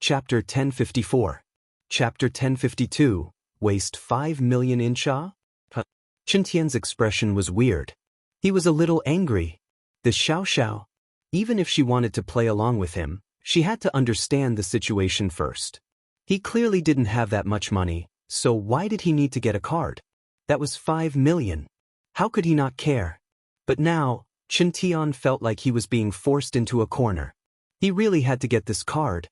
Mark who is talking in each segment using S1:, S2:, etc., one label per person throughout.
S1: Chapter 1054. Chapter 1052. Waste 5 million in Cha? Chen Tian's expression was weird. He was a little angry. The Xiao, even if she wanted to play along with him, she had to understand the situation first. He clearly didn't have that much money, so why did he need to get a card? That was 5 million. How could he not care? But now, Chen Tian felt like he was being forced into a corner. He really had to get this card.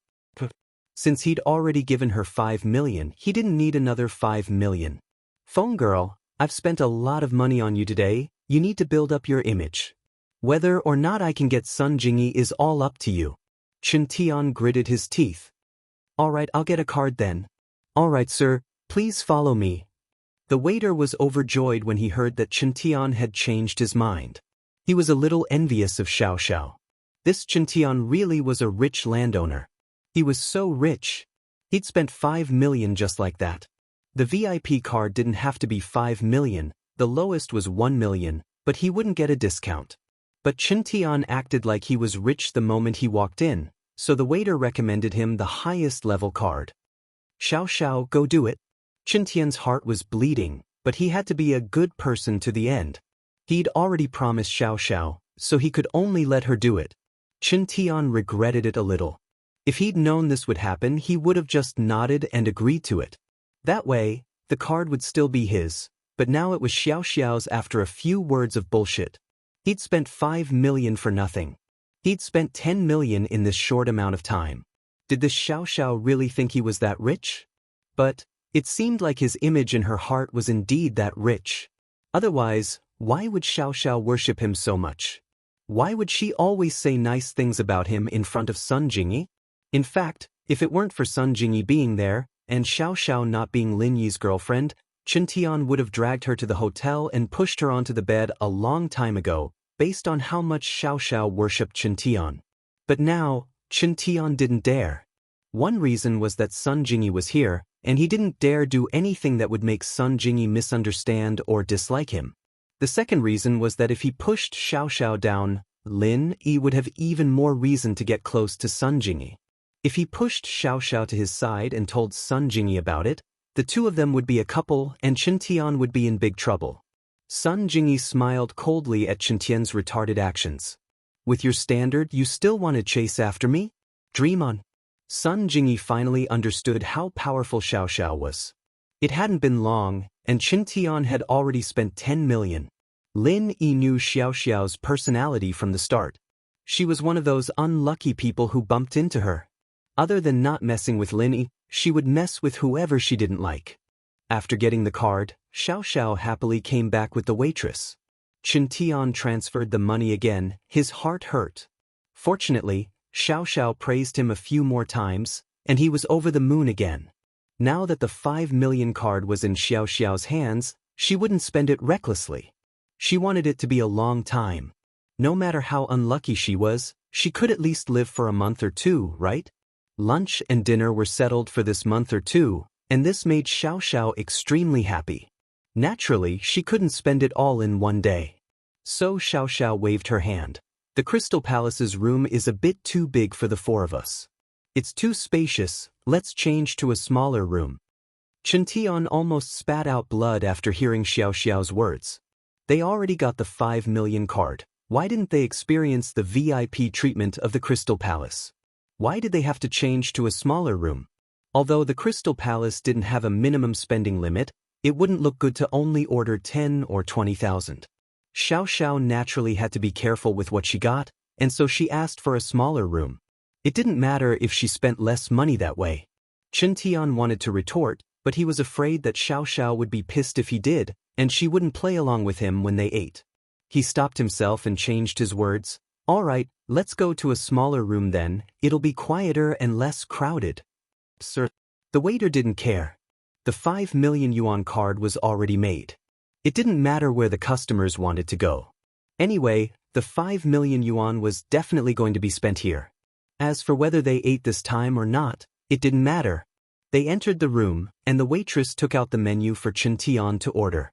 S1: Since he'd already given her 5 million, he didn't need another 5 million. Phone girl, I've spent a lot of money on you today, you need to build up your image. Whether or not I can get Sun Jingyi is all up to you. Chen Tian gritted his teeth. Alright, I'll get a card then. Alright sir, please follow me. The waiter was overjoyed when he heard that Chen Tian had changed his mind. He was a little envious of Xiao. This Chen Tian really was a rich landowner. He was so rich. He'd spent 5 million just like that. The VIP card didn't have to be 5 million, the lowest was 1 million, but he wouldn't get a discount. But Chen Tian acted like he was rich the moment he walked in, so the waiter recommended him the highest level card. Xiao, go do it. Chen Tian's heart was bleeding, but he had to be a good person to the end. He'd already promised Xiao, so he could only let her do it. Chen Tian regretted it a little. If he'd known this would happen, he would have just nodded and agreed to it. That way, the card would still be his, but now it was Xiao's after a few words of bullshit. He'd spent 5 million for nothing. He'd spent 10 million in this short amount of time. Did the Xiao really think he was that rich? But it seemed like his image in her heart was indeed that rich. Otherwise, why would Xiao worship him so much? Why would she always say nice things about him in front of Sun Jingyi? In fact, if it weren't for Sun Jingyi being there, and Xiao not being Lin Yi's girlfriend, Chen Tian would have dragged her to the hotel and pushed her onto the bed a long time ago, based on how much Xiao worshipped Chen Tian. But now, Chen Tian didn't dare. One reason was that Sun Jingyi was here, and he didn't dare do anything that would make Sun Jingyi misunderstand or dislike him. The second reason was that if he pushed Xiao down, Lin Yi would have even more reason to get close to Sun Jingyi. If he pushed Xiao to his side and told Sun Jingyi about it, the two of them would be a couple and Chen Tian would be in big trouble. Sun Jingyi smiled coldly at Chen Tian's retarded actions. With your standard, you still want to chase after me? Dream on. Sun Jingyi finally understood how powerful Xiao was. It hadn't been long, and Chen Tian had already spent 10 million. Lin Yi knew Xiao's personality from the start. She was one of those unlucky people who bumped into her. Other than not messing with Lin Yi, she would mess with whoever she didn't like. After getting the card, Xiao happily came back with the waitress. Chen Tian transferred the money again, his heart hurt. Fortunately, Xiao praised him a few more times, and he was over the moon again. Now that the 5 million card was in Xiao's hands, she wouldn't spend it recklessly. She wanted it to be a long time. No matter how unlucky she was, she could at least live for a month or two, right? Lunch and dinner were settled for this month or two, and this made Xiao extremely happy. Naturally, she couldn't spend it all in one day. So Xiao waved her hand. The Crystal Palace's room is a bit too big for the four of us. It's too spacious, let's change to a smaller room. Chen Tian almost spat out blood after hearing Xiao's words. They already got the 5 million card. Why didn't they experience the VIP treatment of the Crystal Palace? Why did they have to change to a smaller room? Although the Crystal Palace didn't have a minimum spending limit, it wouldn't look good to only order 10 or 20,000. Xiao naturally had to be careful with what she got, and so she asked for a smaller room. It didn't matter if she spent less money that way. Chen Tian wanted to retort, but he was afraid that Xiao would be pissed if he did, and she wouldn't play along with him when they ate. He stopped himself and changed his words. Alright, let's go to a smaller room then, it'll be quieter and less crowded. Sir. The waiter didn't care. The 5 million yuan card was already made. It didn't matter where the customers wanted to go. Anyway, the 5 million yuan was definitely going to be spent here. As for whether they ate this time or not, it didn't matter. They entered the room, and the waitress took out the menu for Chen Tian to order.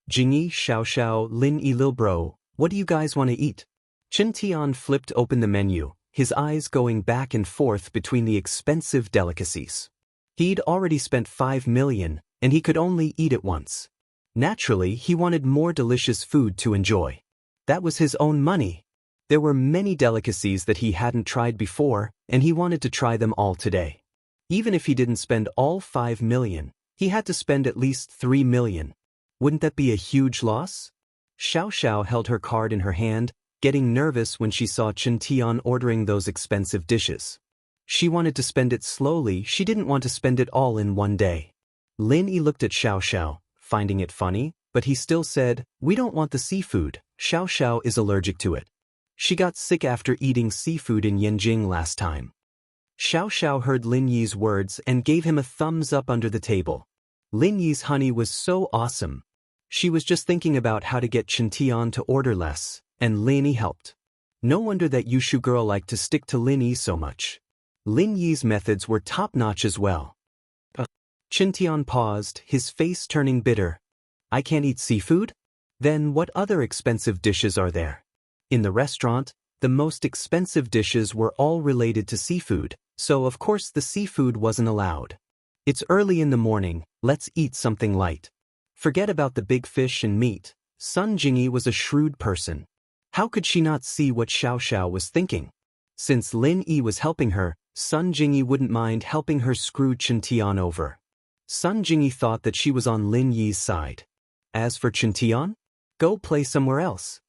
S1: Jingyi, Xiao, Lin Yi, Lil Bro, what do you guys want to eat? Chen Tian flipped open the menu. his eyes going back and forth between the expensive delicacies. He'd already spent 5 million, and he could only eat it once. Naturally, he wanted more delicious food to enjoy. That was his own money. There were many delicacies that he hadn't tried before, and he wanted to try them all today. Even if he didn't spend all 5 million, he had to spend at least 3 million. Wouldn't that be a huge loss? Xiaoxiao held her card in her hand, getting nervous when she saw Qiantian ordering those expensive dishes. She wanted to spend it slowly, she didn't want to spend it all in one day. Lin Yi looked at Xiaoxiao, finding it funny, but he still said, "We don't want the seafood, Xiaoxiao is allergic to it. She got sick after eating seafood in Yanjing last time." Xiaoxiao heard Lin Yi's words and gave him a thumbs up under the table. Lin Yi's honey was so awesome. She was just thinking about how to get Qiantian to order less, and Lin Yi helped. No wonder that Yushu girl liked to stick to Lin Yi so much. Lin Yi's methods were top-notch as well. Qiantian paused, his face turning bitter. "I can't eat seafood? Then what other expensive dishes are there?" In the restaurant, the most expensive dishes were all related to seafood, so of course the seafood wasn't allowed. "It's early in the morning, let's eat something light. Forget about the big fish and meat." Sun Jingyi was a shrewd person. How could she not see what Xiaoxiao was thinking? Since Lin Yi was helping her, Sun Jingyi wouldn't mind helping her screw Qiantian over. Sun Jingyi thought that she was on Lin Yi's side. As for Qiantian, go play somewhere else.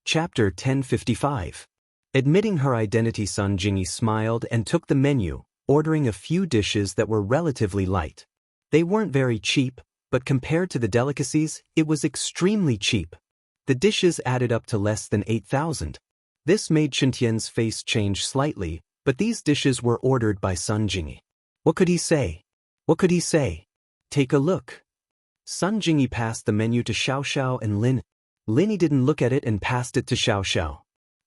S1: Chapter 1055. Admitting her identity, Sun Jingyi smiled and took the menu, ordering a few dishes that were relatively light. They weren't very cheap, but compared to the delicacies, it was extremely cheap. The dishes added up to less than 8,000. This made Qiantian's face change slightly, but these dishes were ordered by Sun Jingyi. What could he say? What could he say? Take a look. Sun Jingyi passed the menu to Xiaoxiao and Lin. Lin Yi didn't look at it and passed it to Xiaoxiao.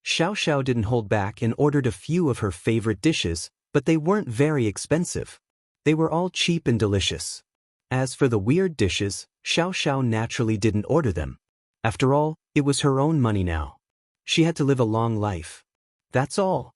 S1: Xiaoxiao didn't hold back and ordered a few of her favorite dishes, but they weren't very expensive. They were all cheap and delicious. As for the weird dishes, Xiaoxiao naturally didn't order them. After all, it was her own money now. She had to live a long life. That's all.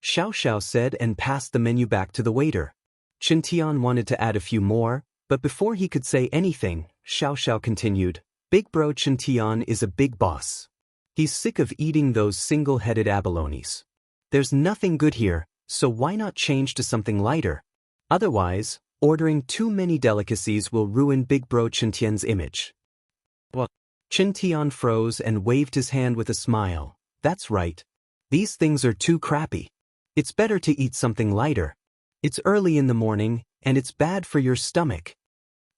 S1: Xiaoxiao said and passed the menu back to the waiter. Qiantian wanted to add a few more, but before he could say anything, Xiaoxiao continued, "Big bro Qiantian is a big boss. He's sick of eating those single-headed abalones. There's nothing good here, so why not change to something lighter? Otherwise, ordering too many delicacies will ruin Big Bro Qiantian's image." What? Qiantian froze and waved his hand with a smile. "That's right. These things are too crappy. It's better to eat something lighter. It's early in the morning, and it's bad for your stomach."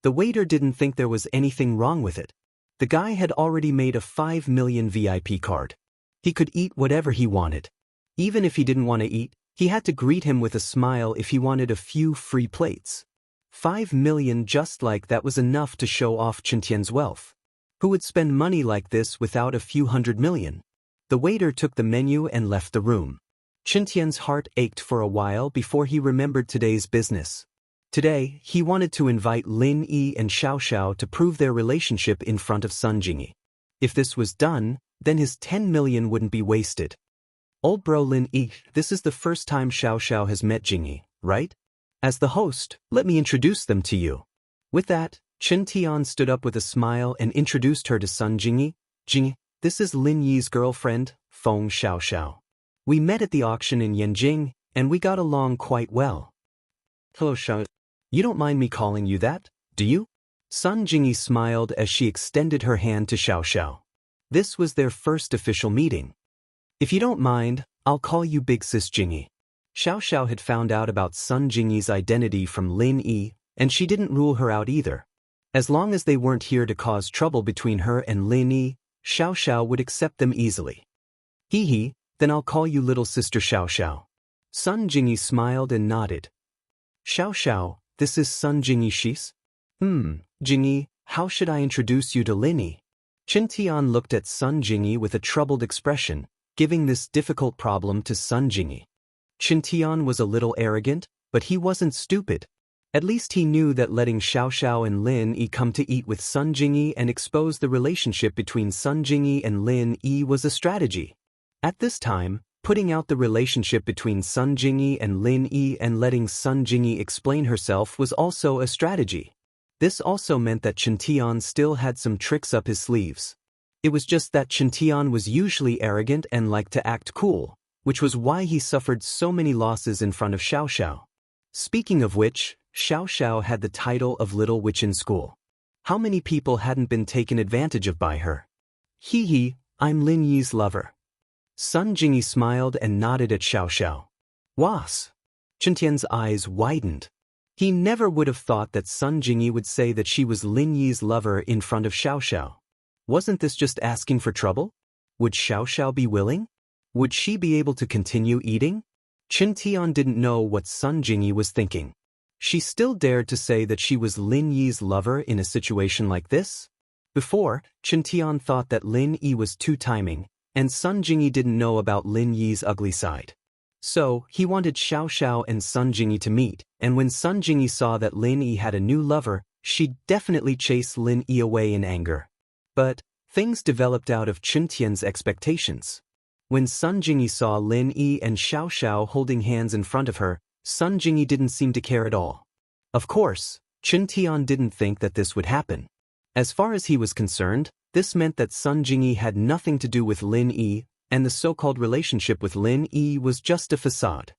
S1: The waiter didn't think there was anything wrong with it. The guy had already made a 5 million VIP card. He could eat whatever he wanted. Even if he didn't want to eat, he had to greet him with a smile if he wanted a few free plates. 5 million just like that was enough to show off Qiantian's wealth. Who would spend money like this without a few 100 million? The waiter took the menu and left the room. Qiantian's heart ached for a while before he remembered today's business. Today, he wanted to invite Lin Yi and Xiaoxiao to prove their relationship in front of Sun Jingyi. If this was done, then his 10 million wouldn't be wasted. "Old bro Lin Yi, this is the first time Xiaoxiao has met Jingyi, right? As the host, let me introduce them to you." With that, Qiantian stood up with a smile and introduced her to Sun Jingyi. "Jingyi, this is Lin Yi's girlfriend, Feng Xiaoxiao. We met at the auction in Yanjing, and we got along quite well." "Hello, Xiao. You don't mind me calling you that, do you?" Sun Jingyi smiled as she extended her hand to Xiaoxiao. This was their first official meeting. "If you don't mind, I'll call you Big Sis Jingyi." Xiaoxiao had found out about Sun Jingyi's identity from Lin Yi, and she didn't rule her out either. As long as they weren't here to cause trouble between her and Lin Yi, Xiaoxiao would accept them easily. "Hee, then I'll call you Little Sister Xiaoxiao." Sun Jingyi smiled and nodded. "Xiaoxiao, this is Sun Jingyi Shis." Jingyi, how should I introduce you to Lin Yi?" Qiantian looked at Sun Jingyi with a troubled expression, giving this difficult problem to Sun Jingyi. Qiantian was a little arrogant, but he wasn't stupid. At least he knew that letting Xiaoxiao and Lin Yi come to eat with Sun Jingyi and expose the relationship between Sun Jingyi and Lin Yi was a strategy. At this time, Putting out the relationship between Sun Jingyi and Lin Yi and letting Sun Jingyi explain herself was also a strategy. This also meant that Chen Tian still had some tricks up his sleeves. It was just that Chen Tian was usually arrogant and liked to act cool, which was why he suffered so many losses in front of Xiaoxiao. Speaking of which, Xiaoxiao had the title of Little Witch in school. How many people hadn't been taken advantage of by her? Hee hee, I'm Lin Yi's lover. Sun Jingyi smiled and nodded at Xiaoxiao. Was. Chen Tian's eyes widened. He never would have thought that Sun Jingyi would say that she was Lin Yi's lover in front of Xiaoxiao. Wasn't this just asking for trouble? Would Xiaoxiao be willing? Would she be able to continue eating? Chen Tian didn't know what Sun Jingyi was thinking. She still dared to say that she was Lin Yi's lover in a situation like this? Before, Chen Tian thought that Lin Yi was two-timing, and Sun Jingyi didn't know about Lin Yi's ugly side. So, he wanted Xiaoxiao and Sun Jingyi to meet, and when Sun Jingyi saw that Lin Yi had a new lover, she'd definitely chase Lin Yi away in anger. But, things developed out of Chen Tian's expectations. When Sun Jingyi saw Lin Yi and Xiaoxiao holding hands in front of her, Sun Jingyi didn't seem to care at all. Of course, Chen Tian didn't think that this would happen. As far as he was concerned, this meant that Sun Jingyi had nothing to do with Lin Yi, and the so-called relationship with Lin Yi was just a facade.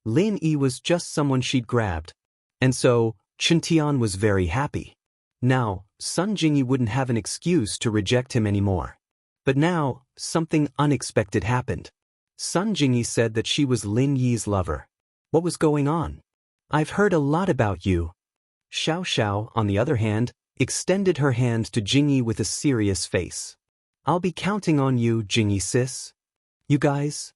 S1: Lin Yi was just someone she'd grabbed. And so, Chen Tian was very happy. Now, Sun Jingyi wouldn't have an excuse to reject him anymore. But now, something unexpected happened. Sun Jingyi said that she was Lin Yi's lover. What was going on? I've heard a lot about you. Xiaoxiao, on the other hand, extended her hand to Jingyi with a serious face. I'll be counting on you, Jingyi sis. You guys?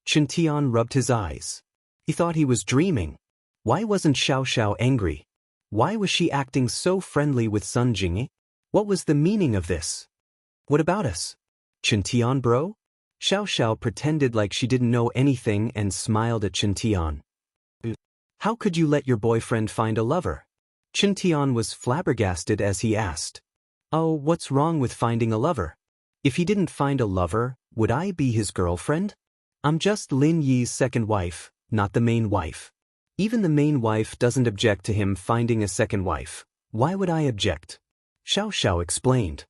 S1: Chen Tian rubbed his eyes. He thought he was dreaming. Why wasn't Xiaoxiao angry? Why was she acting so friendly with Sun Jingyi? What was the meaning of this? What about us? Chen Tian bro? Xiaoxiao pretended like she didn't know anything and smiled at Chen Tian. How could you let your boyfriend find a lover? Chen Tian was flabbergasted as he asked. Oh, what's wrong with finding a lover? If he didn't find a lover, would I be his girlfriend? I'm just Lin Yi's second wife, not the main wife. Even the main wife doesn't object to him finding a second wife. Why would I object? Xiaoxiao explained.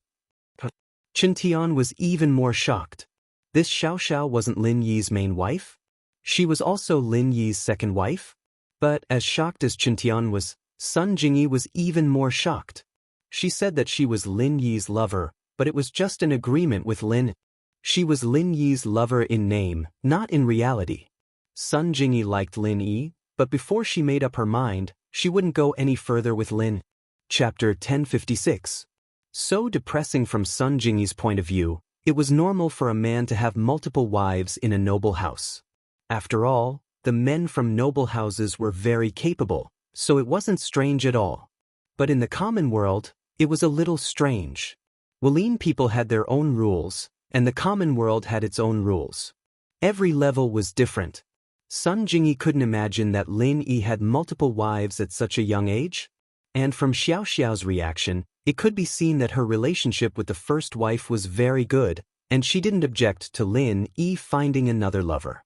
S1: Chen Tian was even more shocked. This Xiaoxiao wasn't Lin Yi's main wife? She was also Lin Yi's second wife? But as shocked as Chen Tian was, Sun Jingyi was even more shocked. She said that she was Lin Yi's lover, but it was just an agreement with Lin. She was Lin Yi's lover in name, not in reality. Sun Jingyi liked Lin Yi, but before she made up her mind, she wouldn't go any further with Lin. Chapter 1056. So depressing from Sun Jingyi's point of view, it was normal for a man to have multiple wives in a noble house. After all, the men from noble houses were very capable, so it wasn't strange at all. But in the common world, it was a little strange. Wulian people had their own rules, and the common world had its own rules. Every level was different. Sun Jingyi couldn't imagine that Lin Yi had multiple wives at such a young age. And from Xiaoxiao's reaction, it could be seen that her relationship with the first wife was very good, and she didn't object to Lin Yi finding another lover.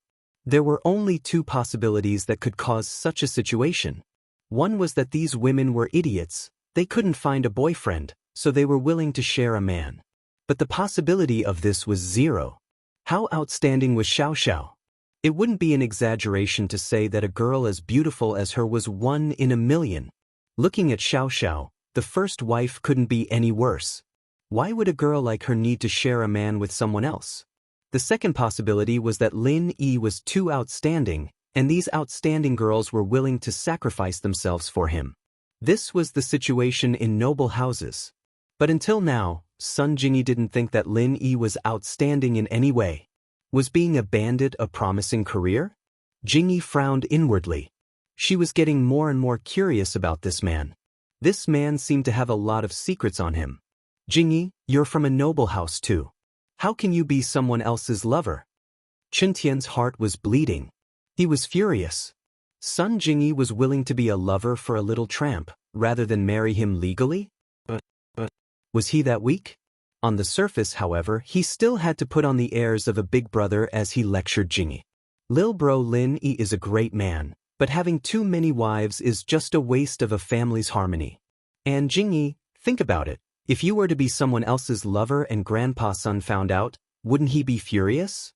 S1: There were only two possibilities that could cause such a situation. One was that these women were idiots. They couldn't find a boyfriend, so they were willing to share a man. But the possibility of this was zero. How outstanding was Xiaoxiao? It wouldn't be an exaggeration to say that a girl as beautiful as her was one in a million. Looking at Xiaoxiao, the first wife couldn't be any worse. Why would a girl like her need to share a man with someone else? The second possibility was that Lin Yi was too outstanding, and these outstanding girls were willing to sacrifice themselves for him. This was the situation in noble houses. But until now, Sun Jingyi didn't think that Lin Yi was outstanding in any way. Was being a bandit a promising career? Jingyi frowned inwardly. She was getting more and more curious about this man. This man seemed to have a lot of secrets on him. Jingyi, you're from a noble house too. How can you be someone else's lover? Chen Tian's heart was bleeding. He was furious. Sun Jingyi was willing to be a lover for a little tramp, rather than marry him legally? But was he that weak? On the surface, however, he still had to put on the airs of a big brother as he lectured Jingyi. Lil bro Lin Yi is a great man, but having too many wives is just a waste of a family's harmony. And Jingyi, think about it. If you were to be someone else's lover and grandpa's son found out, wouldn't he be furious?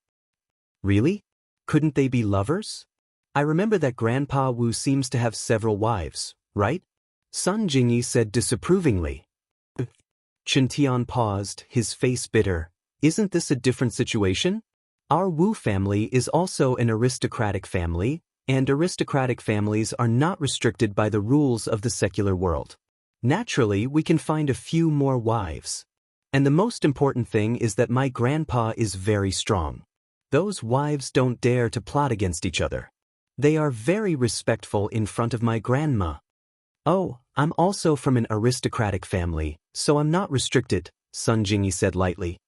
S1: Really? Couldn't they be lovers? I remember that Grandpa Wu seems to have several wives, right? Sun Jingyi said disapprovingly. Chen Tian paused, his face bitter. Isn't this a different situation? Our Wu family is also an aristocratic family, and aristocratic families are not restricted by the rules of the secular world. Naturally, we can find a few more wives. And the most important thing is that my grandpa is very strong. Those wives don't dare to plot against each other. They are very respectful in front of my grandma. Oh, I'm also from an aristocratic family, so I'm not restricted, Sun Jingyi said lightly.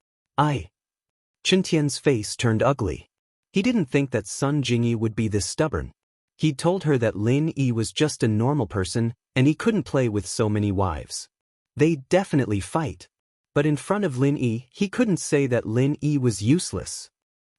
S1: Chen Tian's face turned ugly. He didn't think that Sun Jingyi would be this stubborn. He'd told her that Lin Yi was just a normal person, and he couldn't play with so many wives. They'd definitely fight. But in front of Lin Yi, he couldn't say that Lin Yi was useless.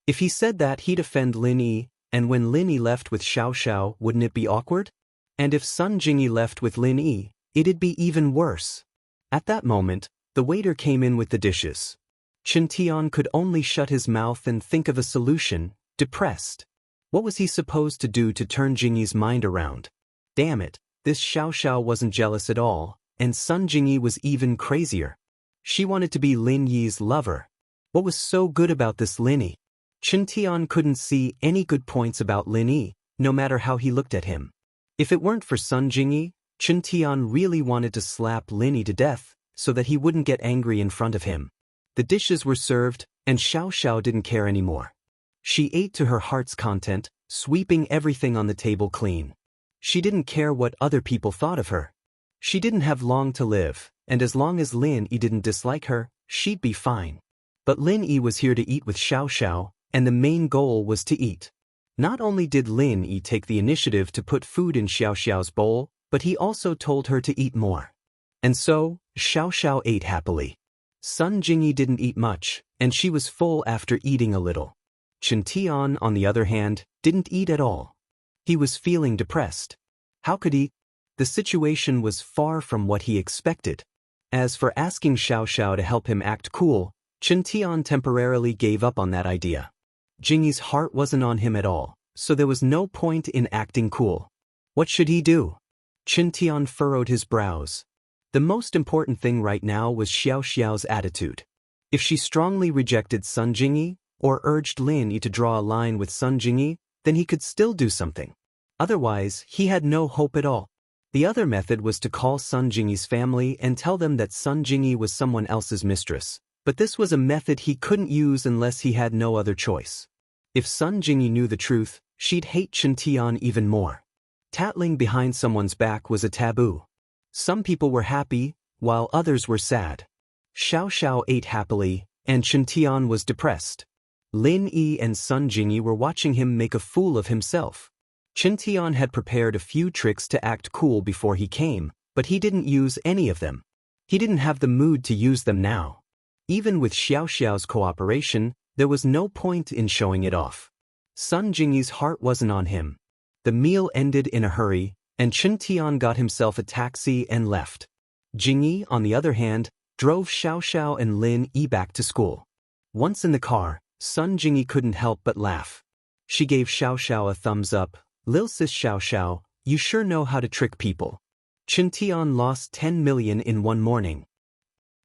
S1: If he said that, he'd offend Lin Yi, and when Lin Yi left with Xiao, wouldn't it be awkward? And if Sun Jingyi left with Lin Yi, it'd be even worse. At that moment, the waiter came in with the dishes. Chen Tian could only shut his mouth and think of a solution, depressed. What was he supposed to do to turn Jingyi's mind around? Damn it, this Xiao wasn't jealous at all, and Sun Jingyi was even crazier. She wanted to be Lin Yi's lover. What was so good about this Lin Yi? Chen Tian couldn't see any good points about Lin Yi, no matter how he looked at him. If it weren't for Sun Jingyi, Chen Tian really wanted to slap Lin Yi to death, so that he wouldn't get angry in front of him. The dishes were served, and Xiao didn't care anymore. She ate to her heart's content, sweeping everything on the table clean. She didn't care what other people thought of her. She didn't have long to live, and as long as Lin Yi didn't dislike her, she'd be fine. But Lin Yi was here to eat with Xiao, and the main goal was to eat. Not only did Lin Yi take the initiative to put food in Xiao's bowl, but he also told her to eat more. And so, Xiao ate happily. Sun Jingyi didn't eat much, and she was full after eating a little. Chen Tian, on the other hand, didn't eat at all. He was feeling depressed. How could he? The situation was far from what he expected. As for asking Xiao to help him act cool, Chen Tian temporarily gave up on that idea. Jingyi's heart wasn't on him at all, so there was no point in acting cool. What should he do? Chen Tian furrowed his brows. The most important thing right now was Xiao's attitude. If she strongly rejected Sun Jingyi, or urged Lin Yi to draw a line with Sun Jingyi, then he could still do something. Otherwise, he had no hope at all. The other method was to call Sun Jingyi's family and tell them that Sun Jingyi was someone else's mistress, but this was a method he couldn't use unless he had no other choice. If Sun Jingyi knew the truth, she'd hate Chen Tian even more. Tattling behind someone's back was a taboo. Some people were happy, while others were sad. Xiao ate happily, and Chen Tian was depressed. Lin Yi and Sun Jingyi were watching him make a fool of himself. Chen Tian had prepared a few tricks to act cool before he came, but he didn't use any of them. He didn't have the mood to use them now. Even with Xiao's cooperation, there was no point in showing it off. Sun Jingyi's heart wasn't on him. The meal ended in a hurry, and Chen Tian got himself a taxi and left. Jingyi, on the other hand, drove Xiao and Lin Yi back to school. Once in the car, Sun Jingyi couldn't help but laugh. She gave Xiao a thumbs up. Lil sis Xiao, you sure know how to trick people. Chen Tian lost 10 million in one morning.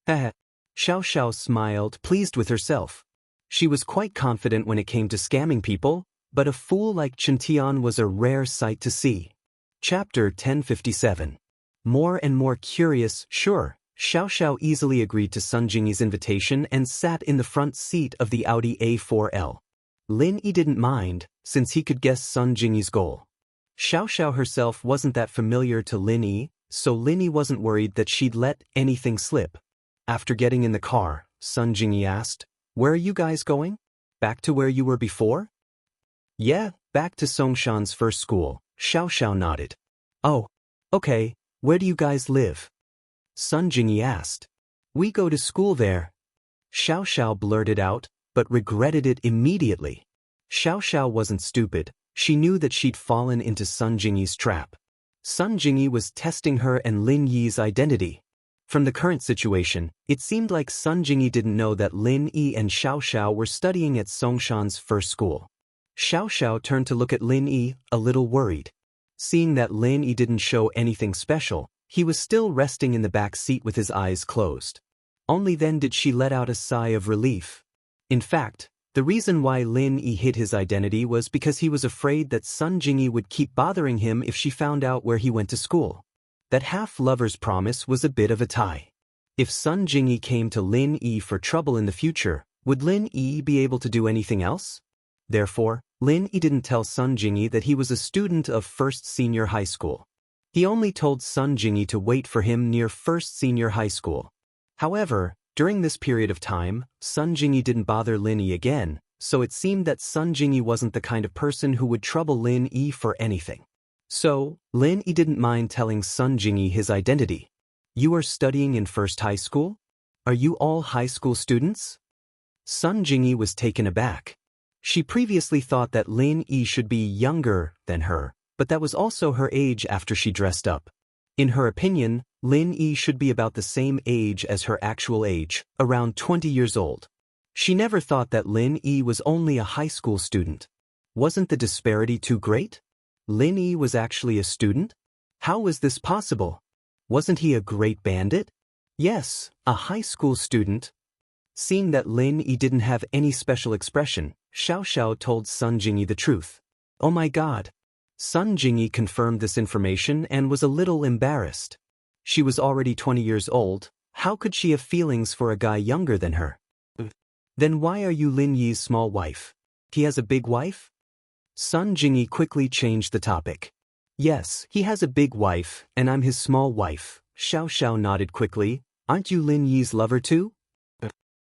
S1: Heh. Xiao smiled, pleased with herself. She was quite confident when it came to scamming people, but a fool like Chen Tian was a rare sight to see. Chapter 1057. More and more curious, sure, Xiao easily agreed to Sun Jingyi's invitation and sat in the front seat of the Audi A4L. Lin Yi didn't mind, since he could guess Sun Jingyi's goal. Xiao herself wasn't that familiar to Lin Yi, so Lin Yi wasn't worried that she'd let anything slip. After getting in the car, Sun Jingyi asked, "Where are you guys going? Back to where you were before?" "Yeah, back to Songshan's first school," Xiao nodded. "Oh, okay, where do you guys live?" Sun Jingyi asked. "We go to school there." Xiao blurted out, but regretted it immediately. Xiaoxiao wasn't stupid. She knew that she'd fallen into Sun Jingyi's trap. Sun Jingyi was testing her and Lin Yi's identity. From the current situation, it seemed like Sun Jingyi didn't know that Lin Yi and Xiaoxiao were studying at Songshan's first school. Xiaoxiao turned to look at Lin Yi, a little worried. Seeing that Lin Yi didn't show anything special, he was still resting in the back seat with his eyes closed. Only then did she let out a sigh of relief. In fact, the reason why Lin Yi hid his identity was because he was afraid that Sun Jingyi would keep bothering him if she found out where he went to school. That half-lover's promise was a bit of a tie. If Sun Jingyi came to Lin Yi for trouble in the future, would Lin Yi be able to do anything else? Therefore, Lin Yi didn't tell Sun Jingyi that he was a student of First Senior High School. He only told Sun Jingyi to wait for him near First Senior High School. However, during this period of time, Sun Jingyi didn't bother Lin Yi again, so it seemed that Sun Jingyi wasn't the kind of person who would trouble Lin Yi for anything. So, Lin Yi didn't mind telling Sun Jingyi his identity. You are studying in First High School? Are you all high school students? Sun Jingyi was taken aback. She previously thought that Lin Yi should be younger than her, but that was also her age after she dressed up. In her opinion, Lin Yi should be about the same age as her actual age, around 20 years old. She never thought that Lin Yi was only a high school student. Wasn't the disparity too great? Lin Yi was actually a student? How was this possible? Wasn't he a great bandit? Yes, a high school student. Seeing that Lin Yi didn't have any special expression, Xiaoxiao told Sun Jingyi the truth. Oh my God. Sun Jingyi confirmed this information and was a little embarrassed. She was already 20 years old. How could she have feelings for a guy younger than her? Then why are you Lin Yi's small wife? He has a big wife? Sun Jingyi quickly changed the topic. Yes, he has a big wife, and I'm his small wife. Xiaoxiao nodded quickly. Aren't you Lin Yi's lover too?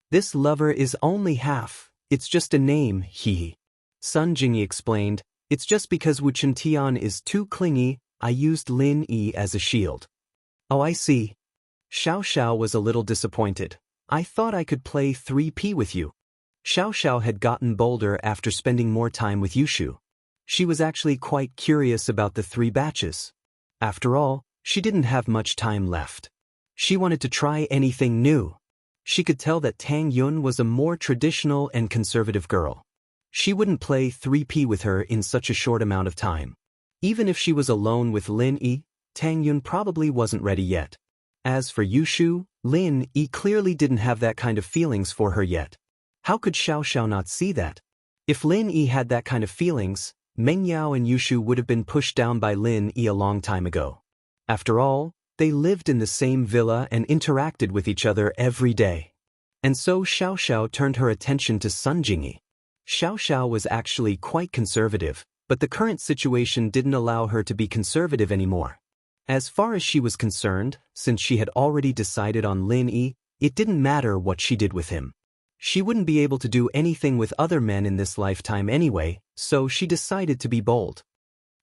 S1: This lover is only half. It's just a name, hee. Sun Jingyi explained. It's just because Wu Chentian is too clingy, I used Lin Yi as a shield. Oh, I see. Xiaoxiao was a little disappointed. I thought I could play 3P with you. Xiaoxiao had gotten bolder after spending more time with Yushu. She was actually quite curious about the 3 batches. After all, she didn't have much time left. She wanted to try anything new. She could tell that Tang Yun was a more traditional and conservative girl. She wouldn't play 3P with her in such a short amount of time. Even if she was alone with Lin Yi, Tang Yun probably wasn't ready yet. As for Yushu, Lin Yi clearly didn't have that kind of feelings for her yet. How could Xiaoxiao not see that? If Lin Yi had that kind of feelings, Meng Yao and Yushu would have been pushed down by Lin Yi a long time ago. After all, they lived in the same villa and interacted with each other every day. And so Xiaoxiao turned her attention to Sun Jingyi. Xiaoxiao was actually quite conservative, but the current situation didn't allow her to be conservative anymore. As far as she was concerned, since she had already decided on Lin Yi, it didn't matter what she did with him. She wouldn't be able to do anything with other men in this lifetime anyway, so she decided to be bold.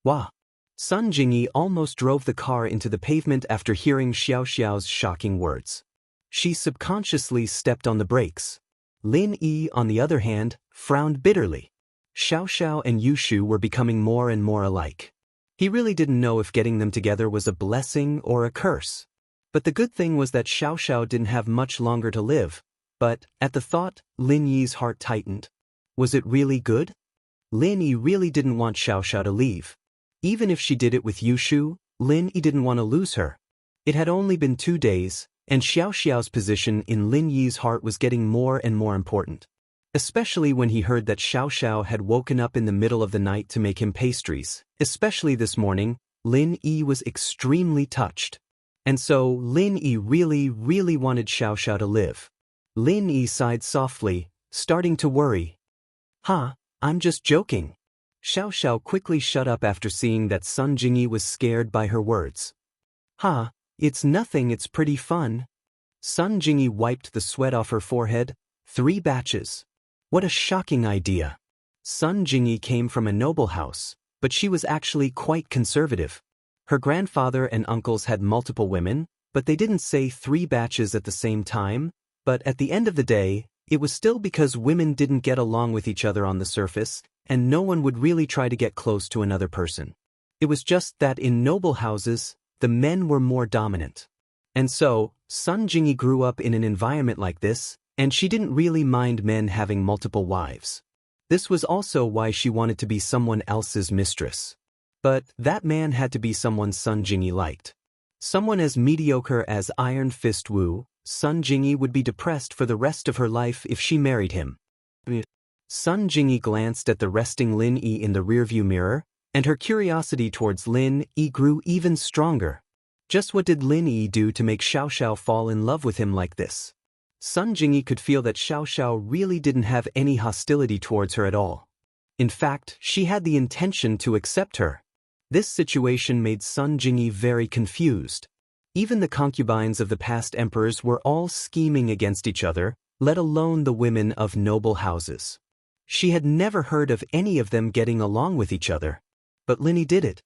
S1: Wah! Sun Jingyi almost drove the car into the pavement after hearing Xiaoxiao's shocking words. She subconsciously stepped on the brakes. Lin Yi, on the other hand, frowned bitterly. Xiaoxiao and Yushu were becoming more and more alike. He really didn't know if getting them together was a blessing or a curse. But the good thing was that Xiaoxiao didn't have much longer to live. But, at the thought, Lin Yi's heart tightened. Was it really good? Lin Yi really didn't want Xiaoxiao to leave. Even if she did it with Yushu, Lin Yi didn't want to lose her. It had only been 2 days, and Xiaoxiao's position in Lin Yi's heart was getting more and more important. Especially when he heard that Xiaoxiao had woken up in the middle of the night to make him pastries. Especially this morning, Lin Yi was extremely touched. And so, Lin Yi really wanted Xiaoxiao to live. Lin Yi sighed softly, starting to worry. Huh, I'm just joking. Xiaoxiao quickly shut up after seeing that Sun Jingyi was scared by her words. Huh, it's nothing, it's pretty fun. Sun Jingyi wiped the sweat off her forehead. 3 batches. What a shocking idea. Sun Jingyi came from a noble house, but she was actually quite conservative. Her grandfather and uncles had multiple women, but they didn't say 3 batches at the same time. But at the end of the day, it was still because women didn't get along with each other on the surface, and no one would really try to get close to another person. It was just that in noble houses, the men were more dominant. And so, Sun Jingyi grew up in an environment like this, and she didn't really mind men having multiple wives. This was also why she wanted to be someone else's mistress. But that man had to be someone Sun Jingyi liked. Someone as mediocre as Iron Fist Wu, Sun Jingyi would be depressed for the rest of her life if she married him. Sun Jingyi glanced at the resting Lin Yi in the rearview mirror, and her curiosity towards Lin Yi grew even stronger. Just what did Lin Yi do to make Xiaoxiao fall in love with him like this? Sun Jingyi could feel that Xiaoxiao really didn't have any hostility towards her at all. In fact, she had the intention to accept her. This situation made Sun Jingyi very confused. Even the concubines of the past emperors were all scheming against each other, let alone the women of noble houses. She had never heard of any of them getting along with each other. But Lin Yi did it.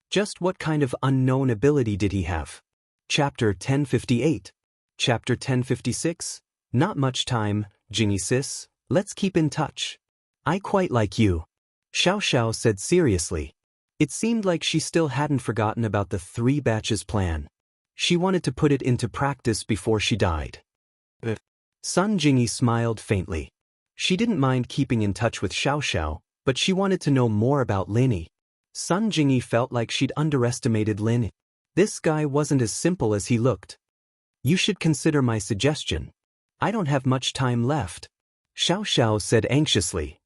S1: Just what kind of unknown ability did he have? Chapter 1058. Chapter 1056. Not much time, Jingyi sis, let's keep in touch. I quite like you. Xiaoxiao said seriously. It seemed like she still hadn't forgotten about the 3 batches plan. She wanted to put it into practice before she died. Sun Jingyi smiled faintly. She didn't mind keeping in touch with Xiaoxiao, but she wanted to know more about Lin Yi. Sun Jingyi felt like she'd underestimated Lin Yi. This guy wasn't as simple as he looked. You should consider my suggestion. I don't have much time left. Xiaoxiao said anxiously.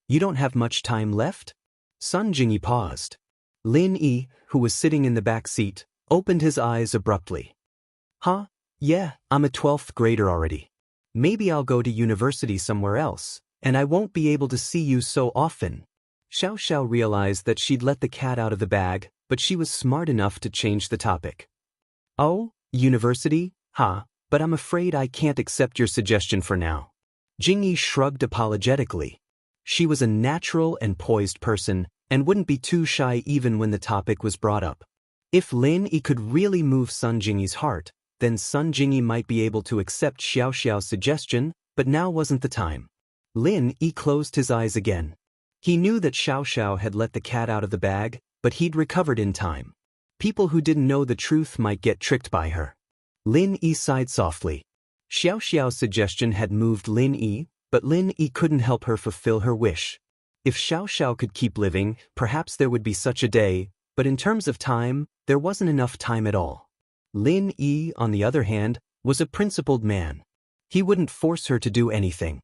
S1: You don't have much time left? Sun Jingyi paused. Lin Yi, who was sitting in the back seat, opened his eyes abruptly. Huh? Yeah, I'm a 12th grader already. Maybe I'll go to university somewhere else, and I won't be able to see you so often. Xiaoxiao realized that she'd let the cat out of the bag, but she was smart enough to change the topic. Oh, university? Huh, but I'm afraid I can't accept your suggestion for now. Jingyi shrugged apologetically. She was a natural and poised person, and wouldn't be too shy even when the topic was brought up. If Lin Yi could really move Sun Jingyi's heart, then Sun Jingyi might be able to accept Xiaoxiao's suggestion, but now wasn't the time. Lin Yi closed his eyes again. He knew that Xiaoxiao had let the cat out of the bag, but he'd recovered in time. People who didn't know the truth might get tricked by her. Lin Yi sighed softly. Xiaoxiao's suggestion had moved Lin Yi, but Lin Yi couldn't help her fulfill her wish. If Xiaoxiao could keep living, perhaps there would be such a day, but in terms of time, there wasn't enough time at all. Lin Yi, on the other hand, was a principled man. He wouldn't force her to do anything.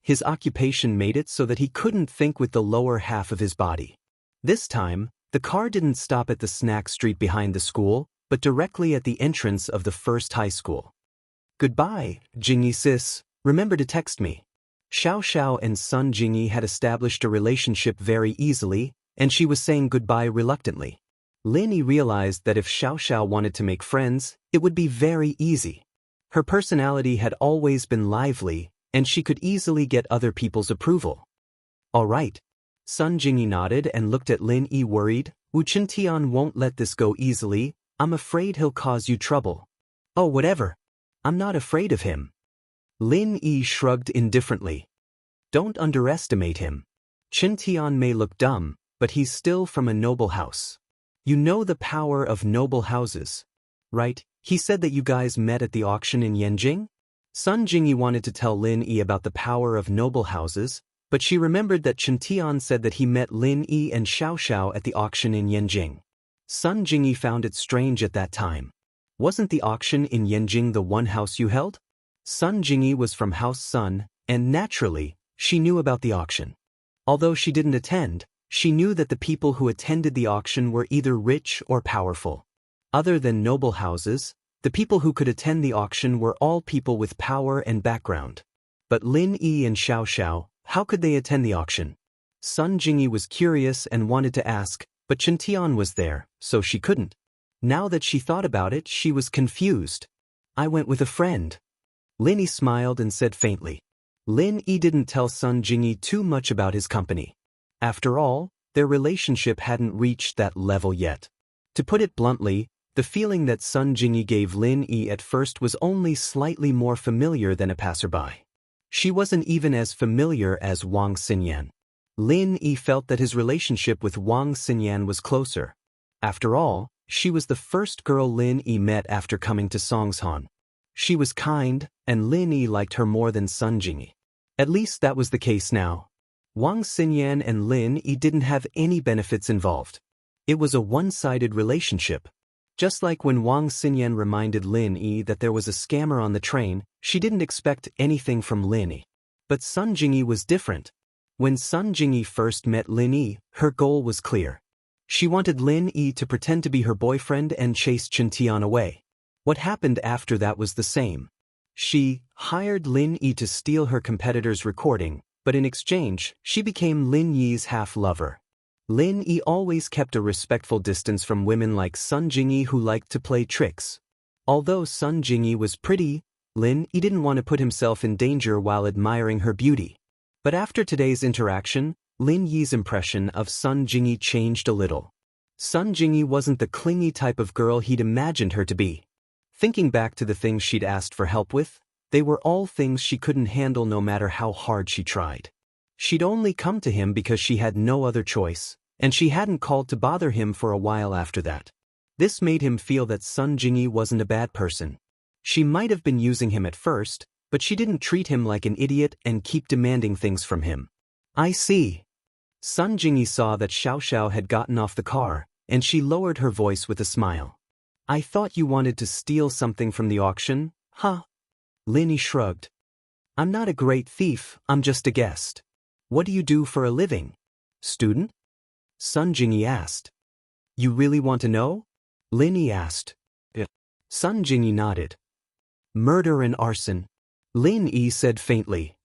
S1: His occupation made it so that he couldn't think with the lower half of his body. This time, the car didn't stop at the snack street behind the school, but directly at the entrance of the first high school. Goodbye, Jingyi sis, remember to text me. Xiaoxiao and Sun Jingyi had established a relationship very easily, and she was saying goodbye reluctantly. Lin Yi realized that if Xiaoxiao wanted to make friends, it would be very easy. Her personality had always been lively, and she could easily get other people's approval. All right. Sun Jingyi nodded and looked at Lin Yi worried. Wu Qintian won't let this go easily. I'm afraid he'll cause you trouble. Oh, whatever. I'm not afraid of him. Lin Yi shrugged indifferently. Don't underestimate him. Qintian may look dumb, but he's still from a noble house. You know the power of noble houses, right? He said that you guys met at the auction in Yanjing? Sun Jingyi wanted to tell Lin Yi about the power of noble houses, but she remembered that Qintian said that he met Lin Yi and Xiaoxiao at the auction in Yanjing. Sun Jingyi found it strange at that time. Wasn't the auction in Yanjing the one house you held? Sun Jingyi was from House Sun, and naturally, she knew about the auction. Although she didn't attend, she knew that the people who attended the auction were either rich or powerful. Other than noble houses, the people who could attend the auction were all people with power and background. But Lin Yi and Xiaoxiao, how could they attend the auction? Sun Jingyi was curious and wanted to ask, but Qintian was there, so she couldn't. Now that she thought about it, she was confused. I went with a friend. Lin Yi smiled and said faintly. Lin Yi didn't tell Sun Jingyi too much about his company. After all, their relationship hadn't reached that level yet. To put it bluntly, the feeling that Sun Jingyi gave Lin Yi at first was only slightly more familiar than a passerby. She wasn't even as familiar as Wang Xinyan. Lin Yi felt that his relationship with Wang Xinyan was closer. After all, she was the first girl Lin Yi met after coming to Songshan. She was kind, and Lin Yi liked her more than Sun Jingyi. At least that was the case now. Wang Xinyan and Lin Yi didn't have any benefits involved. It was a one-sided relationship. Just like when Wang Xinyan reminded Lin Yi that there was a scammer on the train, she didn't expect anything from Lin Yi. But Sun Jingyi was different. When Sun Jingyi first met Lin Yi, her goal was clear. She wanted Lin Yi to pretend to be her boyfriend and chase Chen Tian away. What happened after that was the same. She hired Lin Yi to steal her competitor's recording, but in exchange, she became Lin Yi's half-lover. Lin Yi always kept a respectful distance from women like Sun Jingyi who liked to play tricks. Although Sun Jingyi was pretty, Lin Yi didn't want to put himself in danger while admiring her beauty. But after today's interaction, Lin Yi's impression of Sun Jingyi changed a little. Sun Jingyi wasn't the clingy type of girl he'd imagined her to be. Thinking back to the things she'd asked for help with, they were all things she couldn't handle no matter how hard she tried. She'd only come to him because she had no other choice, and she hadn't called to bother him for a while after that. This made him feel that Sun Jingyi wasn't a bad person. She might have been using him at first, but she didn't treat him like an idiot and keep demanding things from him. I see. Sun Jingyi saw that Xiaoxiao had gotten off the car, and she lowered her voice with a smile. I thought you wanted to steal something from the auction, huh? Lin Yi shrugged. I'm not a great thief, I'm just a guest. What do you do for a living? Student? Sun Jingyi asked. You really want to know? Lin Yi asked. Yeah. Sun Jingyi nodded. Murder and arson. Lin Yi said faintly.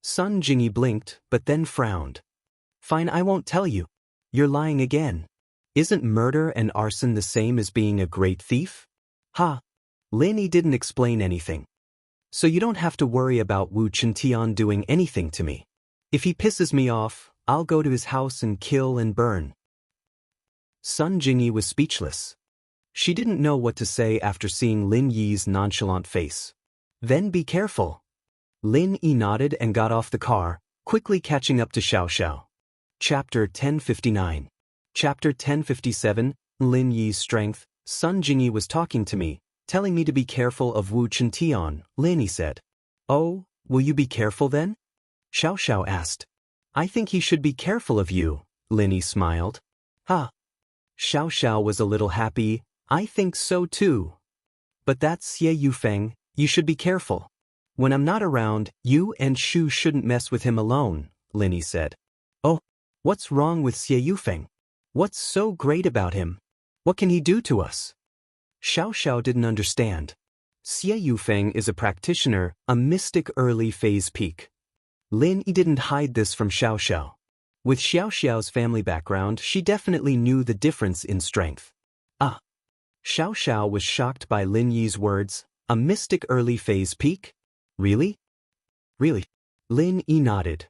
S1: Sun Jingyi blinked, but then frowned. Fine, I won't tell you. You're lying again. Isn't murder and arson the same as being a great thief? Ha! Lin Yi didn't explain anything. So you don't have to worry about Wu Chintian doing anything to me. If he pisses me off, I'll go to his house and kill and burn. Sun Jingyi was speechless. She didn't know what to say after seeing Lin Yi's nonchalant face. Then be careful. Lin Yi nodded and got off the car, quickly catching up to Xiaoxiao. Chapter 1059. Chapter 1057, Lin Yi's strength. Sun Jingyi was talking to me, telling me to be careful of Wu Chintian, Lin Yi said. Oh, will you be careful then? Xiaoxiao asked. I think he should be careful of you, Lin Yi smiled. Ha! Xiaoxiao was a little happy. I think so too. But that's Xie Yufeng, you should be careful. When I'm not around, you and Shu shouldn't mess with him alone, Lin Yi said. Oh, what's wrong with Xie Yufeng? What's so great about him? What can he do to us? Xiaoxiao didn't understand. Xie Yufeng is a practitioner, a mystic early phase peak. Lin Yi didn't hide this from Xiaoxiao. With Xiaoxiao's family background, she definitely knew the difference in strength. Ah! Xiaoxiao was shocked by Lin Yi's words, a mystic early phase peak? Really? Really? Lin Yi nodded.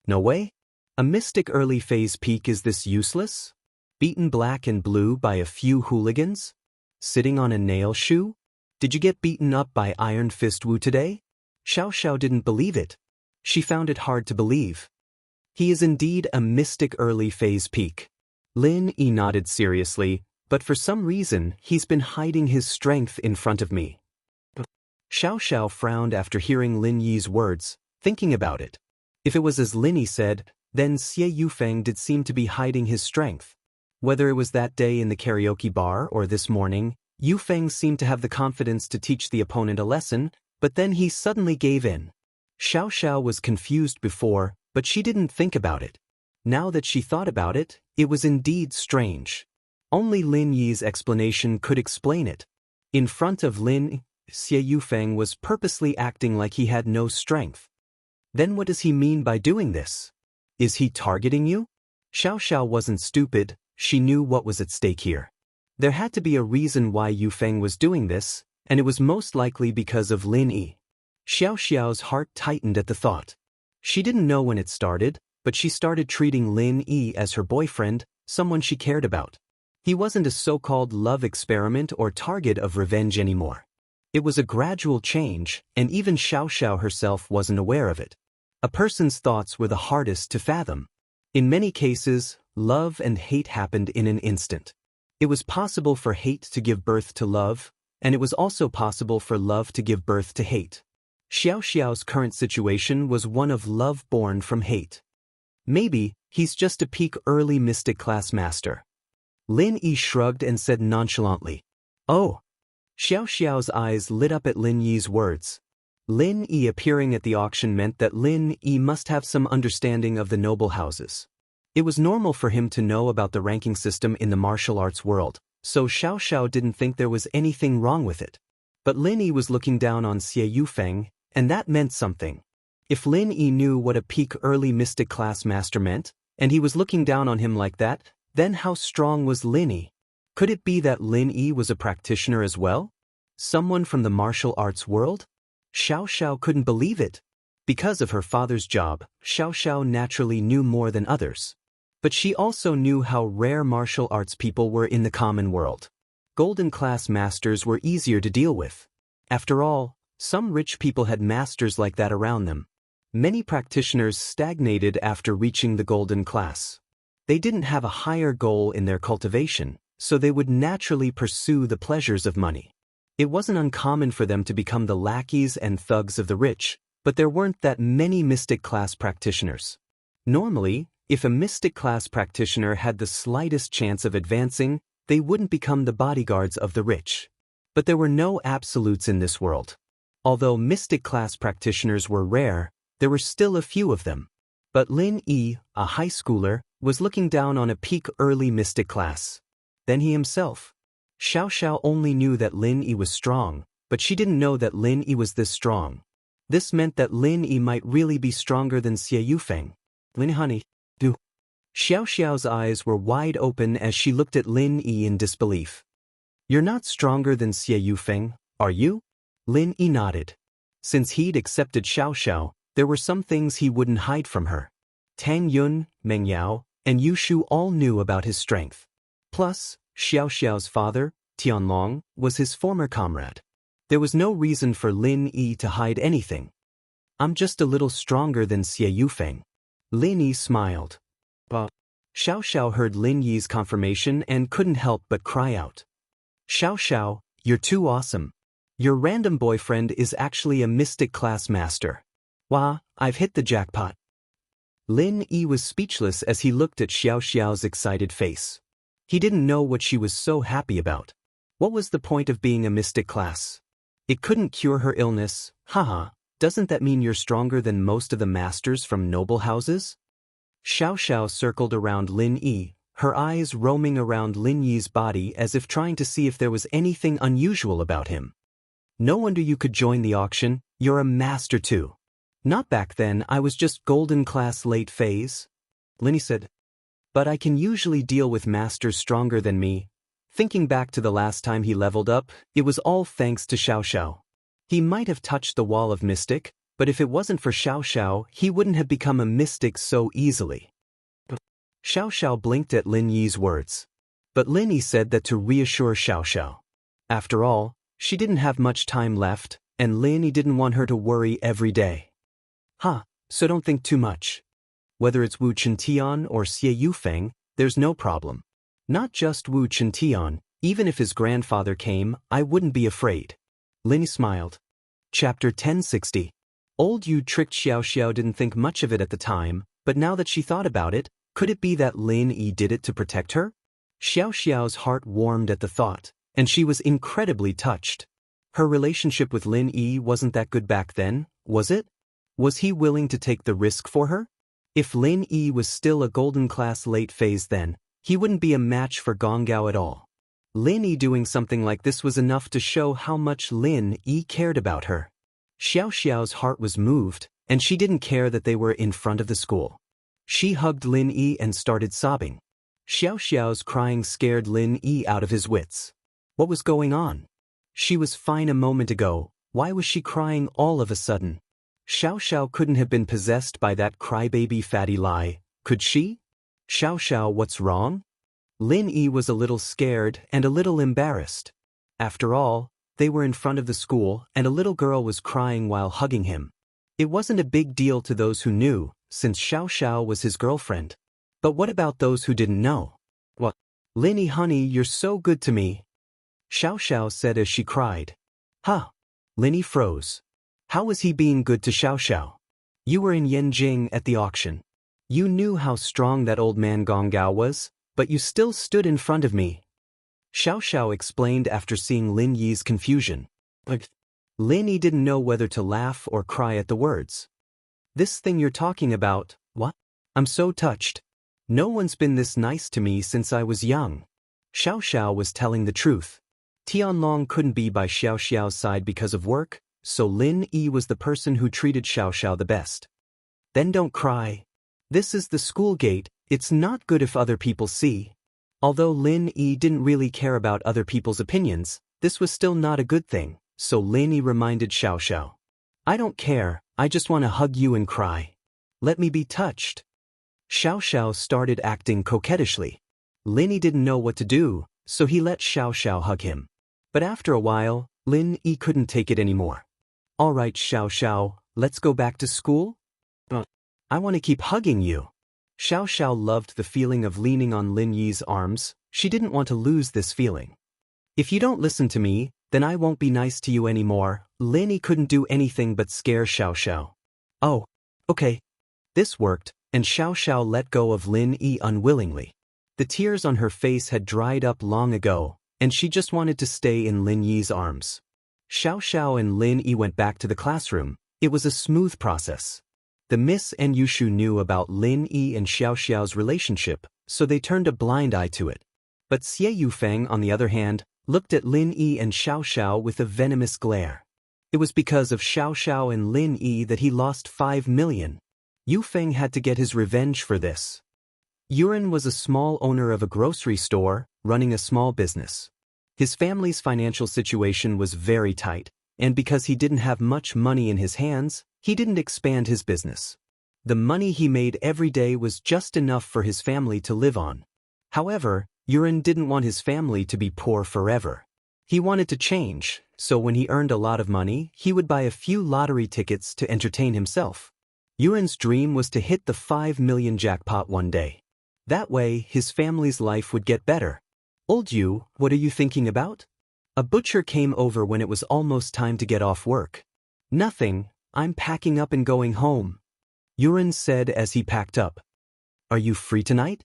S1: No way? A mystic early phase peak is this useless? Beaten black and blue by a few hooligans? Sitting on a nail shoe? Did you get beaten up by Iron Fist Wu today? Xiaoxiao didn't believe it. She found it hard to believe. He is indeed a mystic early phase peak. Lin Yi nodded seriously, but for some reason he's been hiding his strength in front of me. Xiaoxiao frowned after hearing Lin Yi's words, thinking about it. If it was as Lin Yi said, then Xie Yufeng did seem to be hiding his strength. Whether it was that day in the karaoke bar or this morning, Yufeng seemed to have the confidence to teach the opponent a lesson, but then he suddenly gave in. Xiaoxiao was confused before, but she didn't think about it. Now that she thought about it, it was indeed strange. Only Lin Yi's explanation could explain it. In front of Lin, Xie Yufeng was purposely acting like he had no strength. Then what does he mean by doing this? Is he targeting you? Xiaoxiao wasn't stupid, she knew what was at stake here. There had to be a reason why Yufeng was doing this, and it was most likely because of Lin Yi. Xiaoxiao's heart tightened at the thought. She didn't know when it started, but she started treating Lin Yi as her boyfriend, someone she cared about. He wasn't a so-called love experiment or target of revenge anymore. It was a gradual change, and even Xiaoxiao herself wasn't aware of it. A person's thoughts were the hardest to fathom. In many cases, love and hate happened in an instant. It was possible for hate to give birth to love, and it was also possible for love to give birth to hate. Xiaoxiao's current situation was one of love born from hate. Maybe he's just a peak early mystic class master. Lin Yi shrugged and said nonchalantly, "Oh." Xiaoxiao's eyes lit up at Lin Yi's words. Lin Yi appearing at the auction meant that Lin Yi must have some understanding of the noble houses. It was normal for him to know about the ranking system in the martial arts world, so Xiaoxiao didn't think there was anything wrong with it. But Lin Yi was looking down on Xie Yufeng, and that meant something. If Lin Yi knew what a peak early mystic class master meant, and he was looking down on him like that, then how strong was Lin Yi? Could it be that Lin Yi was a practitioner as well? Someone from the martial arts world? Xiaoxiao couldn't believe it. Because of her father's job, Xiaoxiao naturally knew more than others. But she also knew how rare martial arts people were in the common world. Golden class masters were easier to deal with. After all, some rich people had masters like that around them. Many practitioners stagnated after reaching the golden class. They didn't have a higher goal in their cultivation, so they would naturally pursue the pleasures of money. It wasn't uncommon for them to become the lackeys and thugs of the rich, but there weren't that many mystic class practitioners. Normally, if a mystic class practitioner had the slightest chance of advancing, they wouldn't become the bodyguards of the rich. But there were no absolutes in this world. Although mystic class practitioners were rare, there were still a few of them. But Lin Yi, a high schooler, was looking down on a peak early mystic class. Then he himself. Xiaoxiao only knew that Lin Yi was strong, but she didn't know that Lin Yi was this strong. This meant that Lin Yi might really be stronger than Xie Yufeng. Lin honey, do. Xiaoxiao's eyes were wide open as she looked at Lin Yi in disbelief. You're not stronger than Xie Yufeng, are you? Lin Yi nodded. Since he'd accepted Xiaoxiao, there were some things he wouldn't hide from her. Tang Yun, Meng Yao, and Yu Shu all knew about his strength. Plus, Xiaoxiao's father, Tianlong, was his former comrade. There was no reason for Lin Yi to hide anything. I'm just a little stronger than Xie Yufeng. Lin Yi smiled. But Xiaoxiao heard Lin Yi's confirmation and couldn't help but cry out. Xiaoxiao, you're too awesome. Your random boyfriend is actually a mystic class master. Wah, I've hit the jackpot. Lin Yi was speechless as he looked at Xiaoxiao's excited face. He didn't know what she was so happy about. What was the point of being a mystic class? It couldn't cure her illness, haha, doesn't that mean you're stronger than most of the masters from noble houses? Xiaoxiao circled around Lin Yi, her eyes roaming around Lin Yi's body as if trying to see if there was anything unusual about him. No wonder you could join the auction, you're a master too. Not back then, I was just golden class late phase. Lin Yi said. But I can usually deal with masters stronger than me. Thinking back to the last time he leveled up, it was all thanks to Xiaoxiao. He might have touched the wall of mystic, but if it wasn't for Xiaoxiao, he wouldn't have become a mystic so easily. Xiaoxiao blinked at Lin Yi's words. But Lin Yi said that to reassure Xiaoxiao. After all, she didn't have much time left, and Lin Yi didn't want her to worry every day. So don't think too much. Whether it's Wu Chention or Xie Yufeng, there's no problem. Not just Wu Chention, even if his grandfather came, I wouldn't be afraid. Lin Yi smiled. Chapter 1060. Old Yu tricked Xiaoxiao didn't think much of it at the time, but now that she thought about it, could it be that Lin Yi did it to protect her? Xiaoxiao's heart warmed at the thought, and she was incredibly touched. Her relationship with Lin Yi wasn't that good back then, was it? Was he willing to take the risk for her? If Lin Yi was still a golden class late phase then, he wouldn't be a match for Gong Gao at all. Lin Yi doing something like this was enough to show how much Lin Yi cared about her. Xiaoxiao's heart was moved, and she didn't care that they were in front of the school. She hugged Lin Yi and started sobbing. Xiaoxiao's crying scared Lin Yi out of his wits. What was going on? She was fine a moment ago, why was she crying all of a sudden? Xiaoxiao couldn't have been possessed by that crybaby fatty lie, could she? Xiaoxiao, what's wrong? Lin Yi was a little scared and a little embarrassed. After all, they were in front of the school and a little girl was crying while hugging him. It wasn't a big deal to those who knew, since Xiaoxiao was his girlfriend. But what about those who didn't know? What? Linny honey, you're so good to me, Xiaoxiao said as she cried. Huh? Linny froze. How was he being good to Xiaoxiao? You were in Yanjing at the auction. You knew how strong that old man Gong Gao was, but you still stood in front of me, Xiaoxiao explained after seeing Lin Yi's confusion. But Lin Yi didn't know whether to laugh or cry at the words. This thing you're talking about, what? I'm so touched. No one's been this nice to me since I was young. Xiaoxiao was telling the truth. Tianlong couldn't be by Xiaoxiao's side because of work, so Lin Yi was the person who treated Xiaoxiao the best. Then don't cry. This is the school gate, it's not good if other people see. Although Lin Yi didn't really care about other people's opinions, this was still not a good thing, so Lin Yi reminded Xiaoxiao. I don't care, I just want to hug you and cry. Let me be touched. Xiaoxiao started acting coquettishly. Lin Yi didn't know what to do, so he let Xiaoxiao hug him. But after a while, Lin Yi couldn't take it anymore. All right, Xiaoxiao, let's go back to school? But I want to keep hugging you. Xiaoxiao loved the feeling of leaning on Lin Yi's arms. She didn't want to lose this feeling. If you don't listen to me, then I won't be nice to you anymore. Lin Yi couldn't do anything but scare Xiaoxiao. Oh, okay. This worked, and Xiaoxiao let go of Lin Yi unwillingly. The tears on her face had dried up long ago, and she just wanted to stay in Lin Yi's arms. Xiaoxiao and Lin Yi went back to the classroom. It was a smooth process. The Miss and Yushu knew about Lin Yi and Xiaoxiao's relationship, so they turned a blind eye to it. But Xie Yufeng, on the other hand, looked at Lin Yi and Xiaoxiao with a venomous glare. It was because of Xiaoxiao and Lin Yi that he lost 5 million. Yufeng had to get his revenge for this. Yuren was a small owner of a grocery store, running a small business. His family's financial situation was very tight, and because he didn't have much money in his hands, he didn't expand his business. The money he made every day was just enough for his family to live on. However, Yuren didn't want his family to be poor forever. He wanted to change, so when he earned a lot of money, he would buy a few lottery tickets to entertain himself. Yuren's dream was to hit the 5 million jackpot one day. That way, his family's life would get better. Old Yu, what are you thinking about? A butcher came over when it was almost time to get off work. Nothing, I'm packing up and going home, Yuren said as he packed up. Are you free tonight?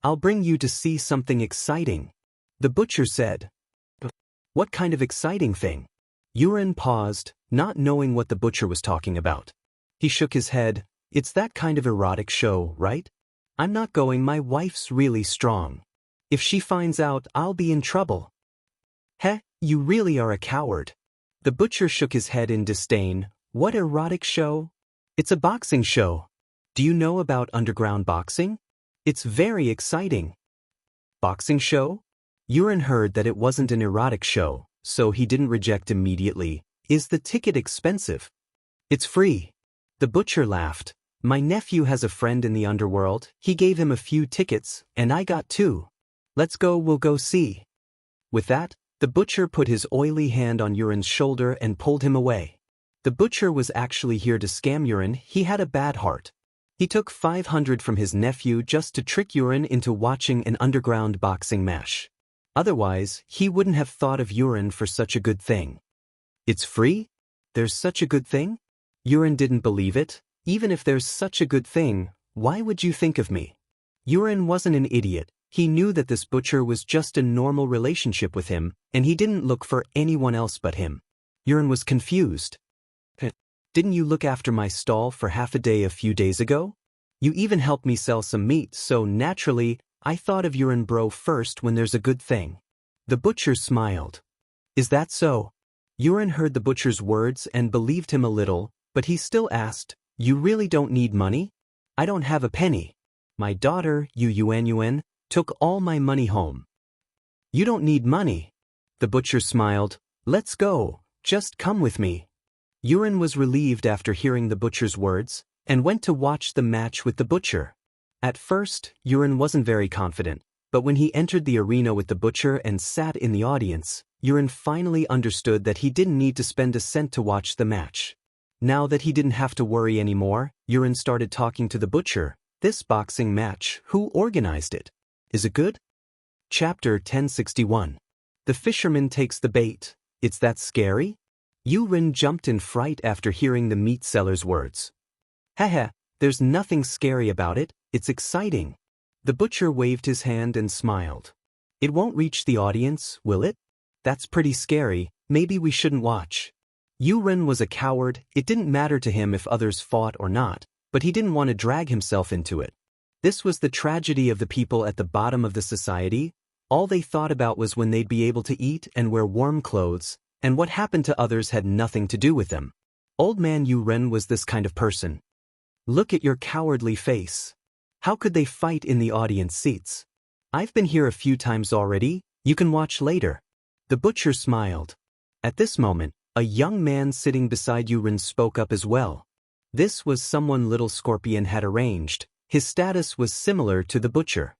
S1: I'll bring you to see something exciting, the butcher said. What kind of exciting thing? Yuren paused, not knowing what the butcher was talking about. He shook his head. It's that kind of erotic show, right? I'm not going, my wife's really strong. If she finds out, I'll be in trouble. Heh, you really are a coward. The butcher shook his head in disdain. What erotic show? It's a boxing show. Do you know about underground boxing? It's very exciting. Boxing show? Yuren heard that it wasn't an erotic show, so he didn't reject immediately. Is the ticket expensive? It's free. The butcher laughed. My nephew has a friend in the underworld. He gave him a few tickets, and I got 2. Let's go, we'll go see. With that, the butcher put his oily hand on Yuren's shoulder and pulled him away. The butcher was actually here to scam Yuren. He had a bad heart. He took 500 from his nephew just to trick Yuren into watching an underground boxing match. Otherwise, he wouldn't have thought of Yuren for such a good thing. It's free? There's such a good thing? Yuren didn't believe it. Even if there's such a good thing, why would you think of me? Yuren wasn't an idiot. He knew that this butcher was just a normal relationship with him, and he didn't look for anyone else but him. Yuren was confused. Didn't you look after my stall for half a day a few days ago? You even helped me sell some meat, so naturally, I thought of Yuren bro first when there's a good thing. The butcher smiled. Is that so? Yuren heard the butcher's words and believed him a little, but he still asked, you really don't need money? I don't have a penny. My daughter, Yuan, took all my money home. You don't need money. The butcher smiled. Let's go, just come with me. Yuren was relieved after hearing the butcher's words, and went to watch the match with the butcher. At first, Yuren wasn't very confident, but when he entered the arena with the butcher and sat in the audience, Yuren finally understood that he didn't need to spend a cent to watch the match. Now that he didn't have to worry anymore, Yuren started talking to the butcher. This boxing match, who organized it? Is it good? Chapter 1061. The fisherman takes the bait. It's that scary? Yuren jumped in fright after hearing the meat seller's words. Haha, there's nothing scary about it, it's exciting. The butcher waved his hand and smiled. It won't reach the audience, will it? That's pretty scary, maybe we shouldn't watch. Yuren was a coward. It didn't matter to him if others fought or not, but he didn't want to drag himself into it. This was the tragedy of the people at the bottom of the society. All they thought about was when they'd be able to eat and wear warm clothes, and what happened to others had nothing to do with them. Old man Yuren was this kind of person. Look at your cowardly face. How could they fight in the audience seats? I've been here a few times already, you can watch later. The butcher smiled. At this moment, a young man sitting beside Yuren spoke up as well. This was someone Little Scorpion had arranged. His status was similar to the butcher.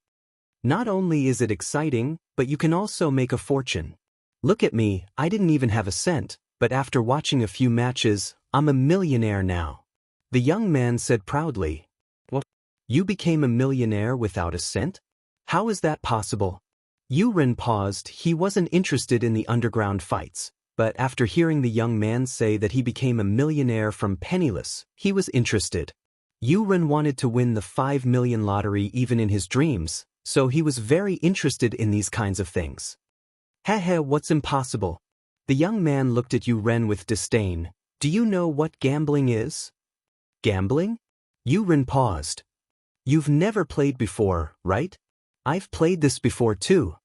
S1: Not only is it exciting, but you can also make a fortune. Look at me, I didn't even have a cent, but after watching a few matches, I'm a millionaire now. The young man said proudly. What? You became a millionaire without a cent? How is that possible? Yuren paused. He wasn't interested in the underground fights. But after hearing the young man say that he became a millionaire from penniless, he was interested. Yuren wanted to win the 5 million lottery even in his dreams, so he was very interested in these kinds of things. Haha, what's impossible? The young man looked at Yuren with disdain. Do you know what gambling is? Gambling? Yuren paused. You've never played before, right? I've played this before too.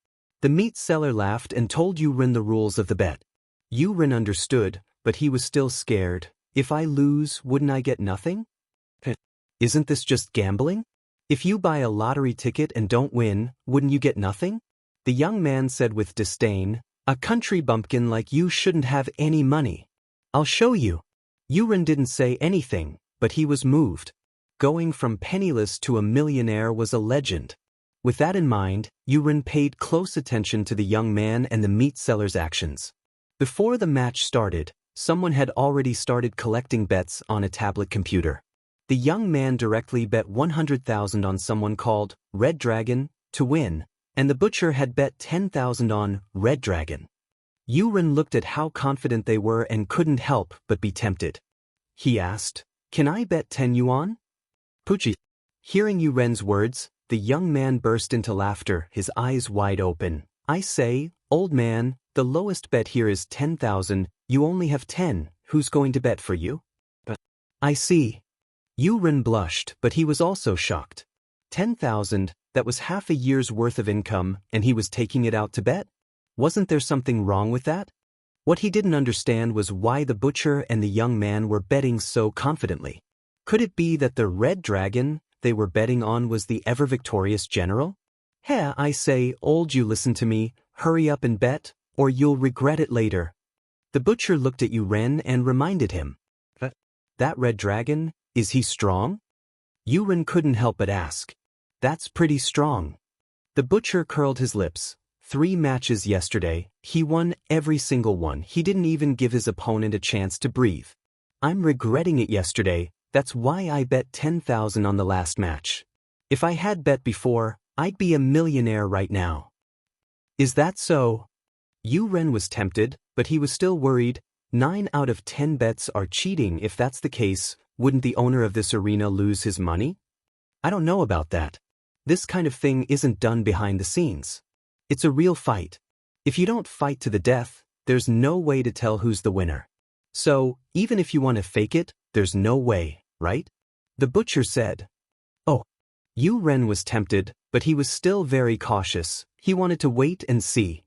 S1: The meat seller laughed and told Yuren the rules of the bet. Yuren understood, but he was still scared. If I lose, wouldn't I get nothing? Isn't this just gambling? If you buy a lottery ticket and don't win, wouldn't you get nothing? The young man said with disdain, a country bumpkin like you shouldn't have any money. I'll show you. Yuren didn't say anything, but he was moved. Going from penniless to a millionaire was a legend. With that in mind, Yuren paid close attention to the young man and the meat seller's actions. Before the match started, someone had already started collecting bets on a tablet computer. The young man directly bet 100,000 on someone called Red Dragon to win, and the butcher had bet 10,000 on Red Dragon. Yuren looked at how confident they were and couldn't help but be tempted. He asked, "Can I bet 10 yuan?" Pucci. Hearing Yuren's words, the young man burst into laughter, his eyes wide open. I say, old man, the lowest bet here is 10,000, you only have 10, who's going to bet for you? But I see. Yuren blushed, but he was also shocked. 10,000, that was half a year's worth of income, and he was taking it out to bet? Wasn't there something wrong with that? What he didn't understand was why the butcher and the young man were betting so confidently. Could it be that the Red Dragon they were betting on was the ever-victorious general? Hey, I say, old you listen to me, hurry up and bet, or you'll regret it later. The butcher looked at Yuren and reminded him. That Red Dragon, is he strong? Yuren couldn't help but ask. That's pretty strong. The butcher curled his lips. 3 matches yesterday, he won every single one. He didn't even give his opponent a chance to breathe. I'm regretting it yesterday, that's why I bet 10,000 on the last match. If I had bet before, I'd be a millionaire right now. Is that so? Yuren was tempted, but he was still worried. 9 out of 10 bets are cheating. If that's the case, wouldn't the owner of this arena lose his money? I don't know about that. This kind of thing isn't done behind the scenes. It's a real fight. If you don't fight to the death, there's no way to tell who's the winner. So, even if you want to fake it, there's no way, right? The butcher said. Oh. Yuren was tempted, but he was still very cautious. He wanted to wait and see.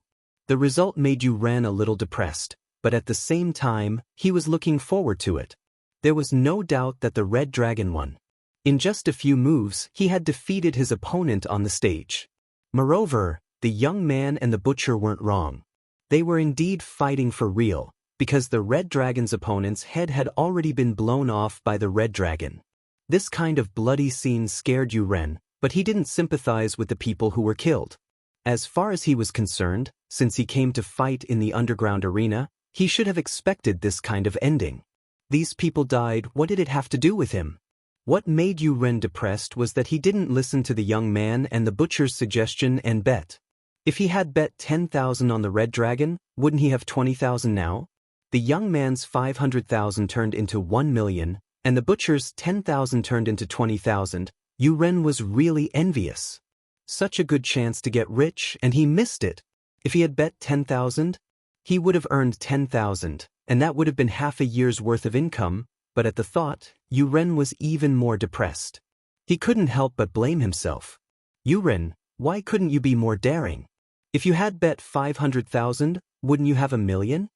S1: The result made Yuren a little depressed, but at the same time, he was looking forward to it. There was no doubt that the Red Dragon won. In just a few moves, he had defeated his opponent on the stage. Moreover, the young man and the butcher weren't wrong. They were indeed fighting for real, because the Red Dragon's opponent's head had already been blown off by the Red Dragon. This kind of bloody scene scared Yuren, but he didn't sympathize with the people who were killed. As far as he was concerned, since he came to fight in the underground arena, he should have expected this kind of ending. These people died. What did it have to do with him? What made Yu Ren depressed was that he didn't listen to the young man and the butcher's suggestion and bet. If he had bet 10,000 on the red dragon, wouldn't he have 20,000 now? The young man's 500,000 turned into 1 million, and the butcher's 10,000 turned into 20,000. Yu Ren was really envious. Such a good chance to get rich, and he missed it. If he had bet 10,000, he would have earned 10,000, and that would have been half a year's worth of income, but at the thought, Yu Ren was even more depressed. He couldn't help but blame himself. Yu Ren, why couldn't you be more daring? If you had bet 500,000, wouldn't you have 1 million?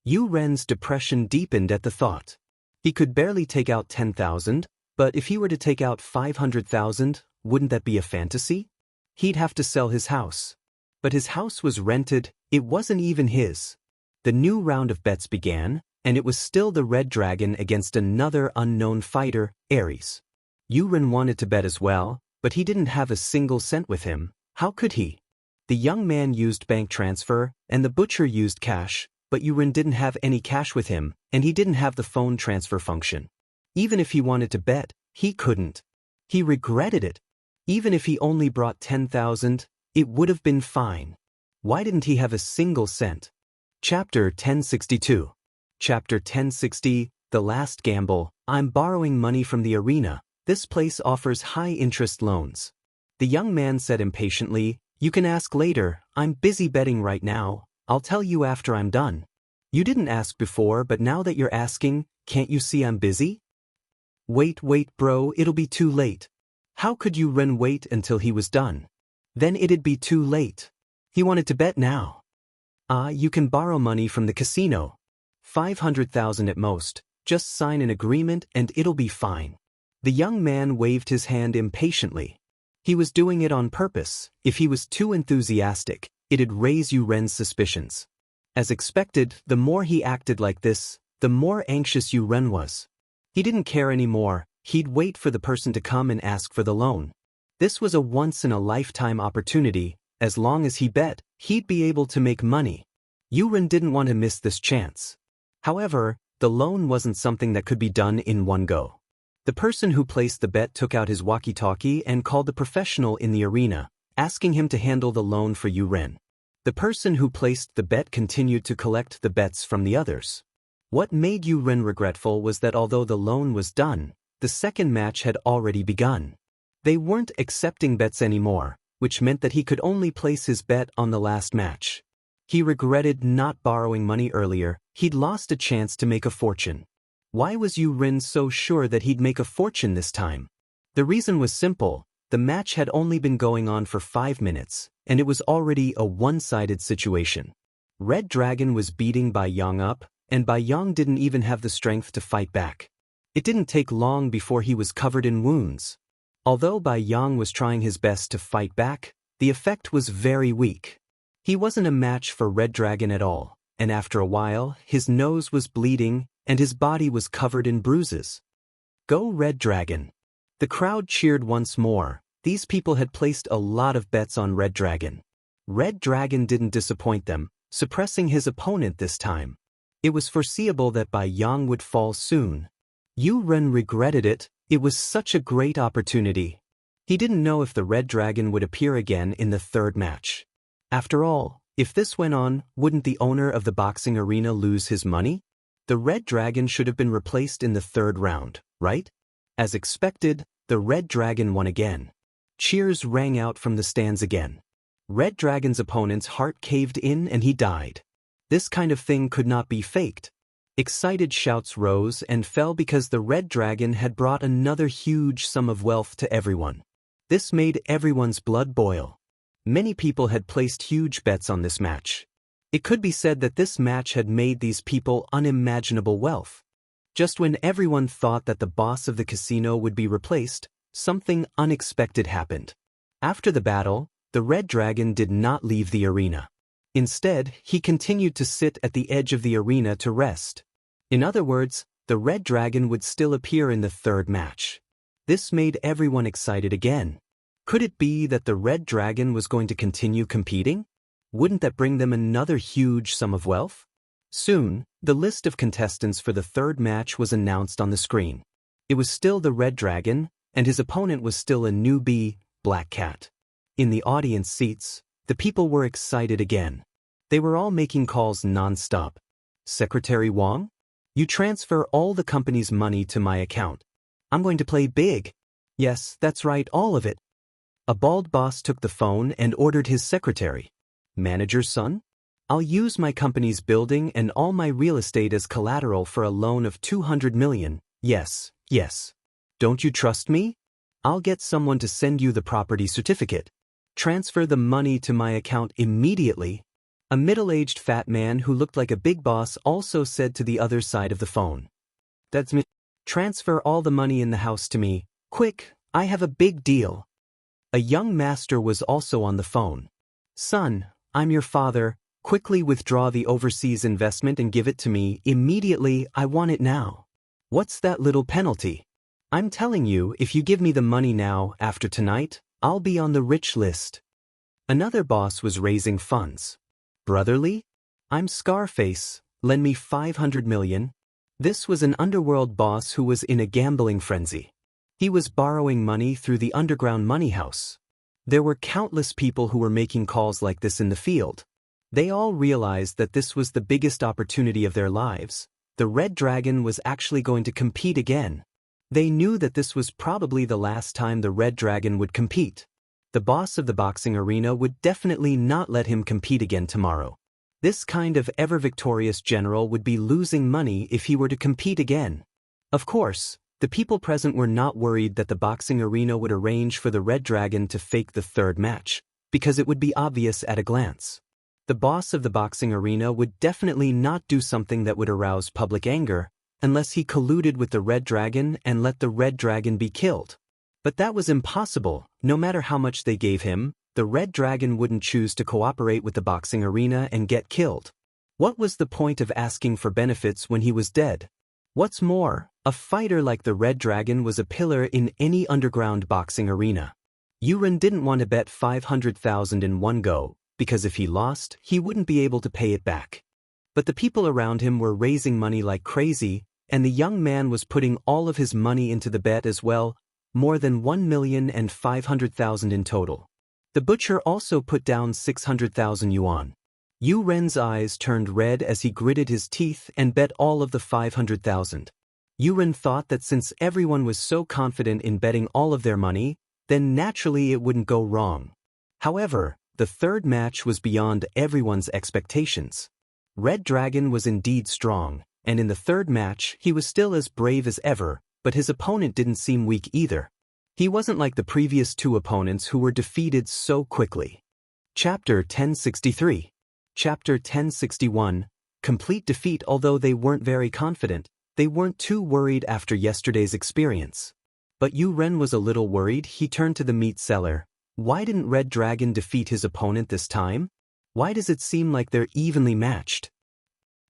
S1: Yu Ren's depression deepened at the thought. He could barely take out 10,000, but if he were to take out 500,000, wouldn't that be a fantasy? He'd have to sell his house. But his house was rented, it wasn't even his. The new round of bets began, and it was still the red dragon against another unknown fighter, Ares. Yu Ren wanted to bet as well, but he didn't have a single cent with him. How could he? The young man used bank transfer, and the butcher used cash, but Yu Ren didn't have any cash with him, and he didn't have the phone transfer function. Even if he wanted to bet, he couldn't. He regretted it. Even if he only brought 10,000, it would have been fine. Why didn't he have a single cent? Chapter 1062. Chapter 1060, The Last Gamble. I'm borrowing money from the arena. This place offers high-interest loans. The young man said impatiently, You can ask later. I'm busy betting right now. I'll tell you after I'm done. You didn't ask before, but now that you're asking, can't you see I'm busy? Wait, bro, it'll be too late. How could Yu Ren wait until he was done? Then it'd be too late. He wanted to bet now. You can borrow money from the casino. 500,000 at most. Just sign an agreement and it'll be fine. The young man waved his hand impatiently. He was doing it on purpose. If he was too enthusiastic, it'd raise Yu Ren's suspicions. As expected, the more he acted like this, the more anxious Yu Ren was. He didn't care anymore. He'd wait for the person to come and ask for the loan. This was a once-in-a-lifetime opportunity. As long as he bet, he'd be able to make money. Yu Ren didn't want to miss this chance. However, the loan wasn't something that could be done in one go. The person who placed the bet took out his walkie-talkie and called the professional in the arena, asking him to handle the loan for Yu Ren. The person who placed the bet continued to collect the bets from the others. What made Yu Ren regretful was that although the loan was done, the second match had already begun. They weren't accepting bets anymore, which meant that he could only place his bet on the last match. He regretted not borrowing money earlier. He'd lost a chance to make a fortune. Why was Yu Ren so sure that he'd make a fortune this time? The reason was simple. The match had only been going on for 5 minutes, and it was already a one-sided situation. Red Dragon was beating Bai Yang up, and Bai Yang didn't even have the strength to fight back. It didn't take long before he was covered in wounds. Although Bai Yang was trying his best to fight back, the effect was very weak. He wasn't a match for Red Dragon at all, and after a while, his nose was bleeding, and his body was covered in bruises. Go Red Dragon! The crowd cheered once more. These people had placed a lot of bets on Red Dragon. Red Dragon didn't disappoint them, suppressing his opponent this time. It was foreseeable that Bai Yang would fall soon. Yu Ren regretted it. It was such a great opportunity. He didn't know if the Red Dragon would appear again in the third match. After all, if this went on, wouldn't the owner of the boxing arena lose his money? The Red Dragon should have been replaced in the third round, right? As expected, the Red Dragon won again. Cheers rang out from the stands again. Red Dragon's opponent's heart caved in and he died. This kind of thing could not be faked. Excited shouts rose and fell because the Red Dragon had brought another huge sum of wealth to everyone. This made everyone's blood boil. Many people had placed huge bets on this match. It could be said that this match had made these people unimaginable wealth. Just when everyone thought that the boss of the casino would be replaced, something unexpected happened. After the battle, the Red Dragon did not leave the arena. Instead, he continued to sit at the edge of the arena to rest. In other words, the Red Dragon would still appear in the third match. This made everyone excited again. Could it be that the Red Dragon was going to continue competing? Wouldn't that bring them another huge sum of wealth? Soon, the list of contestants for the third match was announced on the screen. It was still the Red Dragon, and his opponent was still a newbie, Black Cat. In the audience seats, the people were excited again. They were all making calls non-stop. Secretary Wang? You transfer all the company's money to my account. I'm going to play big. Yes, that's right, all of it. A bald boss took the phone and ordered his secretary. Manager's son? I'll use my company's building and all my real estate as collateral for a loan of 200 million. Yes, yes. Don't you trust me? I'll get someone to send you the property certificate. Transfer the money to my account immediately. A middle-aged fat man who looked like a big boss also said to the other side of the phone. That's me. Transfer all the money in the house to me. Quick, I have a big deal. A young master was also on the phone. Son, I'm your father. Quickly withdraw the overseas investment and give it to me immediately. I want it now. What's that little penalty? I'm telling you, if you give me the money now, after tonight, I'll be on the rich list. Another boss was raising funds. Brotherly? I'm Scarface. Lend me 500 million. This was an underworld boss who was in a gambling frenzy. He was borrowing money through the underground money house. There were countless people who were making calls like this in the field. They all realized that this was the biggest opportunity of their lives. The Red Dragon was actually going to compete again. They knew that this was probably the last time the Red Dragon would compete. The boss of the boxing arena would definitely not let him compete again tomorrow. This kind of ever-victorious general would be losing money if he were to compete again. Of course, the people present were not worried that the boxing arena would arrange for the Red Dragon to fake the third match, because it would be obvious at a glance. The boss of the boxing arena would definitely not do something that would arouse public anger, unless he colluded with the Red Dragon and let the Red Dragon be killed. But that was impossible. No matter how much they gave him, the Red Dragon wouldn't choose to cooperate with the boxing arena and get killed. What was the point of asking for benefits when he was dead? What's more, a fighter like the Red Dragon was a pillar in any underground boxing arena. Yuren didn't want to bet 500,000 in one go, because if he lost, he wouldn't be able to pay it back. But the people around him were raising money like crazy, and the young man was putting all of his money into the bet as well, more than 1,500,000 in total. The butcher also put down 600,000 yuan. Yu Ren's eyes turned red as he gritted his teeth and bet all of the 500,000. Yu Ren thought that since everyone was so confident in betting all of their money, then naturally it wouldn't go wrong. However, the third match was beyond everyone's expectations. Red Dragon was indeed strong, and in the third match he was still as brave as ever, but his opponent didn't seem weak either. He wasn't like the previous two opponents who were defeated so quickly. Chapter 1063. Chapter 1061. Complete defeat. Although they weren't very confident, they weren't too worried after yesterday's experience. But Yu Ren was a little worried. He turned to the meat seller. Why didn't Red Dragon defeat his opponent this time? Why does it seem like they're evenly matched?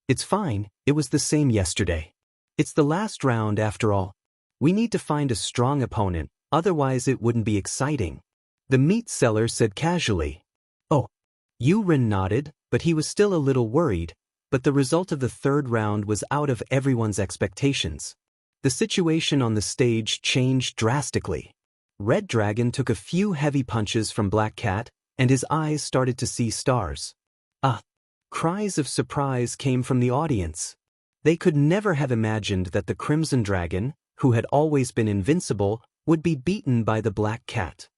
S1: It's fine, it was the same yesterday. It's the last round after all. We need to find a strong opponent, otherwise it wouldn't be exciting. The meat seller said casually. Oh. Yu Ren nodded, but he was still a little worried, but the result of the third round was out of everyone's expectations. The situation on the stage changed drastically. Red Dragon took a few heavy punches from Black Cat, and his eyes started to see stars. Ah! Cries of surprise came from the audience. They could never have imagined that the Crimson Dragon, who had always been invincible, would be beaten by the Black Cat.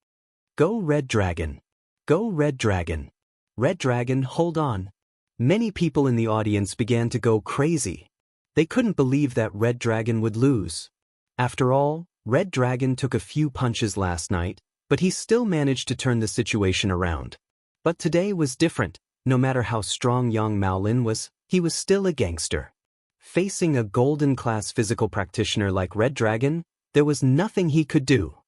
S1: Go Red Dragon! Go Red Dragon! Red Dragon, hold on! Many people in the audience began to go crazy. They couldn't believe that Red Dragon would lose. After all, Red Dragon took a few punches last night, but he still managed to turn the situation around. But today was different. No matter how strong young Wang Lin was, he was still a gangster. Facing a golden-class physical practitioner like Red Dragon, there was nothing he could do.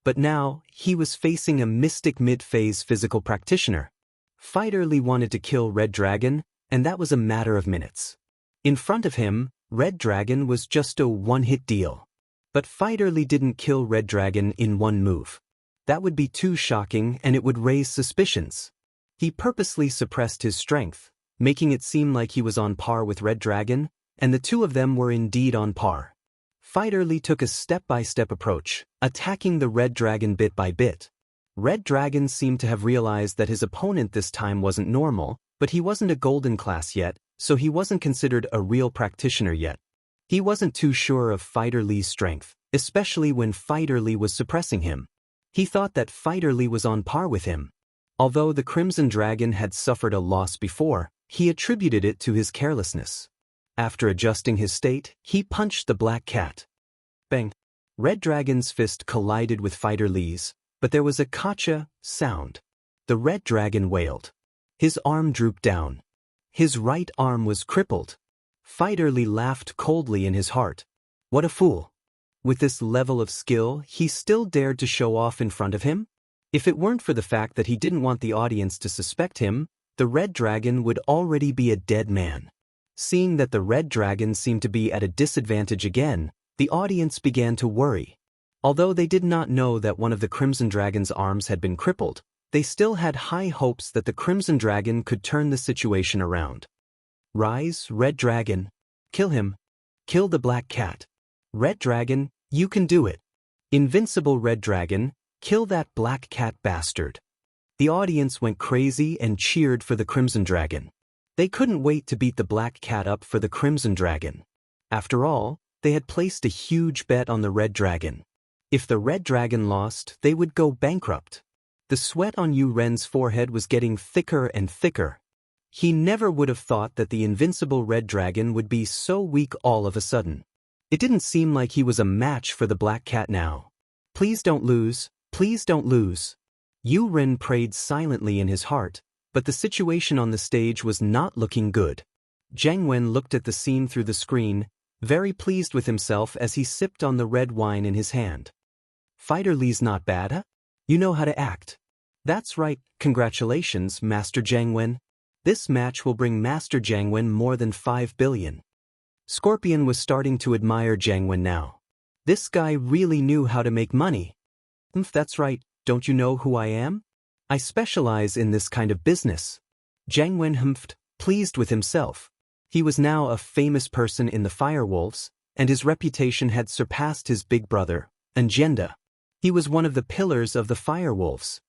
S1: But now, he was facing a mystic mid-phase physical practitioner. Fighter Li wanted to kill Red Dragon, and that was a matter of minutes. In front of him, Red Dragon was just a one-hit deal. But Fighter Li didn't kill Red Dragon in one move. That would be too shocking and it would raise suspicions. He purposely suppressed his strength, making it seem like he was on par with Red Dragon, and the two of them were indeed on par. Fighter Li took a step-by-step approach, attacking the Red Dragon bit by bit. Red Dragon seemed to have realized that his opponent this time wasn't normal, but he wasn't a golden class yet, so he wasn't considered a real practitioner yet. He wasn't too sure of Fighter Li's strength, especially when Fighter Li was suppressing him. He thought that Fighter Li was on par with him. Although the Crimson Dragon had suffered a loss before, he attributed it to his carelessness. After adjusting his state, he punched the black cat. Bang! Red Dragon's fist collided with Fighter Li's, but there was a "kacha" sound. The Red Dragon wailed. His arm drooped down. His right arm was crippled. Fighter Li laughed coldly in his heart. What a fool! With this level of skill, he still dared to show off in front of him? If it weren't for the fact that he didn't want the audience to suspect him, the Red Dragon would already be a dead man. Seeing that the Red Dragon seemed to be at a disadvantage again, the audience began to worry. Although they did not know that one of the Crimson Dragon's arms had been crippled, they still had high hopes that the Crimson Dragon could turn the situation around. Rise, Red Dragon. Kill him. Kill the black cat. Red Dragon, you can do it. Invincible Red Dragon, kill that black cat bastard. The audience went crazy and cheered for the Crimson Dragon. They couldn't wait to beat the black cat up for the Crimson Dragon. After all, they had placed a huge bet on the Red Dragon. If the Red Dragon lost, they would go bankrupt. The sweat on Yu Ren's forehead was getting thicker and thicker. He never would have thought that the invincible Red Dragon would be so weak all of a sudden. It didn't seem like he was a match for the black cat now. Please don't lose, please don't lose. Yu Ren prayed silently in his heart, but the situation on the stage was not looking good. Jiang Wen looked at the scene through the screen, very pleased with himself as he sipped on the red wine in his hand. Fighter Li's not bad, huh? You know how to act. That's right, congratulations, Master Jiang Wen. This match will bring Master Jiang Wen more than 5 billion. Scorpion was starting to admire Jiang Wen now. This guy really knew how to make money. That's right, don't you know who I am? I specialize in this kind of business. Jiang Wen humphed, pleased with himself. He was now a famous person in the Firewolves, and his reputation had surpassed his big brother, Agenda. He was one of the pillars of the Firewolves.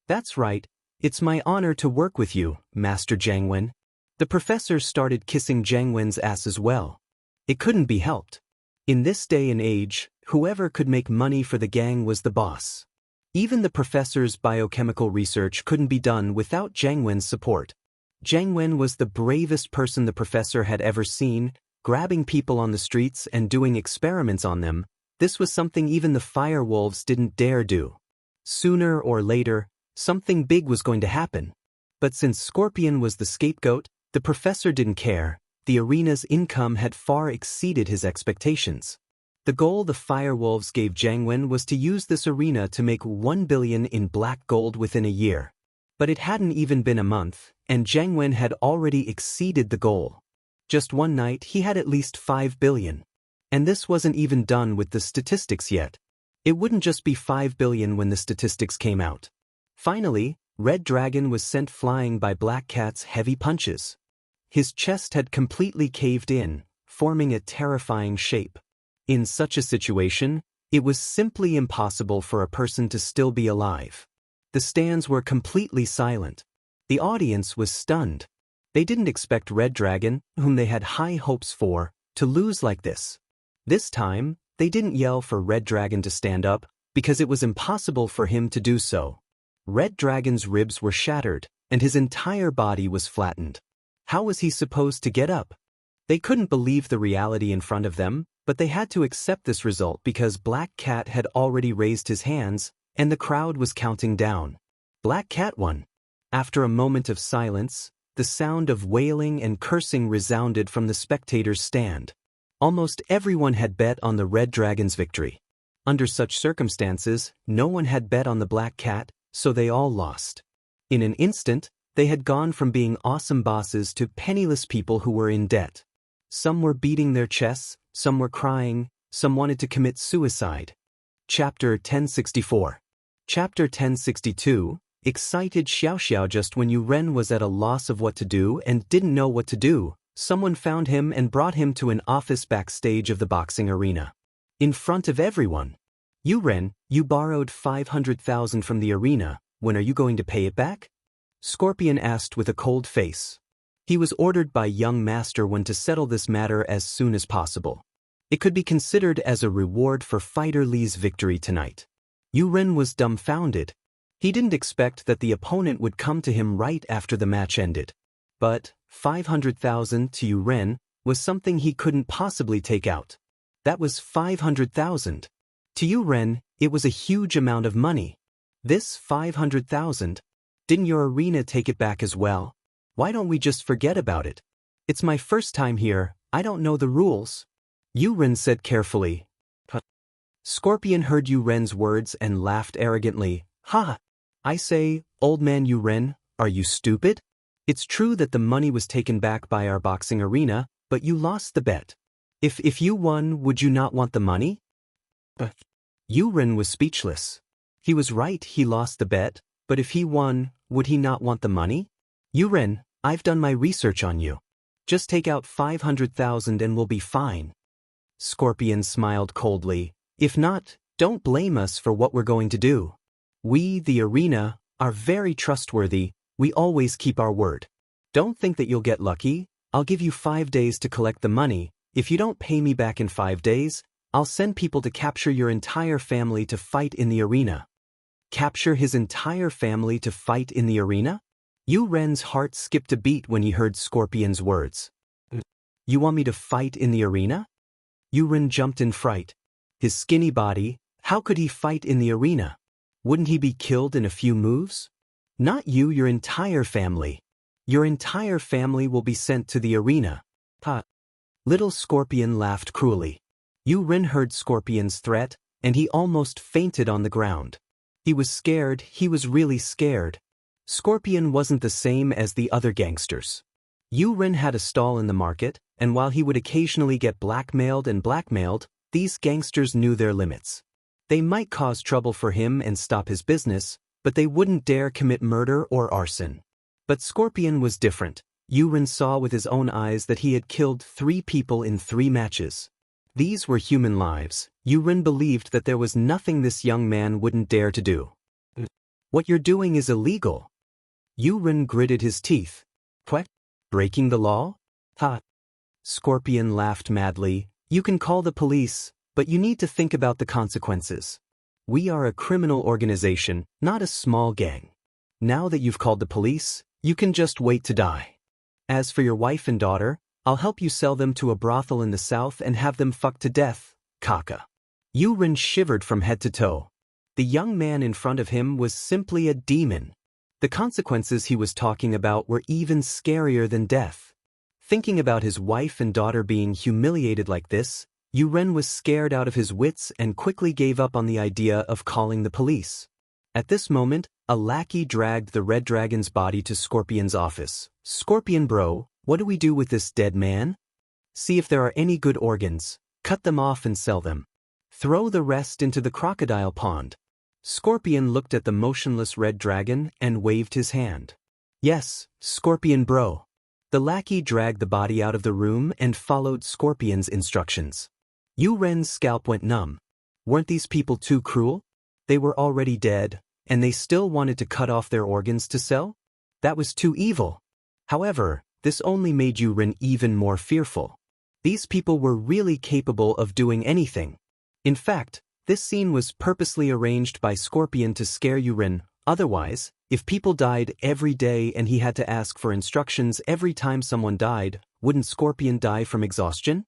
S1: That's right, it's my honor to work with you, Master Jiang Wen. The professor started kissing Jiang Wen's ass as well. It couldn't be helped. In this day and age, whoever could make money for the gang was the boss. Even the professor's biochemical research couldn't be done without Jiang Wen's support. Jiang Wen was the bravest person the professor had ever seen, grabbing people on the streets and doing experiments on them. This was something even the Firewolves didn't dare do. Sooner or later, something big was going to happen. But since Scorpion was the scapegoat, the professor didn't care. The arena's income had far exceeded his expectations. The goal the Firewolves gave Jiang Wen was to use this arena to make 1 billion in black gold within a year. But it hadn't even been a month, and Jiang Wen had already exceeded the goal. Just one night he had at least 5 billion. And this wasn't even done with the statistics yet. It wouldn't just be 5 billion when the statistics came out. Finally, Red Dragon was sent flying by Black Cat's heavy punches. His chest had completely caved in, forming a terrifying shape. In such a situation, it was simply impossible for a person to still be alive. The stands were completely silent. The audience was stunned. They didn't expect Red Dragon, whom they had high hopes for, to lose like this. This time, they didn't yell for Red Dragon to stand up, because it was impossible for him to do so. Red Dragon's ribs were shattered, and his entire body was flattened. How was he supposed to get up? They couldn't believe the reality in front of them, but they had to accept this result because Black Cat had already raised his hands, and the crowd was counting down. Black Cat won. After a moment of silence, the sound of wailing and cursing resounded from the spectators' stand. Almost everyone had bet on the Red Dragon's victory. Under such circumstances, no one had bet on the Black Cat, so they all lost. In an instant, they had gone from being awesome bosses to penniless people who were in debt. Some were beating their chests, some were crying, some wanted to commit suicide. Chapter 1064. Chapter 1062, Excited Xiaoxiao. Just when Yu Ren was at a loss of what to do and didn't know what to do, someone found him and brought him to an office backstage of the boxing arena. In front of everyone. Yu Ren, you borrowed 500,000 from the arena, when are you going to pay it back? Scorpion asked with a cold face. He was ordered by young Master Wen to settle this matter as soon as possible. It could be considered as a reward for Fighter Li's victory tonight. Yu Ren was dumbfounded. He didn't expect that the opponent would come to him right after the match ended. But 500,000 to Yu Ren was something he couldn't possibly take out. That was 500,000. To Yu Ren, it was a huge amount of money. This 500,000? Didn't your arena take it back as well? Why don't we just forget about it? It's my first time here, I don't know the rules. Yu Ren said carefully. Scorpion heard Yu Ren's words and laughed arrogantly. Ha! I say, old man Yu Ren, are you stupid? It's true that the money was taken back by our boxing arena, but you lost the bet. If you won, would you not want the money? Yu Ren was speechless. He was right, he lost the bet, but if he won, would he not want the money? Yu Ren, I've done my research on you. Just take out 500,000 and we'll be fine. Scorpion smiled coldly. If not, don't blame us for what we're going to do. We, the arena, are very trustworthy, we always keep our word. Don't think that you'll get lucky, I'll give you 5 days to collect the money. If you don't pay me back in 5 days, I'll send people to capture your entire family to fight in the arena. Capture his entire family to fight in the arena? Yu Ren's heart skipped a beat when he heard Scorpion's words. You want me to fight in the arena? Yu Ren jumped in fright. His skinny body, how could he fight in the arena? Wouldn't he be killed in a few moves? Not you, your entire family. Your entire family will be sent to the arena. Ha! Little Scorpion laughed cruelly. Yu Ren heard Scorpion's threat, and he almost fainted on the ground. He was scared, he was really scared. Scorpion wasn't the same as the other gangsters. Yu Ren had a stall in the market, and while he would occasionally get blackmailed, these gangsters knew their limits. They might cause trouble for him and stop his business, but they wouldn't dare commit murder or arson. But Scorpion was different. Yu Ren saw with his own eyes that he had killed 3 people in 3 matches. These were human lives. Yu Ren believed that there was nothing this young man wouldn't dare to do. What you're doing is illegal. Yu Ren gritted his teeth. What? Breaking the law? Ha! Scorpion laughed madly. You can call the police, but you need to think about the consequences. We are a criminal organization, not a small gang. Now that you've called the police, you can just wait to die. As for your wife and daughter, I'll help you sell them to a brothel in the south and have them fucked to death, Kaka. Yu Ren shivered from head to toe. The young man in front of him was simply a demon. The consequences he was talking about were even scarier than death. Thinking about his wife and daughter being humiliated like this, Yu Ren was scared out of his wits and quickly gave up on the idea of calling the police. At this moment, a lackey dragged the Red Dragon's body to Scorpion's office. Scorpion bro, what do we do with this dead man? See if there are any good organs, cut them off and sell them. Throw the rest into the crocodile pond. Scorpion looked at the motionless Red Dragon and waved his hand. Yes, Scorpion bro. The lackey dragged the body out of the room and followed Scorpion's instructions. Yu Ren's scalp went numb. Weren't these people too cruel? They were already dead, and they still wanted to cut off their organs to sell? That was too evil. However, this only made Yu Ren even more fearful. These people were really capable of doing anything. In fact, this scene was purposely arranged by Scorpion to scare Yu Ren. Otherwise, if people died every day and he had to ask for instructions every time someone died, wouldn't Scorpion die from exhaustion?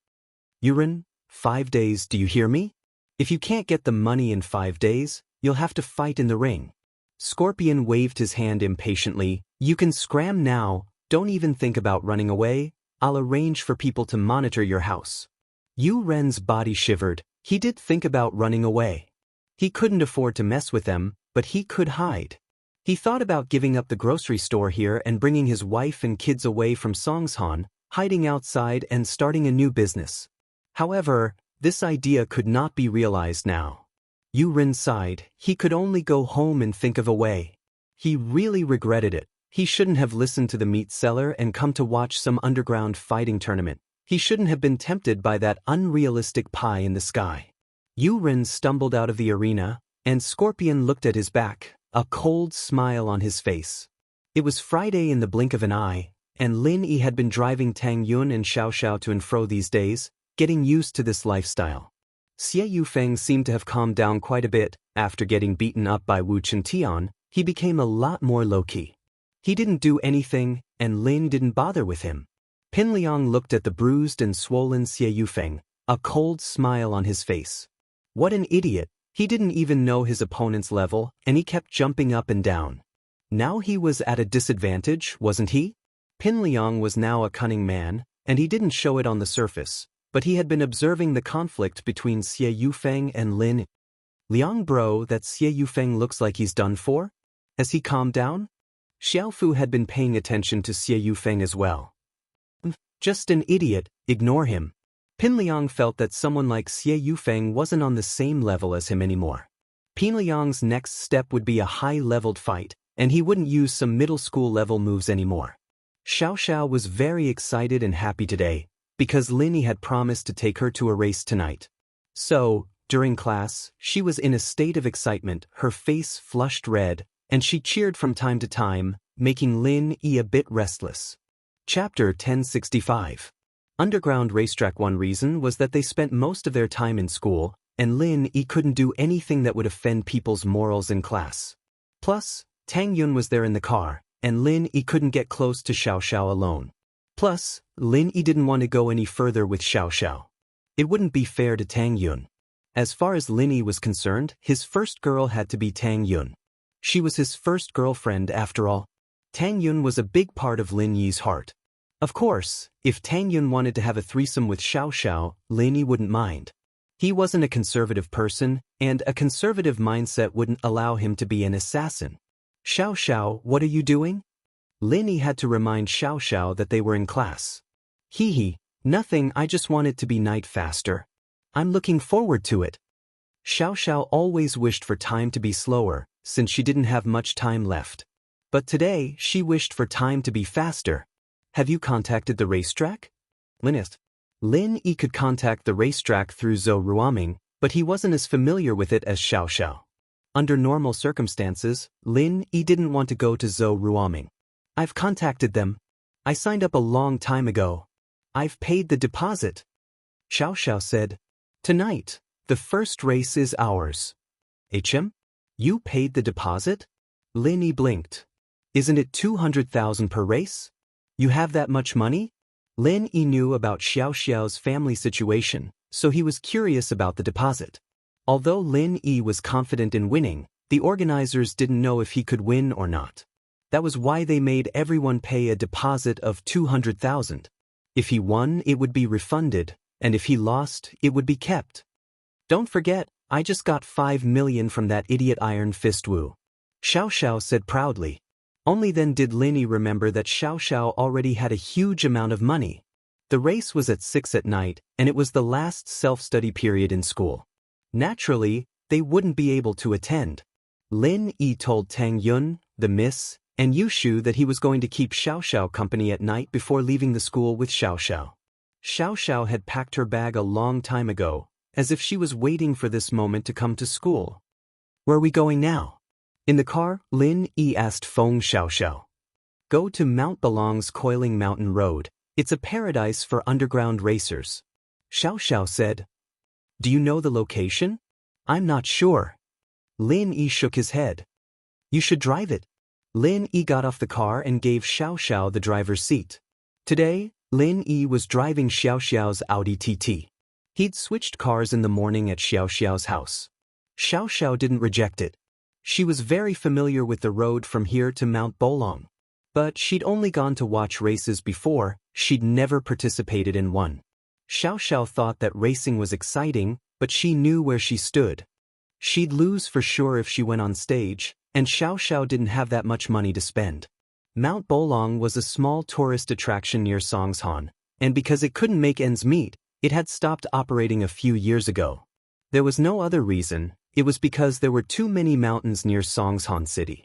S1: Yu Ren, 5 days, do you hear me? If you can't get the money in 5 days, you'll have to fight in the ring. Scorpion waved his hand impatiently. You can scram now, don't even think about running away, I'll arrange for people to monitor your house. Yu Ren's body shivered. He did think about running away. He couldn't afford to mess with them, but he could hide. He thought about giving up the grocery store here and bringing his wife and kids away from Songshan, hiding outside and starting a new business. However, this idea could not be realized now. Yu Ren sighed. He could only go home and think of a way. He really regretted it. He shouldn't have listened to the meat seller and come to watch some underground fighting tournament. He shouldn't have been tempted by that unrealistic pie in the sky. Yu-Ren stumbled out of the arena, and Scorpion looked at his back, a cold smile on his face. It was Friday in the blink of an eye, and Lin Yi had been driving Tang Yun and Xiaoxiao to and fro these days, getting used to this lifestyle. Xie Yufeng seemed to have calmed down quite a bit. After getting beaten up by Wu Chentian, he became a lot more low-key. He didn't do anything, and Lin didn't bother with him. Pin Liang looked at the bruised and swollen Xie Yufeng, a cold smile on his face. What an idiot, he didn't even know his opponent's level, and he kept jumping up and down. Now he was at a disadvantage, wasn't he? Pin Liang was now a cunning man, and he didn't show it on the surface, but he had been observing the conflict between Xie Yufeng and Lin. Liang bro, that Xie Yufeng looks like he's done for? Has he calmed down? Xiaofu had been paying attention to Xie Yufeng as well. Just an idiot, ignore him. Pin Liang felt that someone like Xie Yufeng wasn't on the same level as him anymore. Pin Liang's next step would be a high-leveled fight, and he wouldn't use some middle-school level moves anymore. Xiaoxiao was very excited and happy today, because Lin Yi had promised to take her to a race tonight. So, during class, she was in a state of excitement, her face flushed red, and she cheered from time to time, making Lin Yi a bit restless. Chapter 1065. Underground racetrack. One reason was that they spent most of their time in school, and Lin Yi couldn't do anything that would offend people's morals in class. Plus, Tang Yun was there in the car, and Lin Yi couldn't get close to Xiaoxiao alone. Plus, Lin Yi didn't want to go any further with Xiaoxiao. It wouldn't be fair to Tang Yun. As far as Lin Yi was concerned, his first girl had to be Tang Yun. She was his first girlfriend after all. Tang Yun was a big part of Lin Yi's heart. Of course, if Tang Yun wanted to have a threesome with Xiaoxiao, Lin Yi wouldn't mind. He wasn't a conservative person, and a conservative mindset wouldn't allow him to be an assassin. Xiaoxiao, what are you doing? Lin Yi had to remind Xiaoxiao that they were in class. Hee, nothing, I just want it to be night faster. I'm looking forward to it. Xiaoxiao always wished for time to be slower, since she didn't have much time left. But today, she wished for time to be faster. Have you contacted the racetrack? Lin Yi could contact the racetrack through Zhou Ruoming, but he wasn't as familiar with it as Xiaoxiao. Under normal circumstances, Lin Yi didn't want to go to Zhou Ruoming. I've contacted them. I signed up a long time ago. I've paid the deposit. Xiaoxiao said. Tonight, the first race is ours. HM? You paid the deposit? Lin Yi blinked. Isn't it 200,000 per race? You have that much money? Lin Yi knew about Xiaoxiao's family situation, so he was curious about the deposit. Although Lin Yi was confident in winning, the organizers didn't know if he could win or not. That was why they made everyone pay a deposit of 200,000. If he won, it would be refunded, and if he lost, it would be kept. Don't forget, I just got 5 million from that idiot Iron Fist Wu. Xiaoxiao said proudly. Only then did Lin Yi remember that Xiaoxiao already had a huge amount of money. The race was at 6 at night, and it was the last self-study period in school. Naturally, they wouldn't be able to attend. Lin Yi told Tang Yun, the miss, and Yushu that he was going to keep Xiaoxiao company at night before leaving the school with Xiaoxiao. Xiaoxiao had packed her bag a long time ago, as if she was waiting for this moment to come to school. Where are we going now? In the car, Lin Yi asked Feng Xiaoxiao. Go to Mount Belong's Coiling Mountain Road. It's a paradise for underground racers. Xiaoxiao said. Do you know the location? I'm not sure. Lin Yi shook his head. You should drive it. Lin Yi got off the car and gave Xiaoxiao the driver's seat. Today, Lin Yi was driving Xiaoxiao's Audi TT. He'd switched cars in the morning at Xiaoxiao's house. Xiaoxiao didn't reject it. She was very familiar with the road from here to Mount Bolong. But she'd only gone to watch races before, she'd never participated in one. Xiaoxiao thought that racing was exciting, but she knew where she stood. She'd lose for sure if she went on stage, and Xiaoxiao didn't have that much money to spend. Mount Bolong was a small tourist attraction near Songshan, and because it couldn't make ends meet, it had stopped operating a few years ago. There was no other reason. It was because there were too many mountains near Songshan City.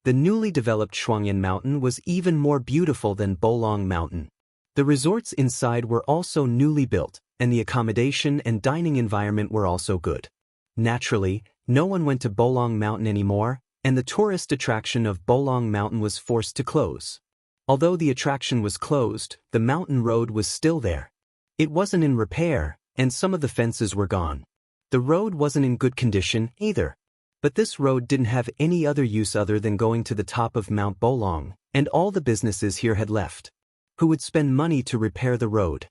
S1: The newly developed Shuangyan Mountain was even more beautiful than Bolong Mountain. The resorts inside were also newly built, and the accommodation and dining environment were also good. Naturally, no one went to Bolong Mountain anymore, and the tourist attraction of Bolong Mountain was forced to close. Although the attraction was closed, the mountain road was still there. It wasn't in repair, and some of the fences were gone. The road wasn't in good condition either. But this road didn't have any other use other than going to the top of Mount Bolong, and all the businesses here had left. Who would spend money to repair the road?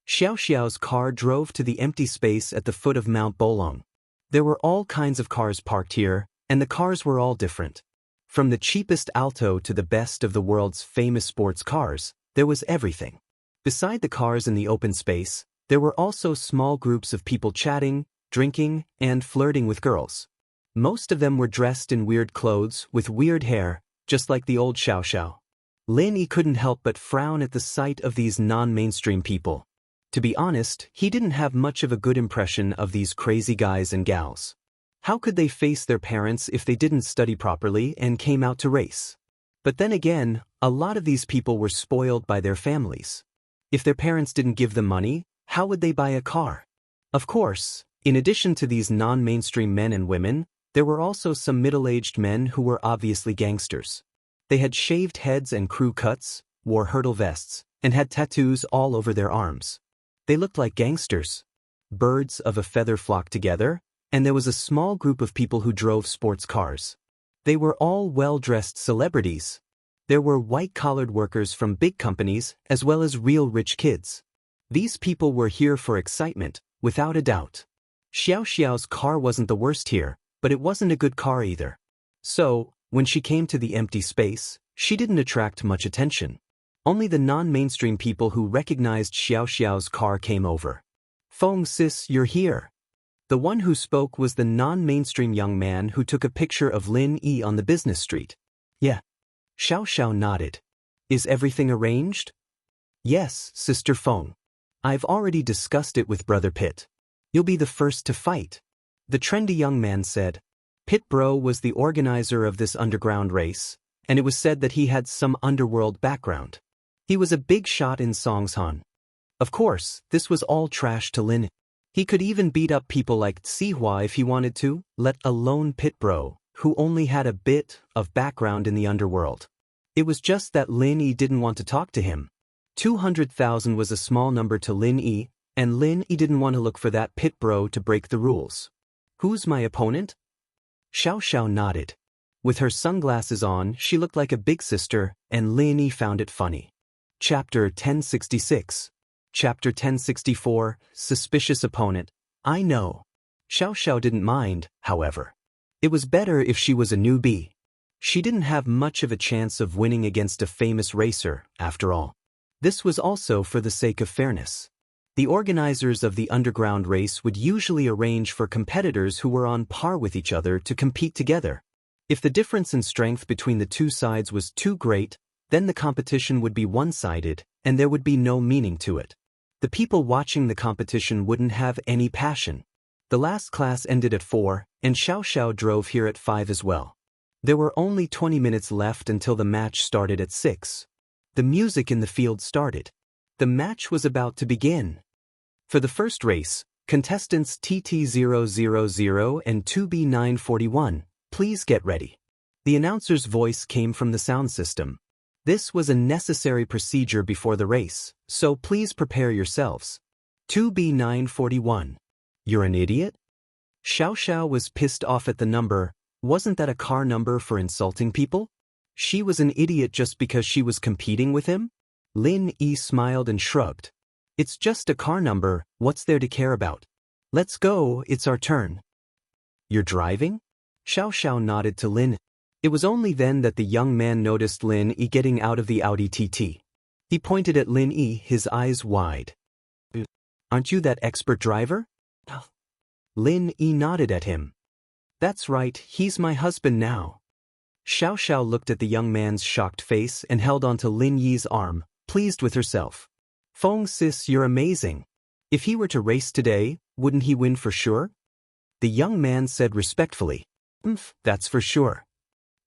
S1: Xiaoxiao's car drove to the empty space at the foot of Mount Bolong. There were all kinds of cars parked here, and the cars were all different. From the cheapest Alto to the best of the world's famous sports cars, there was everything. Beside the cars in the open space, there were also small groups of people chatting, drinking, and flirting with girls. Most of them were dressed in weird clothes with weird hair, just like the old Xiaoxiao. Lin Yi couldn't help but frown at the sight of these non-mainstream people. To be honest, he didn't have much of a good impression of these crazy guys and gals. How could they face their parents if they didn't study properly and came out to race? But then again, a lot of these people were spoiled by their families. If their parents didn't give them money, how would they buy a car? Of course, in addition to these non-mainstream men and women, there were also some middle-aged men who were obviously gangsters. They had shaved heads and crew cuts, wore hurdle vests, and had tattoos all over their arms. They looked like gangsters. Birds of a feather flocked together, and there was a small group of people who drove sports cars. They were all well-dressed celebrities. There were white-collared workers from big companies as well as real rich kids. These people were here for excitement, without a doubt. Xiaoxiao's car wasn't the worst here, but it wasn't a good car either. So, when she came to the empty space, she didn't attract much attention. Only the non-mainstream people who recognized Xiaoxiao's car came over. "Feng sis, you're here." The one who spoke was the non-mainstream young man who took a picture of Lin Yi on the business street. "Yeah." Xiaoxiao nodded. "Is everything arranged?" "Yes, Sister Feng. I've already discussed it with Brother Pit. You'll be the first to fight." The trendy young man said. Pit Bro was the organizer of this underground race, and it was said that he had some underworld background. He was a big shot in Songshan. Of course, this was all trash to Lin. He could even beat up people like Xihua if he wanted to, let alone Pit Bro, who only had a bit of background in the underworld. It was just that Lin Yi didn't want to talk to him. 200,000 was a small number to Lin Yi, and Lin Yi didn't want to look for that Pit Bro to break the rules. "Who's my opponent?" Xiaoxiao nodded. With her sunglasses on, she looked like a big sister, and Lin Yi found it funny. Chapter 1066. Chapter 1064, Suspicious Opponent. I know. Xiaoxiao didn't mind, however. It was better if she was a newbie. She didn't have much of a chance of winning against a famous racer, after all. This was also for the sake of fairness. The organizers of the underground race would usually arrange for competitors who were on par with each other to compete together. If the difference in strength between the two sides was too great, then the competition would be one-sided, and there would be no meaning to it. The people watching the competition wouldn't have any passion. The last class ended at 4, and Xiaoxiao drove here at 5 as well. There were only 20 minutes left until the match started at 6. The music in the field started. The match was about to begin. For the first race, contestants TT000 and 2B941, please get ready. The announcer's voice came from the sound system. This was a necessary procedure before the race, so please prepare yourselves. 2B941. You're an idiot? Xiaoxiao was pissed off at the number. Wasn't that a car number for insulting people? She was an idiot just because she was competing with him? Lin Yi smiled and shrugged. It's just a car number, what's there to care about? Let's go, it's our turn. You're driving? Xiaoxiao nodded to Lin. It was only then that the young man noticed Lin Yi getting out of the Audi TT. He pointed at Lin Yi, his eyes wide. Aren't you that expert driver? Lin Yi nodded at him. That's right, he's my husband now. Xiaoxiao looked at the young man's shocked face and held onto Lin Yi's arm, pleased with herself. Feng sis, you're amazing. If he were to race today, wouldn't he win for sure? The young man said respectfully. That's for sure.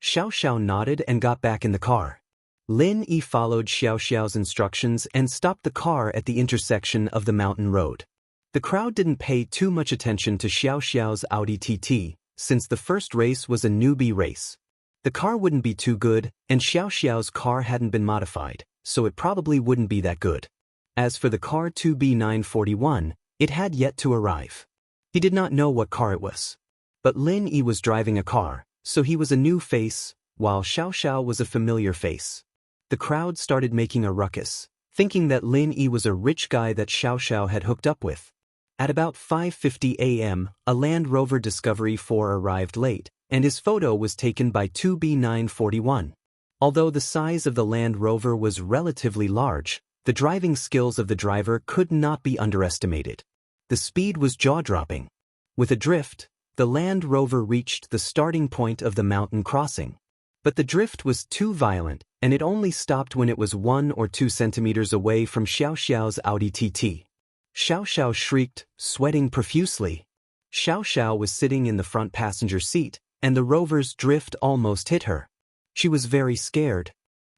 S1: Xiao nodded and got back in the car. Lin Yi followed Xiao's instructions and stopped the car at the intersection of the mountain road. The crowd didn't pay too much attention to Xiao's Audi TT, since the first race was a newbie race. The car wouldn't be too good, and Xiao's car hadn't been modified, so it probably wouldn't be that good. As for the car 2B941, it had yet to arrive. He did not know what car it was. But Lin Yi was driving a car, so he was a new face, while Xiao was a familiar face. The crowd started making a ruckus, thinking that Lin Yi was a rich guy that Xiao had hooked up with. At about 5:50 a.m., a Land Rover Discovery 4 arrived late, and his photo was taken by 2B941. Although the size of the Land Rover was relatively large, the driving skills of the driver could not be underestimated. The speed was jaw-dropping. With a drift, the Land Rover reached the starting point of the mountain crossing. But the drift was too violent, and it only stopped when it was 1 or 2 centimeters away from Xiao's Audi TT. Xiao shrieked, sweating profusely. Xiao was sitting in the front passenger seat, and the Rover's drift almost hit her. She was very scared.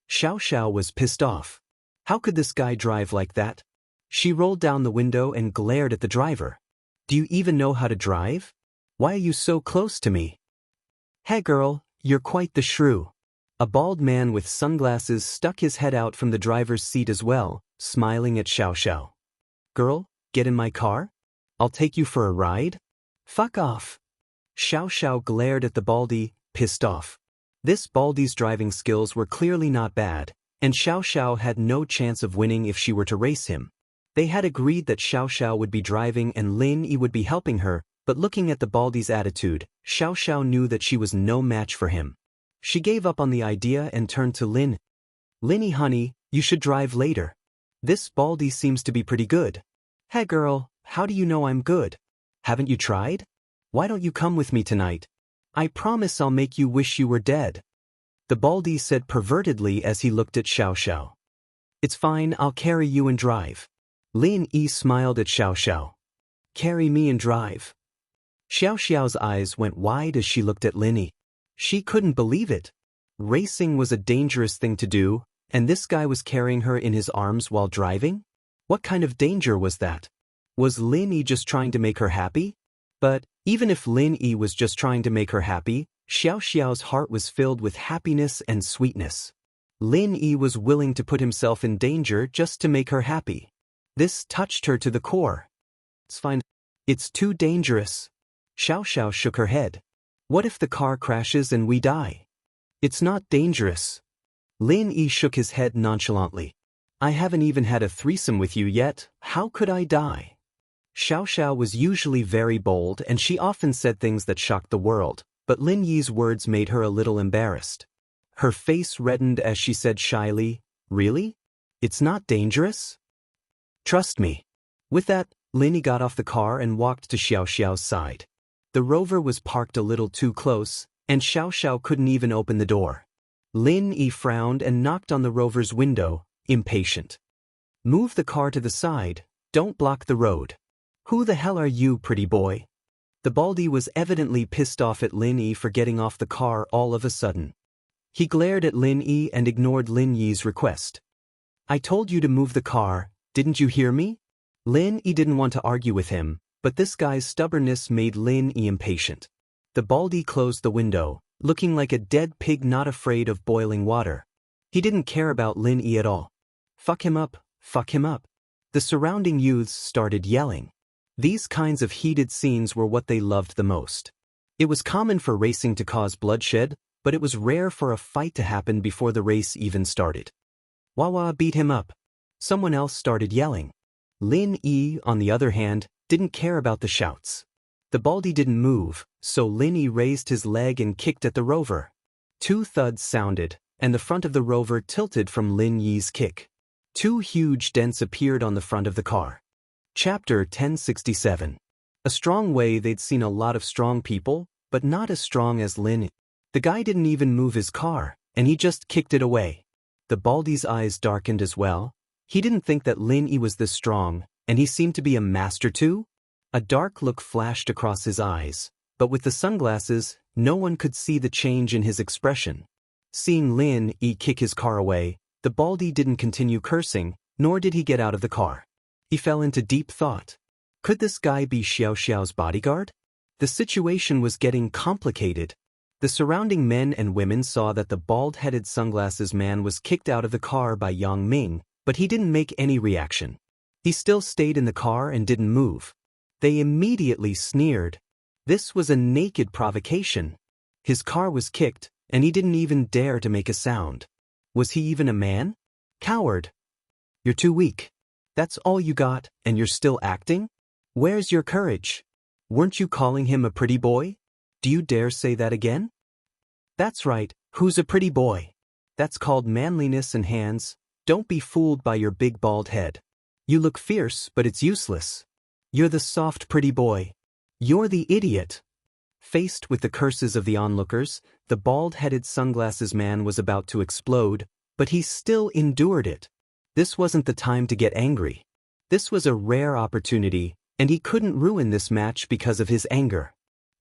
S1: Xiao was pissed off. How could this guy drive like that? She rolled down the window and glared at the driver. Do you even know how to drive? Why are you so close to me? Hey girl, you're quite the shrew. A bald man with sunglasses stuck his head out from the driver's seat as well, smiling at Xiao. Girl, get in my car? I'll take you for a ride? Fuck off. Xiao glared at the baldy, pissed off. This baldy's driving skills were clearly not bad, and Xiao had no chance of winning if she were to race him. They had agreed that Xiao would be driving and Lin Yi would be helping her, but looking at the baldy's attitude, Xiao knew that she was no match for him. She gave up on the idea and turned to Lin. Linny honey, you should drive later. This baldy seems to be pretty good. Hey girl, how do you know I'm good? Haven't you tried? Why don't you come with me tonight? I promise I'll make you wish you were dead. The baldy said pervertedly as he looked at Xiao. It's fine, I'll carry you and drive. Lin Yi smiled at Xiao. Carry me and drive. Xiao's eyes went wide as she looked at Lin Yi. She couldn't believe it. Racing was a dangerous thing to do, and this guy was carrying her in his arms while driving? What kind of danger was that? Was Lin Yi just trying to make her happy? But even if Lin Yi was just trying to make her happy, Xiao's heart was filled with happiness and sweetness. Lin Yi was willing to put himself in danger just to make her happy. This touched her to the core. It's fine. It's too dangerous. Xiao shook her head. What if the car crashes and we die? It's not dangerous. Lin Yi shook his head nonchalantly. I haven't even had a threesome with you yet, how could I die? Xiao was usually very bold and she often said things that shocked the world, but Lin Yi's words made her a little embarrassed. Her face reddened as she said shyly, Really? It's not dangerous? Trust me. With that, Lin Yi got off the car and walked to Xiao's side. The Rover was parked a little too close, and Xiao couldn't even open the door. Lin Yi frowned and knocked on the Rover's window, impatient. Move the car to the side, don't block the road. Who the hell are you, pretty boy? The baldy was evidently pissed off at Lin Yi for getting off the car all of a sudden. He glared at Lin Yi and ignored Lin Yi's request. I told you to move the car, didn't you hear me? Lin Yi didn't want to argue with him, but this guy's stubbornness made Lin Yi impatient. The baldy closed the window, looking like a dead pig not afraid of boiling water. He didn't care about Lin Yi at all. Fuck him up, fuck him up. The surrounding youths started yelling. These kinds of heated scenes were what they loved the most. It was common for racing to cause bloodshed, but it was rare for a fight to happen before the race even started. Wawa beat him up. Someone else started yelling. Lin Yi, on the other hand, didn't care about the shouts. The baldy didn't move, so Lin Yi raised his leg and kicked at the Rover. 2 thuds sounded, and the front of the Rover tilted from Lin Yi's kick. 2 huge dents appeared on the front of the car. Chapter 1067. A strong way they'd seen a lot of strong people, but not as strong as Lin Yi. The guy didn't even move his car, and he just kicked it away. The baldy's eyes darkened as well. He didn't think that Lin Yi was this strong, and he seemed to be a master too? A dark look flashed across his eyes, But with the sunglasses, no one could see the change in his expression. Seeing Lin Yi kick his car away, the baldy didn't continue cursing, nor did he get out of the car. He fell into deep thought. Could this guy be Xiaoxiao's bodyguard? The situation was getting complicated. The surrounding men and women saw that the bald-headed sunglasses man was kicked out of the car by Yang Ming, but he didn't make any reaction. He still stayed in the car and didn't move. They immediately sneered. This was a naked provocation. His car was kicked, and he didn't even dare to make a sound. Was he even a man? Coward. You're too weak. That's all you got, and you're still acting? Where's your courage? Weren't you calling him a pretty boy? Do you dare say that again? That's right, who's a pretty boy? That's called manliness and hands. Don't be fooled by your big bald head. You look fierce, but it's useless. You're the soft pretty boy. You're the idiot. Faced with the curses of the onlookers, the bald-headed sunglasses man was about to explode, but he still endured it. This wasn't the time to get angry. This was a rare opportunity, and he couldn't ruin this match because of his anger.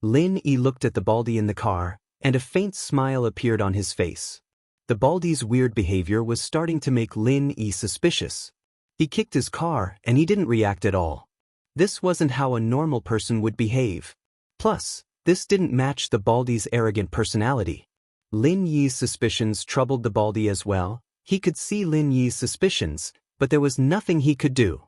S1: Lin Yi looked at the baldy in the car, and a faint smile appeared on his face. The baldy's weird behavior was starting to make Lin Yi suspicious. He kicked his car, and he didn't react at all. This wasn't how a normal person would behave. Plus, this didn't match the baldy's arrogant personality. Lin Yi's suspicions troubled the baldy as well. He could see Lin Yi's suspicions, but there was nothing he could do.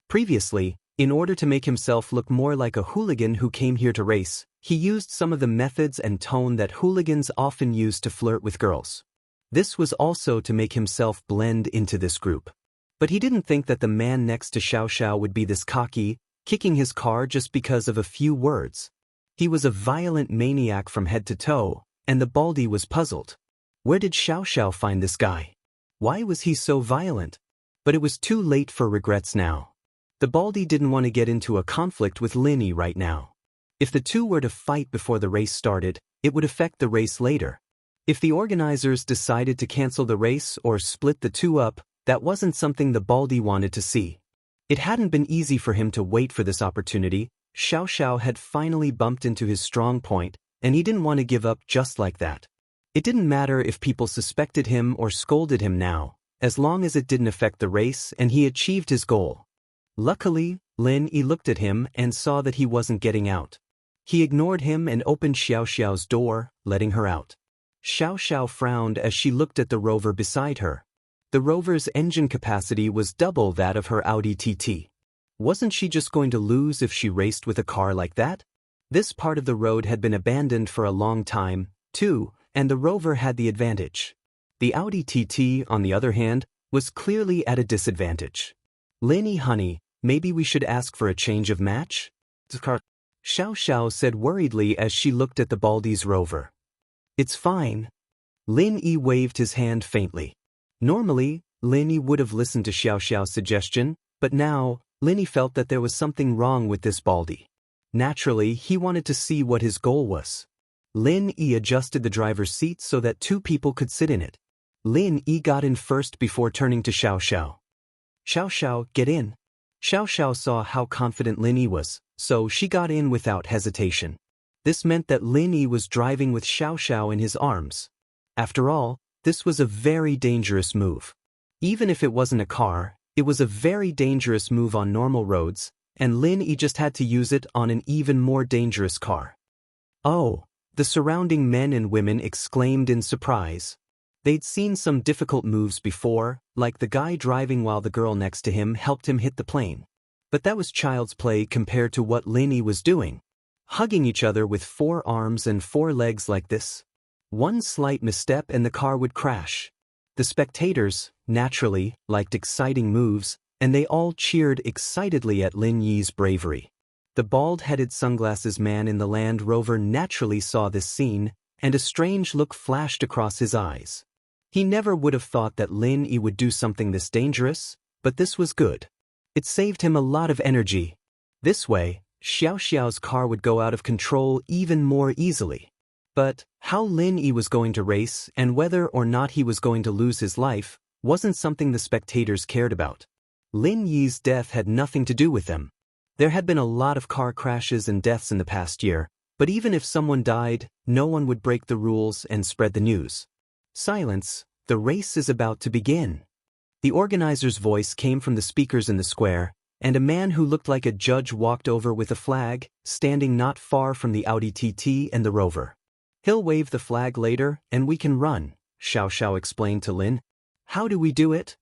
S1: Previously, in order to make himself look more like a hooligan who came here to race, he used some of the methods and tone that hooligans often use to flirt with girls. This was also to make himself blend into this group. But he didn't think that the man next to Xiaoxiao would be this cocky, kicking his car just because of a few words. He was a violent maniac from head to toe, and the baldy was puzzled. Where did Xiaoxiao find this guy? Why was he so violent? But it was too late for regrets now. The baldy didn't want to get into a conflict with Lin Yi right now. If the two were to fight before the race started, it would affect the race later. If the organizers decided to cancel the race or split the two up, that wasn't something the baldy wanted to see. It hadn't been easy for him to wait for this opportunity. Xiaoxiao had finally bumped into his strong point, and he didn't want to give up just like that. It didn't matter if people suspected him or scolded him now, as long as it didn't affect the race and he achieved his goal. Luckily, Lin Yi looked at him and saw that he wasn't getting out. He ignored him and opened Xiaoxiao's door, letting her out. Xiaoxiao frowned as she looked at the rover beside her. The rover's engine capacity was double that of her Audi TT. Wasn't she just going to lose if she raced with a car like that? This part of the road had been abandoned for a long time, too, and the rover had the advantage. The Audi TT, on the other hand, was clearly at a disadvantage. Lin Yi, honey, maybe we should ask for a change of match? Xiaoxiao said worriedly as she looked at the baldy's rover. It's fine. Lin Yi waved his hand faintly. Normally, Lin Yi would have listened to Xiaoxiao's suggestion, but now, Lin Yi felt that there was something wrong with this baldy. Naturally, he wanted to see what his goal was. Lin Yi adjusted the driver's seat so that two people could sit in it. Lin Yi got in first before turning to Xiaoxiao. Xiaoxiao, get in. Xiaoxiao saw how confident Lin Yi was, so she got in without hesitation. This meant that Lin Yi was driving with Xiaoxiao in his arms. After all, this was a very dangerous move. Even if it wasn't a car, it was a very dangerous move on normal roads, and Lin Yi just had to use it on an even more dangerous car. Oh, the surrounding men and women exclaimed in surprise. They'd seen some difficult moves before, like the guy driving while the girl next to him helped him hit the plane. But that was child's play compared to what Lin Yi was doing. Hugging each other with 4 arms and 4 legs like this. One slight misstep and the car would crash. The spectators, naturally, liked exciting moves, and they all cheered excitedly at Lin Yi's bravery. The bald-headed sunglasses man in the Land Rover naturally saw this scene, and a strange look flashed across his eyes. He never would have thought that Lin Yi would do something this dangerous, but this was good. It saved him a lot of energy. This way, Xiaoxiao's car would go out of control even more easily. But how Lin Yi was going to race and whether or not he was going to lose his life wasn't something the spectators cared about. Lin Yi's death had nothing to do with them. There had been a lot of car crashes and deaths in the past year, But even if someone died, no one would break the rules and spread the news. Silence, the race is about to begin. The organizer's voice came from the speakers in the square, and a man who looked like a judge walked over with a flag, standing not far from the Audi TT and the rover. He'll wave the flag later, and we can run, Xiaoxiao explained to Lin. How do we do it?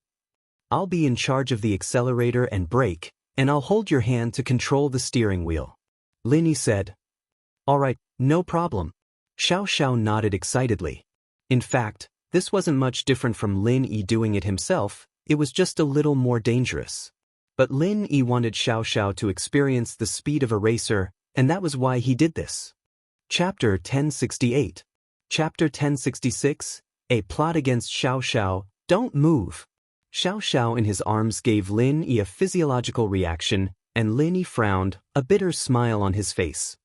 S1: I'll be in charge of the accelerator and brake, and I'll hold your hand to control the steering wheel. Lin said. All right, no problem. Xiaoxiao nodded excitedly. In fact, this wasn't much different from Lin Yi doing it himself, it was just a little more dangerous. But Lin Yi wanted Xiaoxiao to experience the speed of a racer, and that was why he did this. Chapter 1068. Chapter 1066, A Plot Against Xiaoxiao, Don't Move. Xiaoxiao in his arms gave Lin Yi a physiological reaction, and Lin Yi frowned, a bitter smile on his face.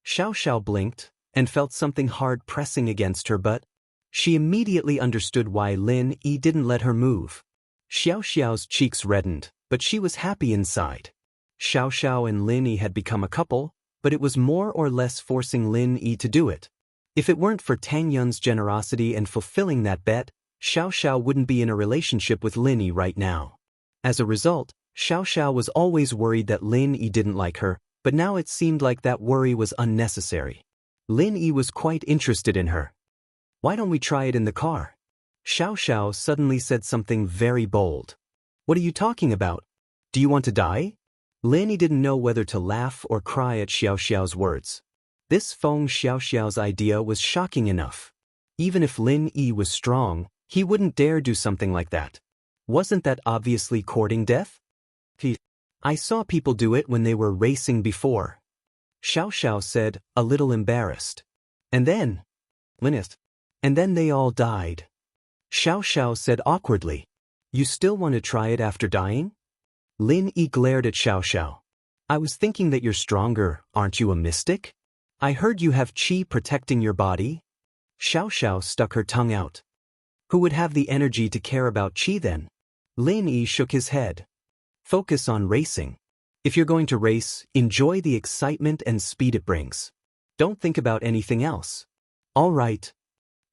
S1: Xiaoxiao blinked, and felt something hard pressing against her butt. She immediately understood why Lin Yi didn't let her move. Xiaoxiao's cheeks reddened, but she was happy inside. Xiaoxiao and Lin Yi had become a couple, but it was more or less forcing Lin Yi to do it. If it weren't for Tang Yun's generosity and fulfilling that bet, Xiaoxiao wouldn't be in a relationship with Lin Yi right now. As a result, Xiaoxiao was always worried that Lin Yi didn't like her, but now it seemed like that worry was unnecessary. Lin Yi was quite interested in her. Why don't we try it in the car? Xiaoxiao suddenly said something very bold. What are you talking about? Do you want to die? Lin Yi didn't know whether to laugh or cry at Xiaoxiao's words. This Feng Xiaoxiao's idea was shocking enough. Even if Lin Yi was strong, he wouldn't dare do something like that. Wasn't that obviously courting death? I saw people do it when they were racing before. Xiaoxiao said, a little embarrassed. And then? And then they all died. Xiaoxiao said awkwardly. You still want to try it after dying? Lin Yi glared at Xiaoxiao. I was thinking that you're stronger, aren't you a mystic? I heard you have qi protecting your body. Xiaoxiao stuck her tongue out. Who would have the energy to care about qi then? Lin Yi shook his head. Focus on racing. If you're going to race, enjoy the excitement and speed it brings. Don't think about anything else. All right.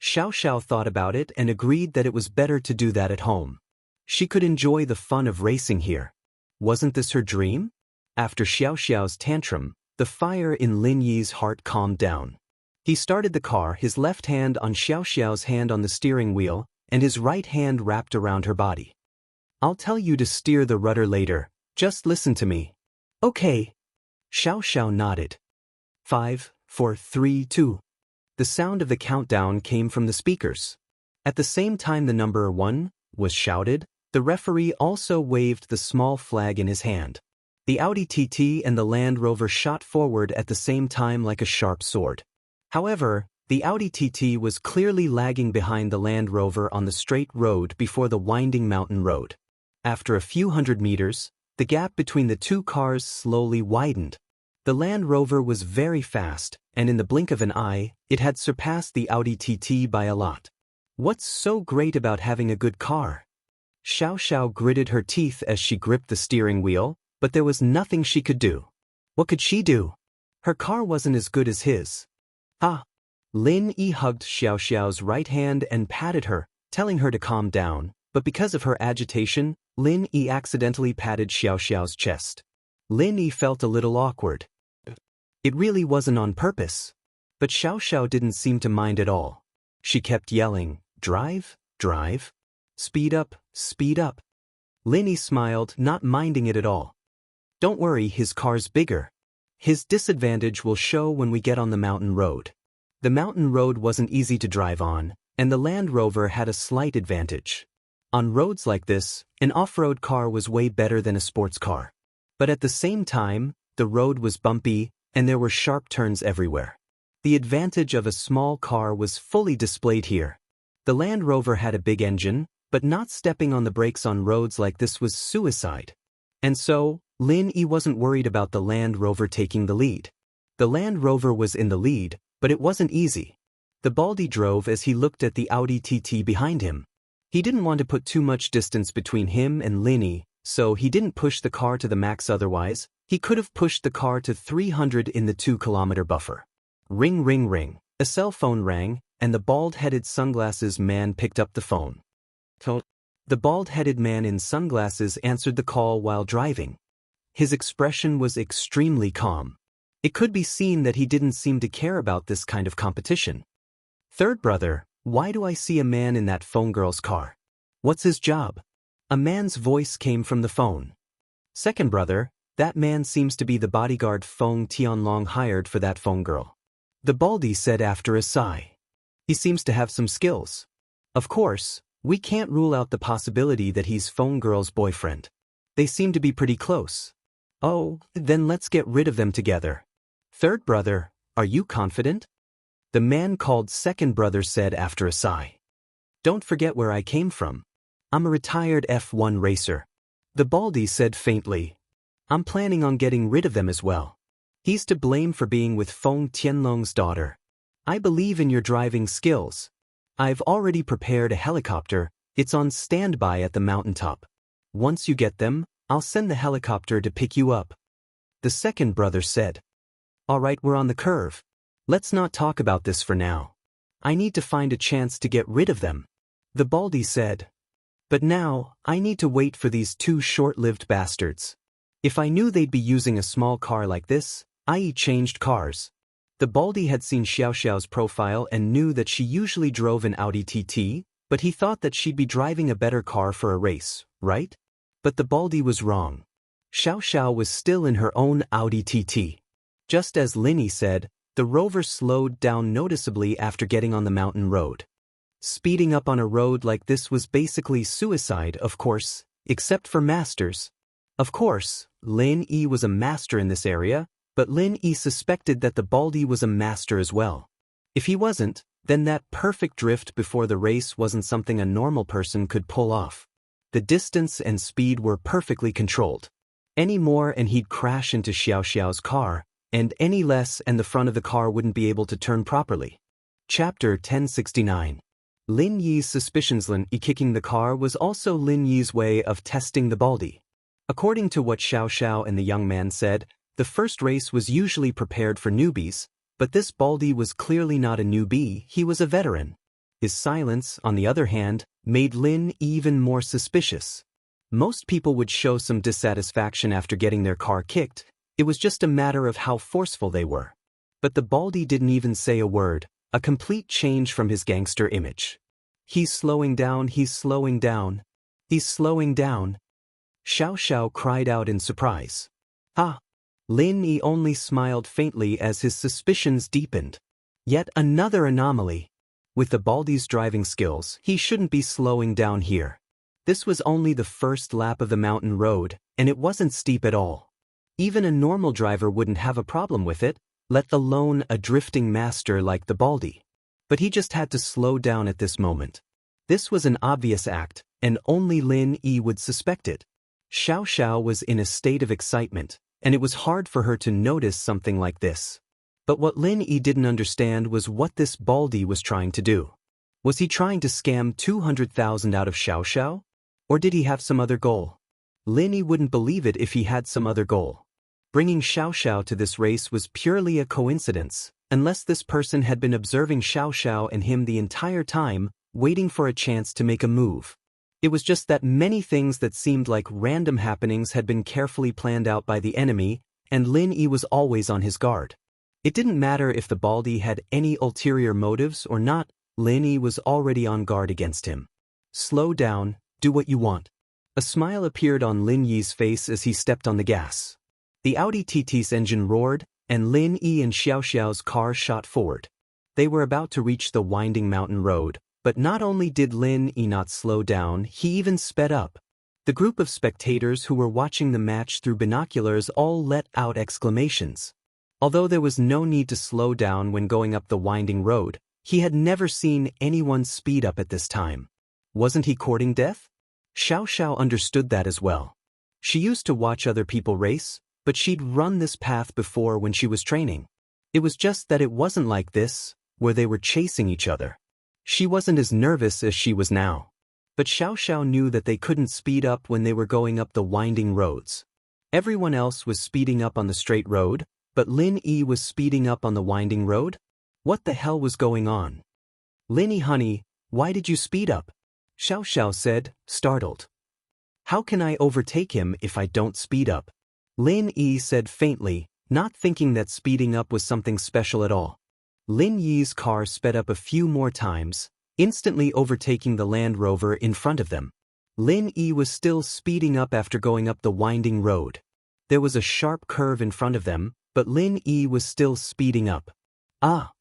S1: Xiaoxiao thought about it and agreed that it was better to do that at home. She could enjoy the fun of racing here. Wasn't this her dream? After Xiaoxiao's tantrum, the fire in Lin Yi's heart calmed down. He started the car, his left hand on Xiaoxiao's hand on the steering wheel, and his right hand wrapped around her body. I'll tell you to steer the rudder later, just listen to me. Okay. Xiaoxiao nodded. 5, 4, 3, 2. The sound of the countdown came from the speakers. At the same time the number 1 was shouted, the referee also waved the small flag in his hand. The Audi TT and the Land Rover shot forward at the same time like a sharp sword. However, the Audi TT was clearly lagging behind the Land Rover on the straight road before the winding mountain road. After a few hundred meters, the gap between the two cars slowly widened. The Land Rover was very fast, and in the blink of an eye, it had surpassed the Audi TT by a lot. What's so great about having a good car? Xiaoxiao gritted her teeth as she gripped the steering wheel, but there was nothing she could do. What could she do? Her car wasn't as good as his. Ah! Lin Yi hugged Xiaoxiao's right hand and patted her, telling her to calm down, but because of her agitation, Lin Yi accidentally patted Xiaoxiao's chest. Lin Yi felt a little awkward. It really wasn't on purpose. But Xiaoxiao didn't seem to mind at all. She kept yelling, drive, drive. Speed up, speed up. Lin Yi smiled, not minding it at all. Don't worry, his car's bigger. His disadvantage will show when we get on the mountain road. The mountain road wasn't easy to drive on, and the Land Rover had a slight advantage. On roads like this, an off-road car was way better than a sports car. But at the same time, the road was bumpy, and there were sharp turns everywhere. The advantage of a small car was fully displayed here. The Land Rover had a big engine, but not stepping on the brakes on roads like this was suicide. And so, Lin Yi wasn't worried about the Land Rover taking the lead. The Land Rover was in the lead, but it wasn't easy. The Baldy drove as he looked at the Audi TT behind him. He didn't want to put too much distance between him and Lin Yi, so he didn't push the car to the max otherwise. He could have pushed the car to 300 in the 2-kilometer buffer. Ring ring ring. A cell phone rang, and the bald-headed sunglasses man picked up the phone. The bald-headed man in sunglasses answered the call while driving. His expression was extremely calm. It could be seen that he didn't seem to care about this kind of competition. Third brother, why do I see a man in that phone girl's car? What's his job? A man's voice came from the phone. Second brother, that man seems to be the bodyguard Feng Tianlong hired for that phone girl. The baldy said after a sigh. He seems to have some skills. Of course, we can't rule out the possibility that he's phone girl's boyfriend. They seem to be pretty close. Oh, then let's get rid of them together. Third brother, are you confident? The man called second brother said after a sigh. Don't forget where I came from. I'm a retired F1 racer. The baldy said faintly. I'm planning on getting rid of them as well. He's to blame for being with Feng Tianlong's daughter. I believe in your driving skills. I've already prepared a helicopter. It's on standby at the mountaintop. Once you get them, I'll send the helicopter to pick you up. The second brother said. All right, we're on the curve. Let's not talk about this for now. I need to find a chance to get rid of them. The baldy said. But now, I need to wait for these two short-lived bastards. If I knew they'd be using a small car like this, i.e. changed cars. The baldy had seen Xiaoxiao's profile and knew that she usually drove an Audi TT, but he thought that she'd be driving a better car for a race, right? But the baldy was wrong. Xiaoxiao was still in her own Audi TT. Just as Linny said, the rover slowed down noticeably after getting on the mountain road. Speeding up on a road like this was basically suicide, of course, except for masters. Of course, Lin Yi was a master in this area, but Lin Yi suspected that the baldy was a master as well. If he wasn't, then that perfect drift before the race wasn't something a normal person could pull off. The distance and speed were perfectly controlled. Any more and he'd crash into Xiaoxiao's car, and any less and the front of the car wouldn't be able to turn properly. Chapter 1069. Lin Yi's suspicions. Lin Yi kicking the car was also Lin Yi's way of testing the baldy. According to what Xiaoxiao and the young man said, the first race was usually prepared for newbies, but this baldy was clearly not a newbie, he was a veteran. His silence, on the other hand, made Lin even more suspicious. Most people would show some dissatisfaction after getting their car kicked. It was just a matter of how forceful they were. But the baldy didn't even say a word, a complete change from his gangster image. He's slowing down, he's slowing down. He's slowing down. Xiaoxiao cried out in surprise. Ah! Lin Yi only smiled faintly as his suspicions deepened. Yet another anomaly. With the baldy's driving skills, he shouldn't be slowing down here. This was only the first lap of the mountain road, and it wasn't steep at all. Even a normal driver wouldn't have a problem with it, let alone a drifting master like the baldy. But he just had to slow down at this moment. This was an obvious act, and only Lin Yi would suspect it. Xiaoxiao was in a state of excitement, and it was hard for her to notice something like this. But what Lin Yi didn't understand was what this baldy was trying to do. Was he trying to scam 200,000 out of Xiaoxiao? Or did he have some other goal? Lin Yi wouldn't believe it if he had some other goal. Bringing Xiaoxiao to this race was purely a coincidence, unless this person had been observing Xiaoxiao and him the entire time, waiting for a chance to make a move. It was just that many things that seemed like random happenings had been carefully planned out by the enemy, and Lin Yi was always on his guard. It didn't matter if the baldy had any ulterior motives or not, Lin Yi was already on guard against him. Slow down, do what you want. A smile appeared on Lin Yi's face as he stepped on the gas. The Audi TT's engine roared, and Lin Yi and Xiaoxiao's car shot forward. They were about to reach the winding mountain road, but not only did Lin Yi not slow down, he even sped up. The group of spectators who were watching the match through binoculars all let out exclamations. Although there was no need to slow down when going up the winding road, he had never seen anyone speed up at this time. Wasn't he courting death? Xiaoxiao understood that as well. She used to watch other people race, but she'd run this path before when she was training. It was just that it wasn't like this, where they were chasing each other. She wasn't as nervous as she was now. But Xiaoxiao knew that they couldn't speed up when they were going up the winding roads. Everyone else was speeding up on the straight road, but Lin Yi was speeding up on the winding road? What the hell was going on? Lin Yi honey, why did you speed up? Xiaoxiao said, startled. How can I overtake him if I don't speed up? Lin Yi said faintly, not thinking that speeding up was something special at all. Lin Yi's car sped up a few more times, instantly overtaking the Land Rover in front of them. Lin Yi was still speeding up after going up the winding road. There was a sharp curve in front of them, but Lin Yi was still speeding up. Ah!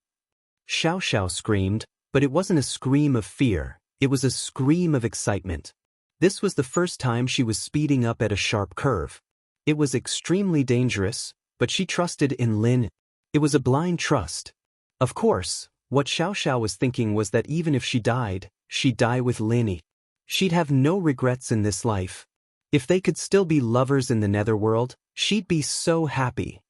S1: Xiaoxiao screamed, but it wasn't a scream of fear, it was a scream of excitement. This was the first time she was speeding up at a sharp curve. It was extremely dangerous, but she trusted in Lin. It was a blind trust. Of course, what Xiaoxiao was thinking was that even if she died, she'd die with Lin Yi. She'd have no regrets in this life. If they could still be lovers in the netherworld, she'd be so happy.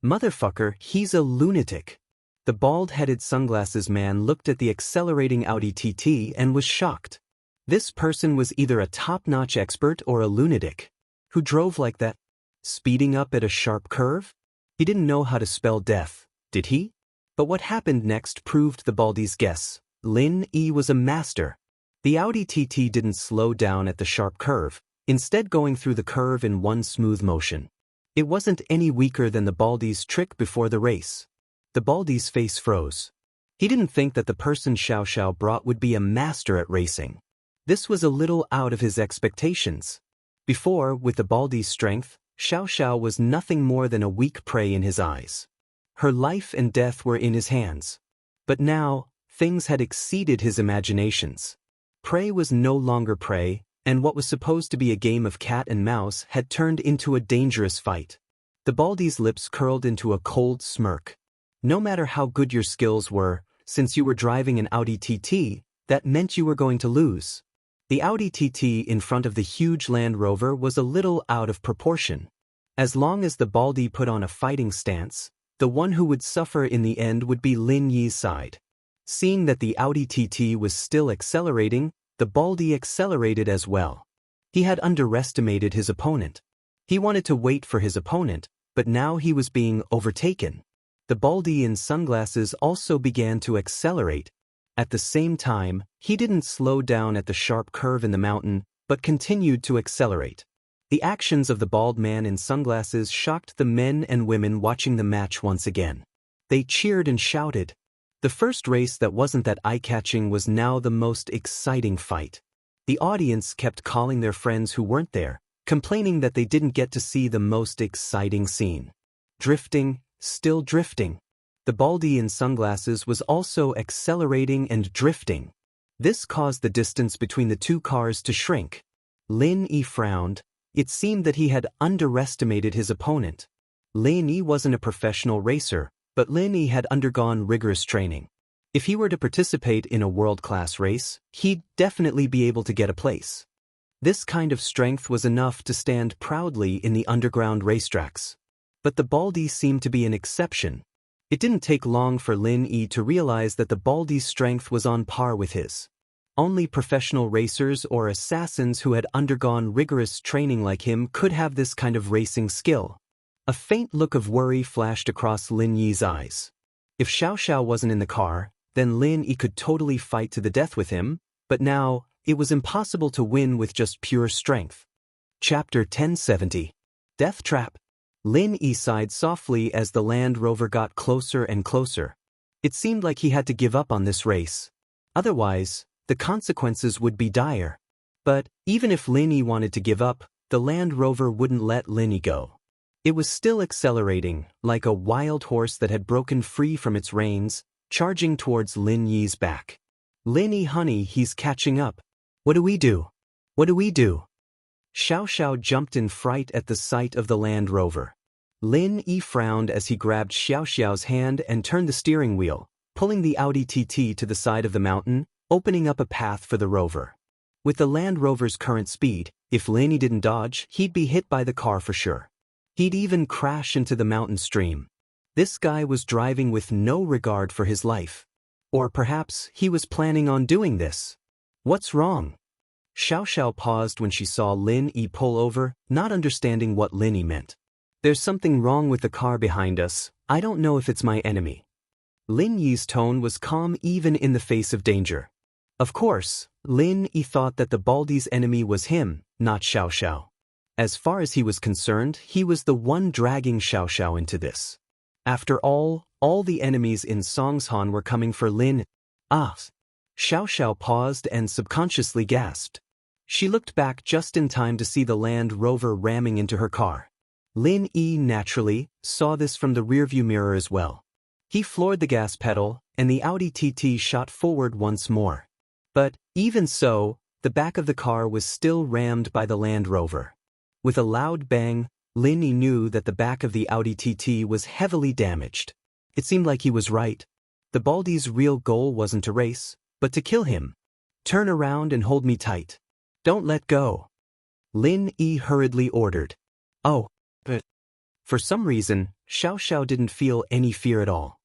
S1: Motherfucker, he's a lunatic. The bald-headed sunglasses man looked at the accelerating Audi TT and was shocked. This person was either a top-notch expert or a lunatic. Who drove like that? Speeding up at a sharp curve? He didn't know how to spell death, did he? But what happened next proved the Baldy's guess. Lin Yi was a master. The Audi TT didn't slow down at the sharp curve, instead going through the curve in one smooth motion. It wasn't any weaker than the Baldy's trick before the race. The Baldy's face froze. He didn't think that the person Xiaoxiao brought would be a master at racing. This was a little out of his expectations. Before, with the Baldy's strength, Xiaoxiao was nothing more than a weak prey in his eyes. Her life and death were in his hands. But now, things had exceeded his imaginations. Prey was no longer prey, and what was supposed to be a game of cat and mouse had turned into a dangerous fight. The Baldy's lips curled into a cold smirk. No matter how good your skills were, since you were driving an Audi TT, that meant you were going to lose. The Audi TT in front of the huge Land Rover was a little out of proportion. As long as the Baldy put on a fighting stance, the one who would suffer in the end would be Lin Yi's side. Seeing that the Audi TT was still accelerating, the Baldy accelerated as well. He had underestimated his opponent. He wanted to wait for his opponent, but now he was being overtaken. The Baldy in sunglasses also began to accelerate. At the same time, he didn't slow down at the sharp curve in the mountain, but continued to accelerate. The actions of the bald man in sunglasses shocked the men and women watching the match once again. They cheered and shouted. The first race that wasn't that eye-catching was now the most exciting fight. The audience kept calling their friends who weren't there, complaining that they didn't get to see the most exciting scene. Drifting, still drifting. The Baldy in sunglasses was also accelerating and drifting. This caused the distance between the two cars to shrink. Lin Yi frowned. It seemed that he had underestimated his opponent. Lin Yi wasn't a professional racer, but Lin Yi had undergone rigorous training. If he were to participate in a world-class race, he'd definitely be able to get a place. This kind of strength was enough to stand proudly in the underground racetracks. But the Baldy seemed to be an exception. It didn't take long for Lin Yi to realize that the Baldy's strength was on par with his. Only professional racers or assassins who had undergone rigorous training like him could have this kind of racing skill. A faint look of worry flashed across Lin Yi's eyes. If Xiaoxiao wasn't in the car, then Lin Yi could totally fight to the death with him, but now, it was impossible to win with just pure strength. Chapter 1070. Death Trap. Lin Yi sighed softly as the Land Rover got closer and closer. It seemed like he had to give up on this race. Otherwise, the consequences would be dire. But, even if Lin Yi wanted to give up, the Land Rover wouldn't let Lin Yi go. It was still accelerating, like a wild horse that had broken free from its reins, charging towards Lin Yi's back. Lin Yi honey, he's catching up. What do we do? What do we do? Xiaoxiao jumped in fright at the sight of the Land Rover. Lin Yi frowned as he grabbed Xiaoxiao's hand and turned the steering wheel, pulling the Audi TT to the side of the mountain, opening up a path for the Rover. With the Land Rover's current speed, if Lin Yi didn't dodge, he'd be hit by the car for sure. He'd even crash into the mountain stream. This guy was driving with no regard for his life. Or perhaps he was planning on doing this. What's wrong? Xiao paused when she saw Lin Yi pull over, not understanding what Lin Yi meant. There's something wrong with the car behind us. I don't know if it's my enemy. Lin Yi's tone was calm even in the face of danger. Of course, Lin Yi thought that the Baldy's enemy was him, not Xiao. As far as he was concerned, he was the one dragging Xiao into this. After all the enemies in Songshan were coming for Lin. Ah! Xiao paused and subconsciously gasped. She looked back just in time to see the Land Rover ramming into her car. Lin Yi naturally saw this from the rearview mirror as well. He floored the gas pedal, and the Audi TT shot forward once more. But, even so, the back of the car was still rammed by the Land Rover. With a loud bang, Lin Yi knew that the back of the Audi TT was heavily damaged. It seemed like he was right. The Baldy's real goal wasn't to race, but to kill him. Turn around and hold me tight. Don't let go. Lin Yi hurriedly ordered. Oh, but for some reason, Xiao didn't feel any fear at all.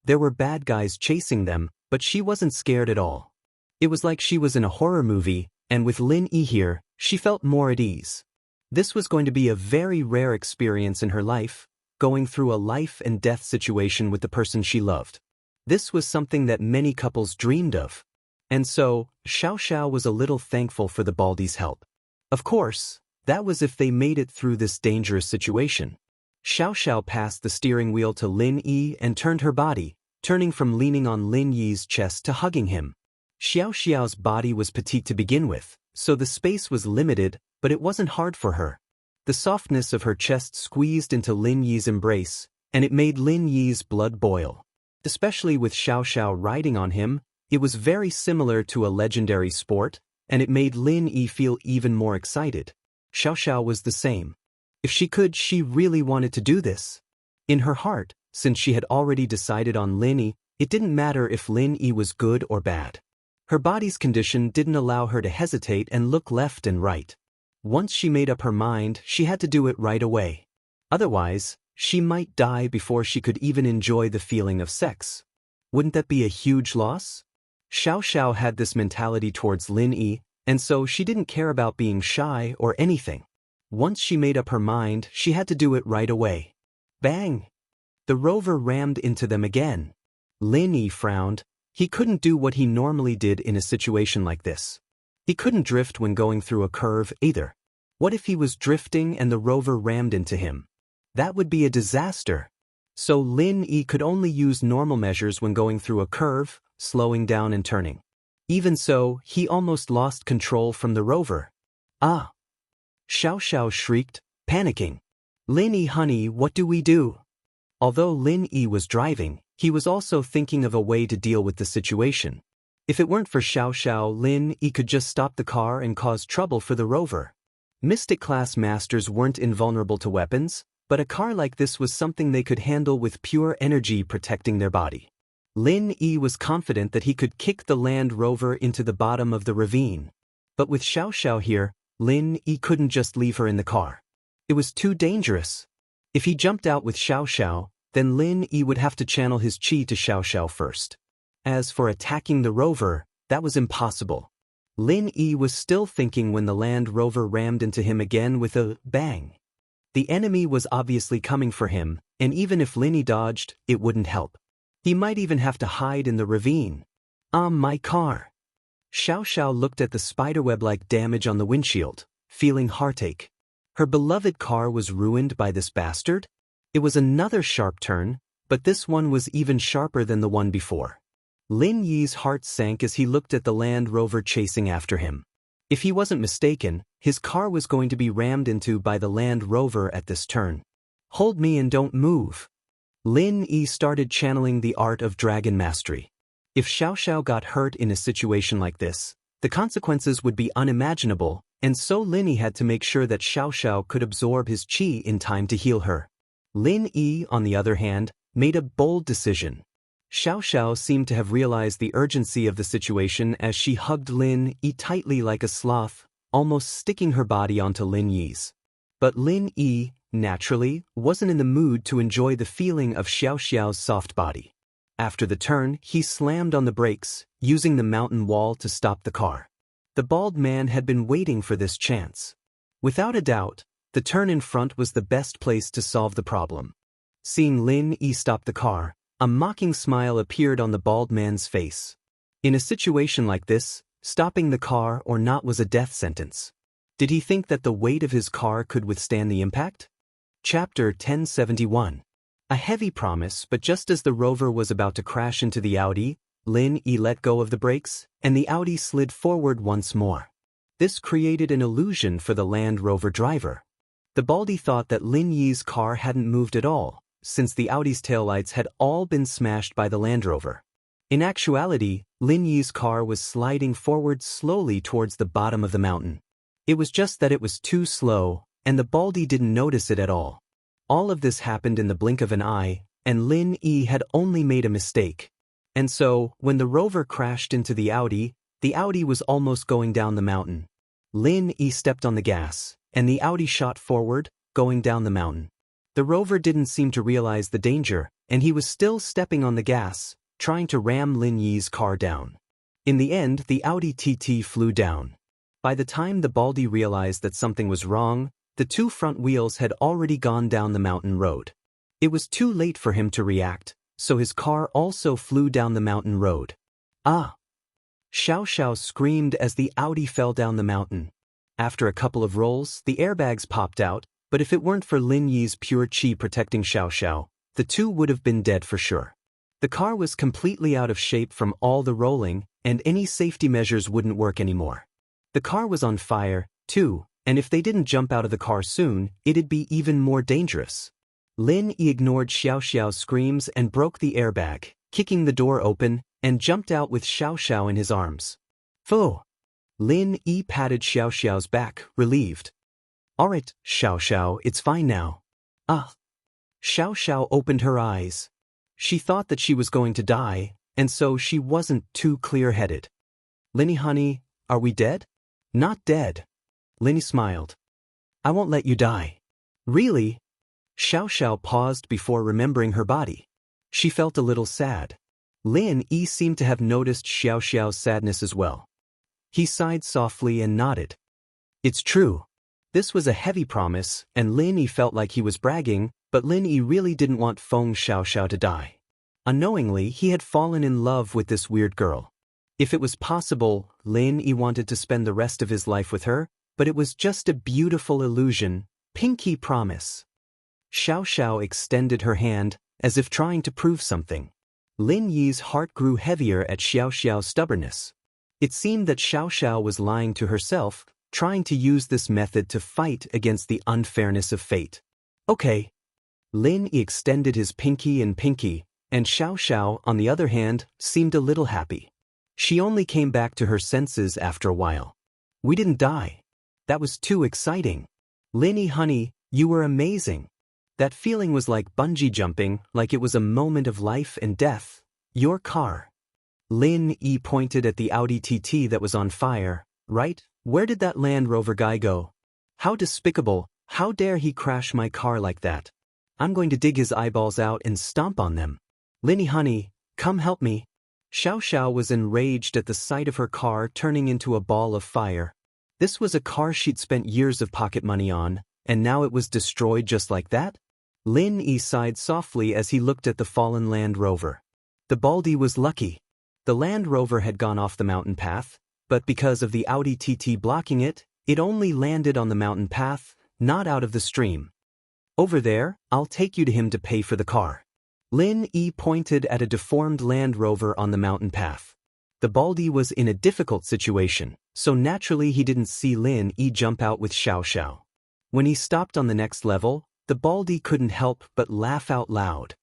S1: There were bad guys chasing them, but she wasn't scared at all. It was like she was in a horror movie, and with Lin Yi here, she felt more at ease. This was going to be a very rare experience in her life, going through a life and death situation with the person she loved. This was something that many couples dreamed of. And so, Xiao was a little thankful for the Baldy's help. Of course, that was if they made it through this dangerous situation. Xiao passed the steering wheel to Lin Yi and turned her body, turning from leaning on Lin Yi's chest to hugging him. Xiao's body was petite to begin with, so the space was limited, but it wasn't hard for her. The softness of her chest squeezed into Lin Yi's embrace, and it made Lin Yi's blood boil. Especially with Xiao riding on him, it was very similar to a legendary sport, and it made Lin Yi feel even more excited. Xiao was the same. If she could, she really wanted to do this. In her heart, since she had already decided on Lin Yi, it didn't matter if Lin Yi was good or bad. Her body's condition didn't allow her to hesitate and look left and right. Once she made up her mind, she had to do it right away. Otherwise, she might die before she could even enjoy the feeling of sex. Wouldn't that be a huge loss? Xiao had this mentality towards Lin Yi, and so she didn't care about being shy or anything. Once she made up her mind, she had to do it right away. Bang! The rover rammed into them again. Lin Yi frowned. He couldn't do what he normally did in a situation like this. He couldn't drift when going through a curve either. What if he was drifting and the rover rammed into him? That would be a disaster. So Lin Yi could only use normal measures when going through a curve, slowing down and turning. Even so, he almost lost control from the rover. Ah! Xiao shrieked, panicking. Lin Yi, honey, what do we do? Although Lin Yi was driving, he was also thinking of a way to deal with the situation. If it weren't for Xiao, Lin Yi could just stop the car and cause trouble for the rover. Mystic class masters weren't invulnerable to weapons, but a car like this was something they could handle with pure energy protecting their body. Lin Yi was confident that he could kick the Land Rover into the bottom of the ravine. But with Xiao here, Lin Yi couldn't just leave her in the car. It was too dangerous. If he jumped out with Xiao, then Lin Yi would have to channel his chi to Xiao first. As for attacking the rover, that was impossible. Lin Yi was still thinking when the Land Rover rammed into him again with a bang. The enemy was obviously coming for him, and even if Lin Yi dodged, it wouldn't help. He might even have to hide in the ravine. My car. Xiao looked at the spiderweb-like damage on the windshield, feeling heartache. Her beloved car was ruined by this bastard? It was another sharp turn, but this one was even sharper than the one before. Lin Yi's heart sank as he looked at the Land Rover chasing after him. If he wasn't mistaken, his car was going to be rammed into by the Land Rover at this turn. Hold me and don't move. Lin Yi started channeling the art of dragon mastery. If Xiao got hurt in a situation like this, the consequences would be unimaginable, and so Lin Yi had to make sure that Xiao could absorb his chi in time to heal her. Lin Yi, on the other hand, made a bold decision. Xiao seemed to have realized the urgency of the situation as she hugged Lin Yi tightly like a sloth, almost sticking her body onto Lin Yi's. But Lin Yi, naturally, wasn't in the mood to enjoy the feeling of Xiao's soft body. After the turn, he slammed on the brakes, using the mountain wall to stop the car. The bald man had been waiting for this chance. Without a doubt, the turn in front was the best place to solve the problem. Seeing Lin Yi stop the car, a mocking smile appeared on the bald man's face. In a situation like this, stopping the car or not was a death sentence. Did he think that the weight of his car could withstand the impact? Chapter 1071. A heavy promise, but just as the rover was about to crash into the Audi, Lin Yi let go of the brakes, and the Audi slid forward once more. This created an illusion for the Land Rover driver. The baldy thought that Lin Yi's car hadn't moved at all, since the Audi's taillights had all been smashed by the Land Rover. In actuality, Lin Yi's car was sliding forward slowly towards the bottom of the mountain. It was just that it was too slow, and the baldy didn't notice it at all. All of this happened in the blink of an eye, and Lin Yi had only made a mistake. And so, when the rover crashed into the Audi was almost going down the mountain. Lin Yi stepped on the gas, and the Audi shot forward, going down the mountain. The rover didn't seem to realize the danger, and he was still stepping on the gas, trying to ram Lin Yi's car down. In the end, the Audi TT flew down. By the time the baldy realized that something was wrong, the two front wheels had already gone down the mountain road. It was too late for him to react, so his car also flew down the mountain road. Ah! Xiaoxiao screamed as the Audi fell down the mountain. After a couple of rolls, the airbags popped out, but if it weren't for Lin Yi's pure qi protecting Xiaoxiao, the two would have been dead for sure. The car was completely out of shape from all the rolling, and any safety measures wouldn't work anymore. The car was on fire, too, and if they didn't jump out of the car soon, it'd be even more dangerous. Lin Yi ignored Xiaoxiao's screams and broke the airbag, kicking the door open, and jumped out with Xiaoxiao in his arms. Phew! Lin Yi patted Xiaoxiao's back, relieved. Alright, Xiaoxiao, it's fine now. Ah! Xiaoxiao opened her eyes. She thought that she was going to die, and so she wasn't too clear-headed. Linny honey, are we dead? Not dead. Linny smiled. I won't let you die. Really? Xiaoxiao paused before remembering her body. She felt a little sad. Lin Yi seemed to have noticed Xiaoxiao's sadness as well. He sighed softly and nodded. It's true. This was a heavy promise, and Lin Yi felt like he was bragging, but Lin Yi really didn't want Feng Xiaoxiao to die. Unknowingly, he had fallen in love with this weird girl. If it was possible, Lin Yi wanted to spend the rest of his life with her, but it was just a beautiful illusion, pinky promise. Xiaoxiao extended her hand, as if trying to prove something. Lin Yi's heart grew heavier at Xiaoxiao's stubbornness. It seemed that Xiaoxiao was lying to herself, trying to use this method to fight against the unfairness of fate. Okay. Lin Yi extended his pinky, and Xiaoxiao, on the other hand, seemed a little happy. She only came back to her senses after a while. We didn't die. That was too exciting. Lin Yi honey, you were amazing. That feeling was like bungee jumping, like it was a moment of life and death. Your car. Lin Yi pointed at the Audi TT that was on fire. Right? Where did that Land Rover guy go? How despicable, how dare he crash my car like that? I'm going to dig his eyeballs out and stomp on them. Linny honey, come help me. Xiaoxiao was enraged at the sight of her car turning into a ball of fire. This was a car she'd spent years of pocket money on, and now it was destroyed just like that? Lin Yi sighed softly as he looked at the fallen Land Rover. The baldy was lucky. The Land Rover had gone off the mountain path, but because of the Audi TT blocking it, it only landed on the mountain path, not out of the stream. Over there, I'll take you to him to pay for the car. Lin Yi pointed at a deformed Land Rover on the mountain path. The baldy was in a difficult situation, so naturally he didn't see Lin Yi jump out with Xiaoxiao. When he stopped on the next level, the baldy couldn't help but laugh out loud.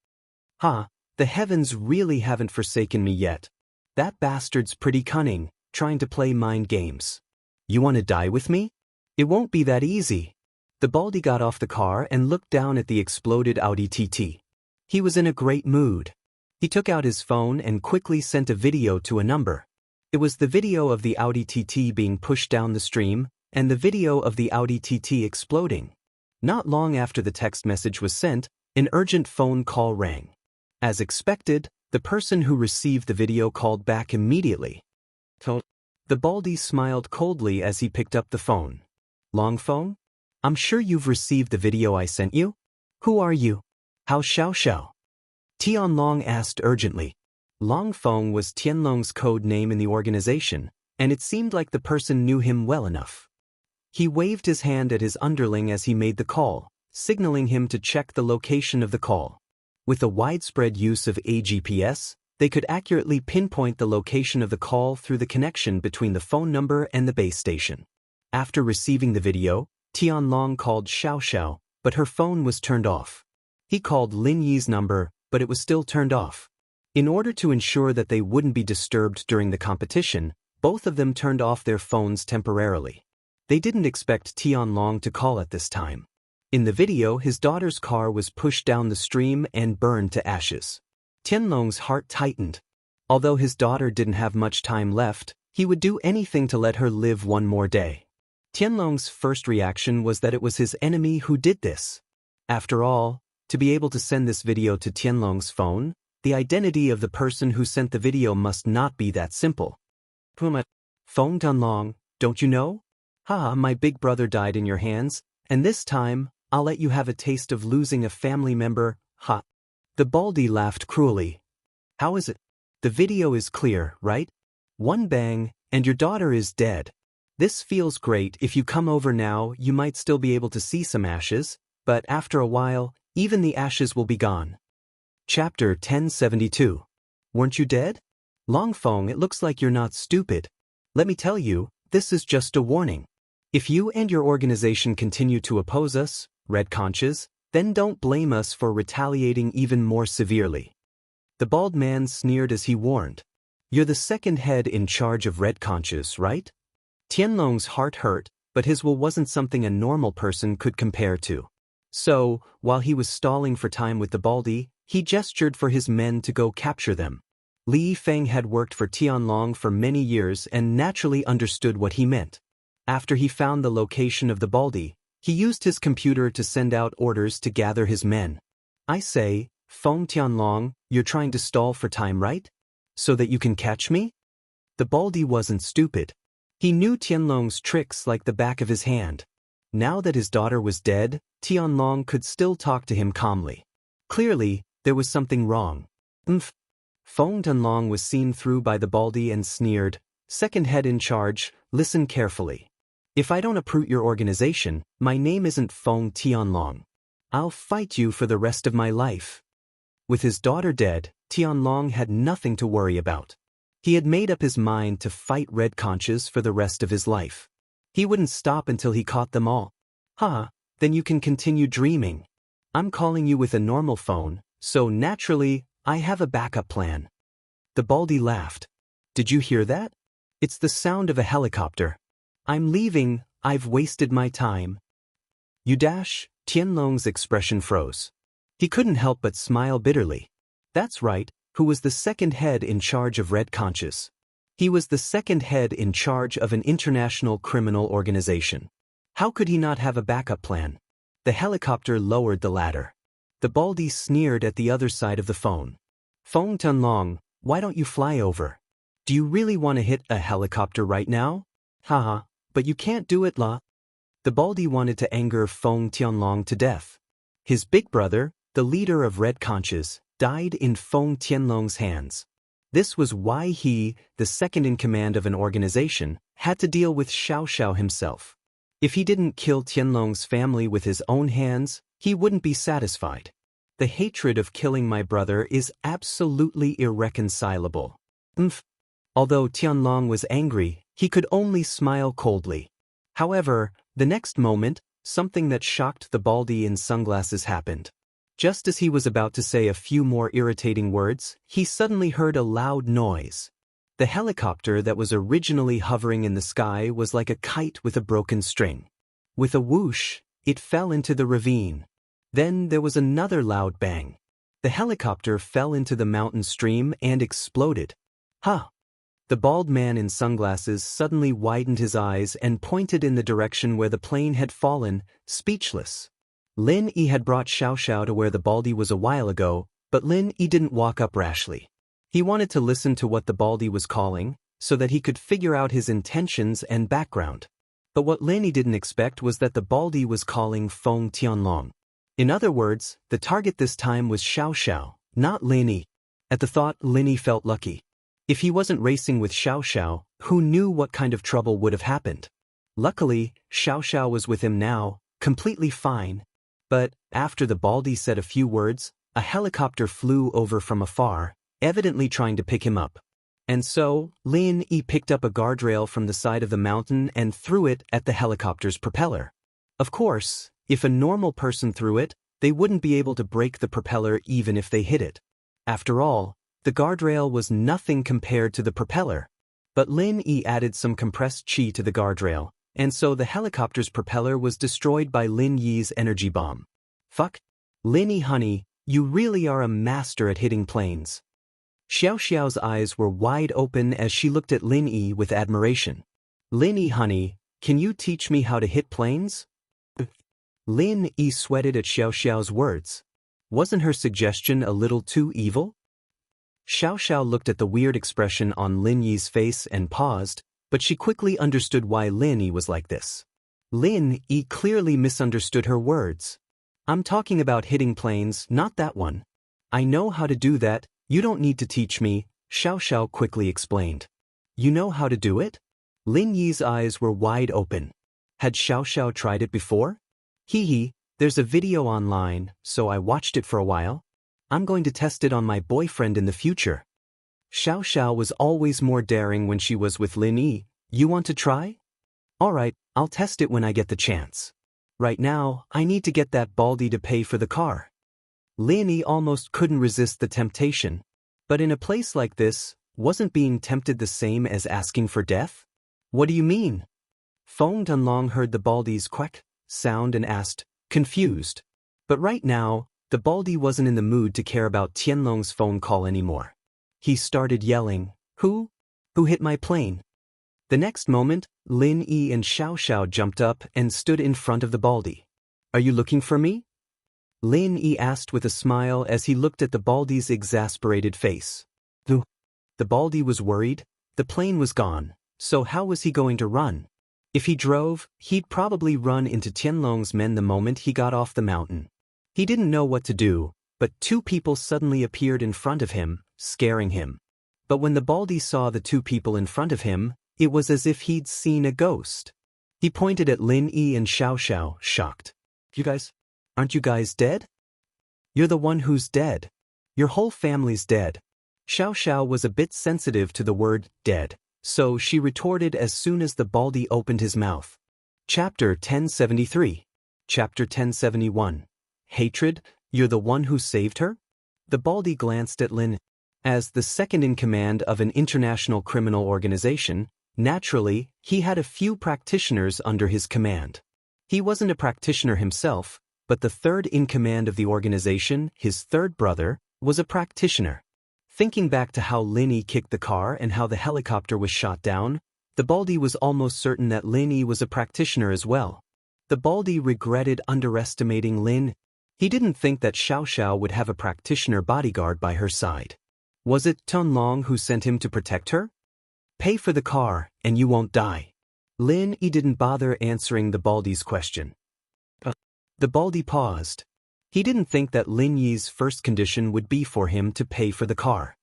S1: Ha, the heavens really haven't forsaken me yet. That bastard's pretty cunning, trying to play mind games. You want to die with me? It won't be that easy. The baldy got off the car and looked down at the exploded Audi TT. He was in a great mood. He took out his phone and quickly sent a video to a number. It was the video of the Audi TT being pushed down the stream, and the video of the Audi TT exploding. Not long after the text message was sent, an urgent phone call rang. As expected, the person who received the video called back immediately. The baldy smiled coldly as he picked up the phone. Long phone? I'm sure you've received the video I sent you? Who are you? How's Xiaoxiao? Tianlong asked urgently. Longfeng was Tianlong's code name in the organization, and it seemed like the person knew him well enough. He waved his hand at his underling as he made the call, signaling him to check the location of the call. With the widespread use of AGPS, they could accurately pinpoint the location of the call through the connection between the phone number and the base station. After receiving the video, Tianlong called Xiaoxiao, but her phone was turned off. He called Lin Yi's number, but it was still turned off. In order to ensure that they wouldn't be disturbed during the competition, both of them turned off their phones temporarily. They didn't expect Tianlong to call at this time. In the video, his daughter's car was pushed down the stream and burned to ashes. Tianlong's heart tightened. Although his daughter didn't have much time left, he would do anything to let her live one more day. Tianlong's first reaction was that it was his enemy who did this. After all, to be able to send this video to Tianlong's phone, the identity of the person who sent the video must not be that simple. Puma, phone Tianlong, don't you know? Haha, my big brother died in your hands, and this time, I'll let you have a taste of losing a family member, ha. The baldy laughed cruelly. How is it? The video is clear, right? One bang, and your daughter is dead. This feels great. If you come over now, you might still be able to see some ashes, but after a while, even the ashes will be gone. Chapter 1072. Weren't you dead? Longfeng, it looks like you're not stupid. Let me tell you, this is just a warning. If you and your organization continue to oppose us, Red Conches, then don't blame us for retaliating even more severely. The bald man sneered as he warned. You're the second head in charge of Red Conches, right? Tianlong's heart hurt, but his will wasn't something a normal person could compare to. So, while he was stalling for time with the baldy, he gestured for his men to go capture them. Li Feng had worked for Tianlong for many years and naturally understood what he meant. After he found the location of the baldy, he used his computer to send out orders to gather his men. I say, Feng Tianlong, you're trying to stall for time, right? So that you can catch me? The baldy wasn't stupid. He knew Tianlong's tricks like the back of his hand. Now that his daughter was dead, Tianlong could still talk to him calmly. Clearly, there was something wrong. Feng Tianlong was seen through by the baldy and sneered, second head in charge, listen carefully. If I don't uproot your organization, my name isn't Feng Tianlong. I'll fight you for the rest of my life. With his daughter dead, Tianlong had nothing to worry about. He had made up his mind to fight Red Conches for the rest of his life. He wouldn't stop until he caught them all. Then you can continue dreaming. I'm calling you with a normal phone, so naturally, I have a backup plan. The baldy laughed. Did you hear that? It's the sound of a helicopter. I'm leaving, I've wasted my time. You dash? Tianlong's expression froze. He couldn't help but smile bitterly. That's right, who was the second head in charge of Red Conches? He was the second head in charge of an international criminal organization. How could he not have a backup plan? The helicopter lowered the ladder. The baldy sneered at the other side of the phone. Feng Tianlong, why don't you fly over? Do you really want to hit a helicopter right now? But you can't do it, la. The baldy wanted to anger Feng Tianlong to death. His big brother, the leader of Red Conches, died in Feng Tianlong's hands. This was why he, the second in command of an organization, had to deal with Xiaoxiao himself. If he didn't kill Tianlong's family with his own hands, he wouldn't be satisfied. The hatred of killing my brother is absolutely irreconcilable. Although Tianlong was angry, he could only smile coldly. However, the next moment, something that shocked the baldy in sunglasses happened. Just as he was about to say a few more irritating words, he suddenly heard a loud noise. The helicopter that was originally hovering in the sky was like a kite with a broken string. With a whoosh, it fell into the ravine. Then there was another loud bang. The helicopter fell into the mountain stream and exploded. The bald man in sunglasses suddenly widened his eyes and pointed in the direction where the plane had fallen, speechless. Lin Yi had brought Xiaoxiao to where the baldy was a while ago, but Lin Yi didn't walk up rashly. He wanted to listen to what the baldy was calling, so that he could figure out his intentions and background. But what Lin Yi didn't expect was that the Baldy was calling Feng Tianlong. In other words, the target this time was Xiao, not Lin Yi. At the thought, Lin Yi felt lucky. If he wasn't racing with Xiao, who knew what kind of trouble would have happened? Luckily, Xiao was with him now, completely fine. But, after the Baldy said a few words, a helicopter flew over from afar, evidently trying to pick him up. And so, Lin Yi picked up a guardrail from the side of the mountain and threw it at the helicopter's propeller. Of course, if a normal person threw it, they wouldn't be able to break the propeller even if they hit it. After all, the guardrail was nothing compared to the propeller. But Lin Yi added some compressed chi to the guardrail, and so the helicopter's propeller was destroyed by Lin Yi's energy bomb. Fuck. Lin Yi honey, you really are a master at hitting planes. Xiao's eyes were wide open as she looked at Lin Yi with admiration. Lin Yi honey, can you teach me how to hit planes? Lin Yi sweated at Xiao's words. Wasn't her suggestion a little too evil? Xiao looked at the weird expression on Lin Yi's face and paused, but she quickly understood why Lin Yi was like this. Lin Yi clearly misunderstood her words. I'm talking about hitting planes, not that one. I know how to do that, you don't need to teach me, Xiao quickly explained. You know how to do it? Lin Yi's eyes were wide open. Had Xiao tried it before? Hee, there's a video online, so I watched it for a while. I'm going to test it on my boyfriend in the future. Xiao was always more daring when she was with Lin Yi. You want to try? Alright, I'll test it when I get the chance. Right now, I need to get that Baldy to pay for the car. Lin Yi almost couldn't resist the temptation. But in a place like this, wasn't being tempted the same as asking for death? What do you mean? Feng Tianlong heard the Baldy's quack sound and asked, confused. But right now, the Baldy wasn't in the mood to care about Tianlong's phone call anymore. He started yelling, Who hit my plane? The next moment, Lin Yi and Xiao jumped up and stood in front of the Baldy. Are you looking for me? Lin Yi asked with a smile as he looked at the Baldy's exasperated face. The Baldy was worried. The plane was gone, so how was he going to run? If he drove, he'd probably run into Tianlong's men the moment he got off the mountain. He didn't know what to do, but two people suddenly appeared in front of him, scaring him. But when the Baldy saw the two people in front of him, it was as if he'd seen a ghost. He pointed at Lin Yi and Xiao, shocked. Aren't you guys dead? You're the one who's dead. Your whole family's dead. Xiao was a bit sensitive to the word dead, so she retorted as soon as the Baldy opened his mouth. Chapter 1073. Chapter 1071. Hatred, you're the one who saved her? The Baldy glanced at Lin. As the second in command of an international criminal organization, naturally, he had a few practitioners under his command. He wasn't a practitioner himself, but the third in command of the organization, his third brother, was a practitioner. Thinking back to how Lin Yi kicked the car and how the helicopter was shot down, the Baldy was almost certain that Lin Yi was a practitioner as well. The Baldy regretted underestimating Lin. He didn't think that Xiao would have a practitioner bodyguard by her side. Was it Tianlong who sent him to protect her? Pay for the car, and you won't die. Lin Yi didn't bother answering the Baldy's question. The Baldy paused. He didn't think that Lin Yi's first condition would be for him to pay for the car.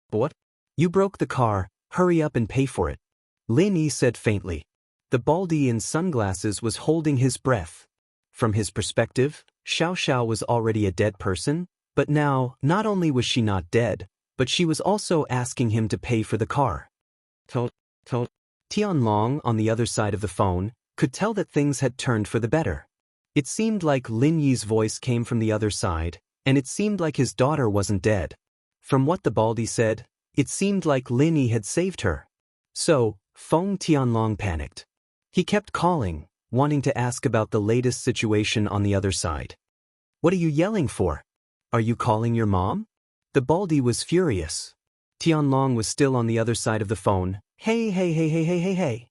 S1: What? You broke the car, hurry up and pay for it. Lin Yi said faintly. The Baldy in sunglasses was holding his breath. From his perspective, Xiao was already a dead person, but now, not only was she not dead, but she was also asking him to pay for the car. Tianlong, on the other side of the phone, could tell that things had turned for the better. It seemed like Lin Yi's voice came from the other side, and it seemed like his daughter wasn't dead. From what the Baldy said, it seemed like Lin Yi had saved her. So, Feng Tianlong panicked. He kept calling, wanting to ask about the latest situation on the other side. What are you yelling for? Are you calling your mom? The Baldy was furious. Tianlong was still on the other side of the phone. Hey.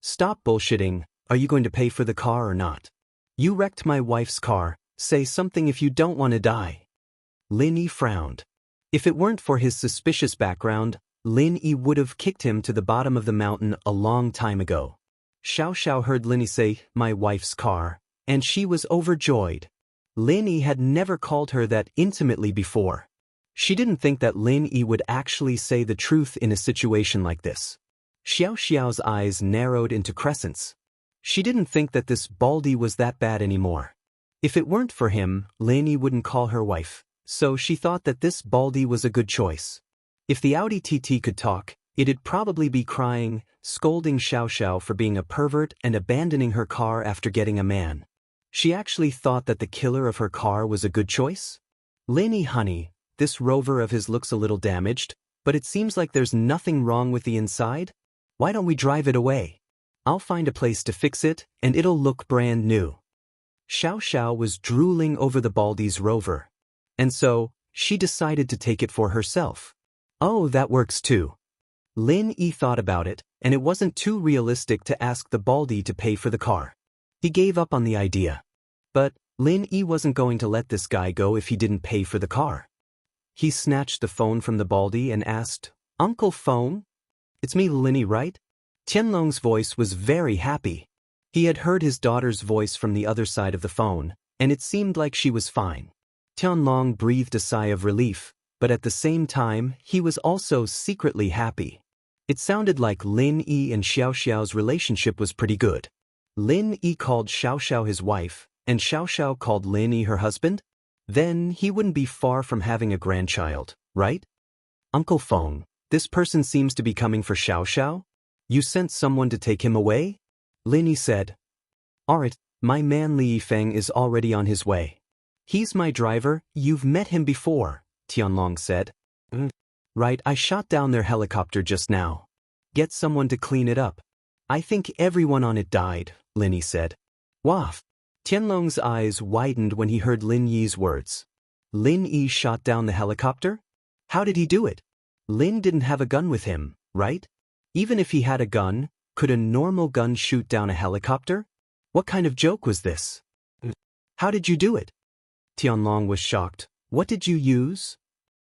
S1: Stop bullshitting. Are you going to pay for the car or not? You wrecked my wife's car. Say something if you don't want to die. Lin Yi frowned. If it weren't for his suspicious background, Lin Yi would have kicked him to the bottom of the mountain a long time ago. Xiaoxiao heard Lin Yi say, "My wife's car," and she was overjoyed. Lin Yi had never called her that intimately before. She didn't think that Lin Yi would actually say the truth in a situation like this. Xiaoxiao's eyes narrowed into crescents. She didn't think that this baldy was that bad anymore. If it weren't for him, Lin Yi wouldn't call her wife, so she thought that this baldy was a good choice. If the Audi TT could talk, it'd probably be crying, scolding Xiaoxiao for being a pervert and abandoning her car after getting a man. She actually thought that the killer of her car was a good choice. Lin Yi, honey, this Rover of his looks a little damaged, but it seems like there's nothing wrong with the inside. Why don't we drive it away? I'll find a place to fix it, and it'll look brand new. Xiaoxiao was drooling over the baldy's Rover. And so, she decided to take it for herself. Oh, that works too. Lin Yi thought about it, and it wasn't too realistic to ask the baldy to pay for the car. He gave up on the idea. But Lin Yi wasn't going to let this guy go if he didn't pay for the car. He snatched the phone from the baldy and asked, "Uncle Phone? It's me, Lin Yi, right?" Tianlong's voice was very happy. He had heard his daughter's voice from the other side of the phone, and it seemed like she was fine. Tianlong breathed a sigh of relief, but at the same time, he was also secretly happy. It sounded like Lin Yi and Xiaoxiao's relationship was pretty good. Lin Yi called Xiaoxiao his wife, and Xiaoxiao called Lin Yi her husband? Then he wouldn't be far from having a grandchild, right? Uncle Feng, this person seems to be coming for Xiaoxiao? You sent someone to take him away? Lin Yi said. Alright, my man Li Yifeng is already on his way. He's my driver, you've met him before, Tianlong said. Right, I shot down their helicopter just now. Get someone to clean it up. I think everyone on it died, Lin Yi said. Waff. Tianlong's eyes widened when he heard Lin Yi's words. Lin Yi shot down the helicopter? How did he do it? Lin didn't have a gun with him, right? Even if he had a gun, could a normal gun shoot down a helicopter? What kind of joke was this? How did you do it? Tianlong was shocked. What did you use?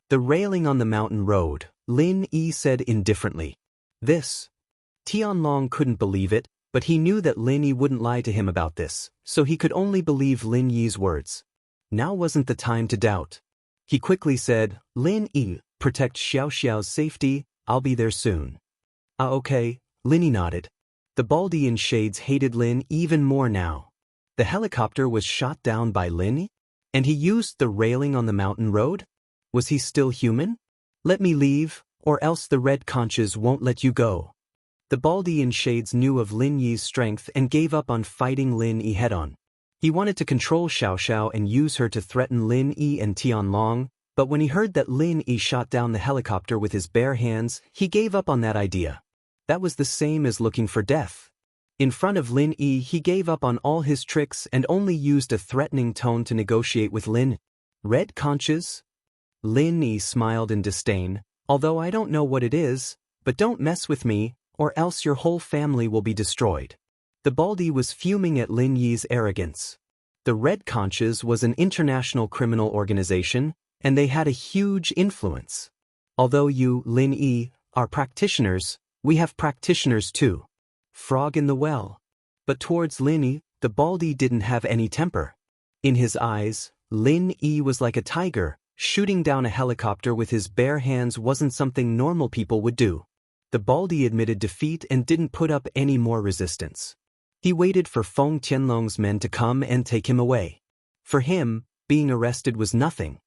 S1: The railing on the mountain road, Lin Yi said indifferently. This. Tianlong couldn't believe it, but he knew that Lin Yi wouldn't lie to him about this, so he could only believe Lin Yi's words. Now wasn't the time to doubt. He quickly said, Lin Yi, protect Xiaoxiao's safety, I'll be there soon. Okay, Lin Yi nodded. The baldy in shades hated Lin even more now. The helicopter was shot down by Lin Yi? And he used the railing on the mountain road? Was he still human? Let me leave, or else the red conches won't let you go. The baldy in shades knew of Lin Yi's strength and gave up on fighting Lin Yi head-on. He wanted to control Xiaoxiao and use her to threaten Lin Yi and Tianlong, but when he heard that Lin Yi shot down the helicopter with his bare hands, he gave up on that idea. That was the same as looking for death. In front of Lin Yi, he gave up on all his tricks and only used a threatening tone to negotiate with Lin. Red conches? Lin Yi smiled in disdain. Although I don't know what it is, but don't mess with me, or else your whole family will be destroyed. The baldy was fuming at Lin Yi's arrogance. The Red Conches was an international criminal organization, and they had a huge influence. Although you, Lin Yi, are practitioners, we have practitioners too. Frog in the well. But towards Lin Yi, the baldy didn't have any temper. In his eyes, Lin Yi was like a tiger. Shooting down a helicopter with his bare hands wasn't something normal people would do. The baldy admitted defeat and didn't put up any more resistance. He waited for Feng Tianlong's men to come and take him away. For him, being arrested was nothing.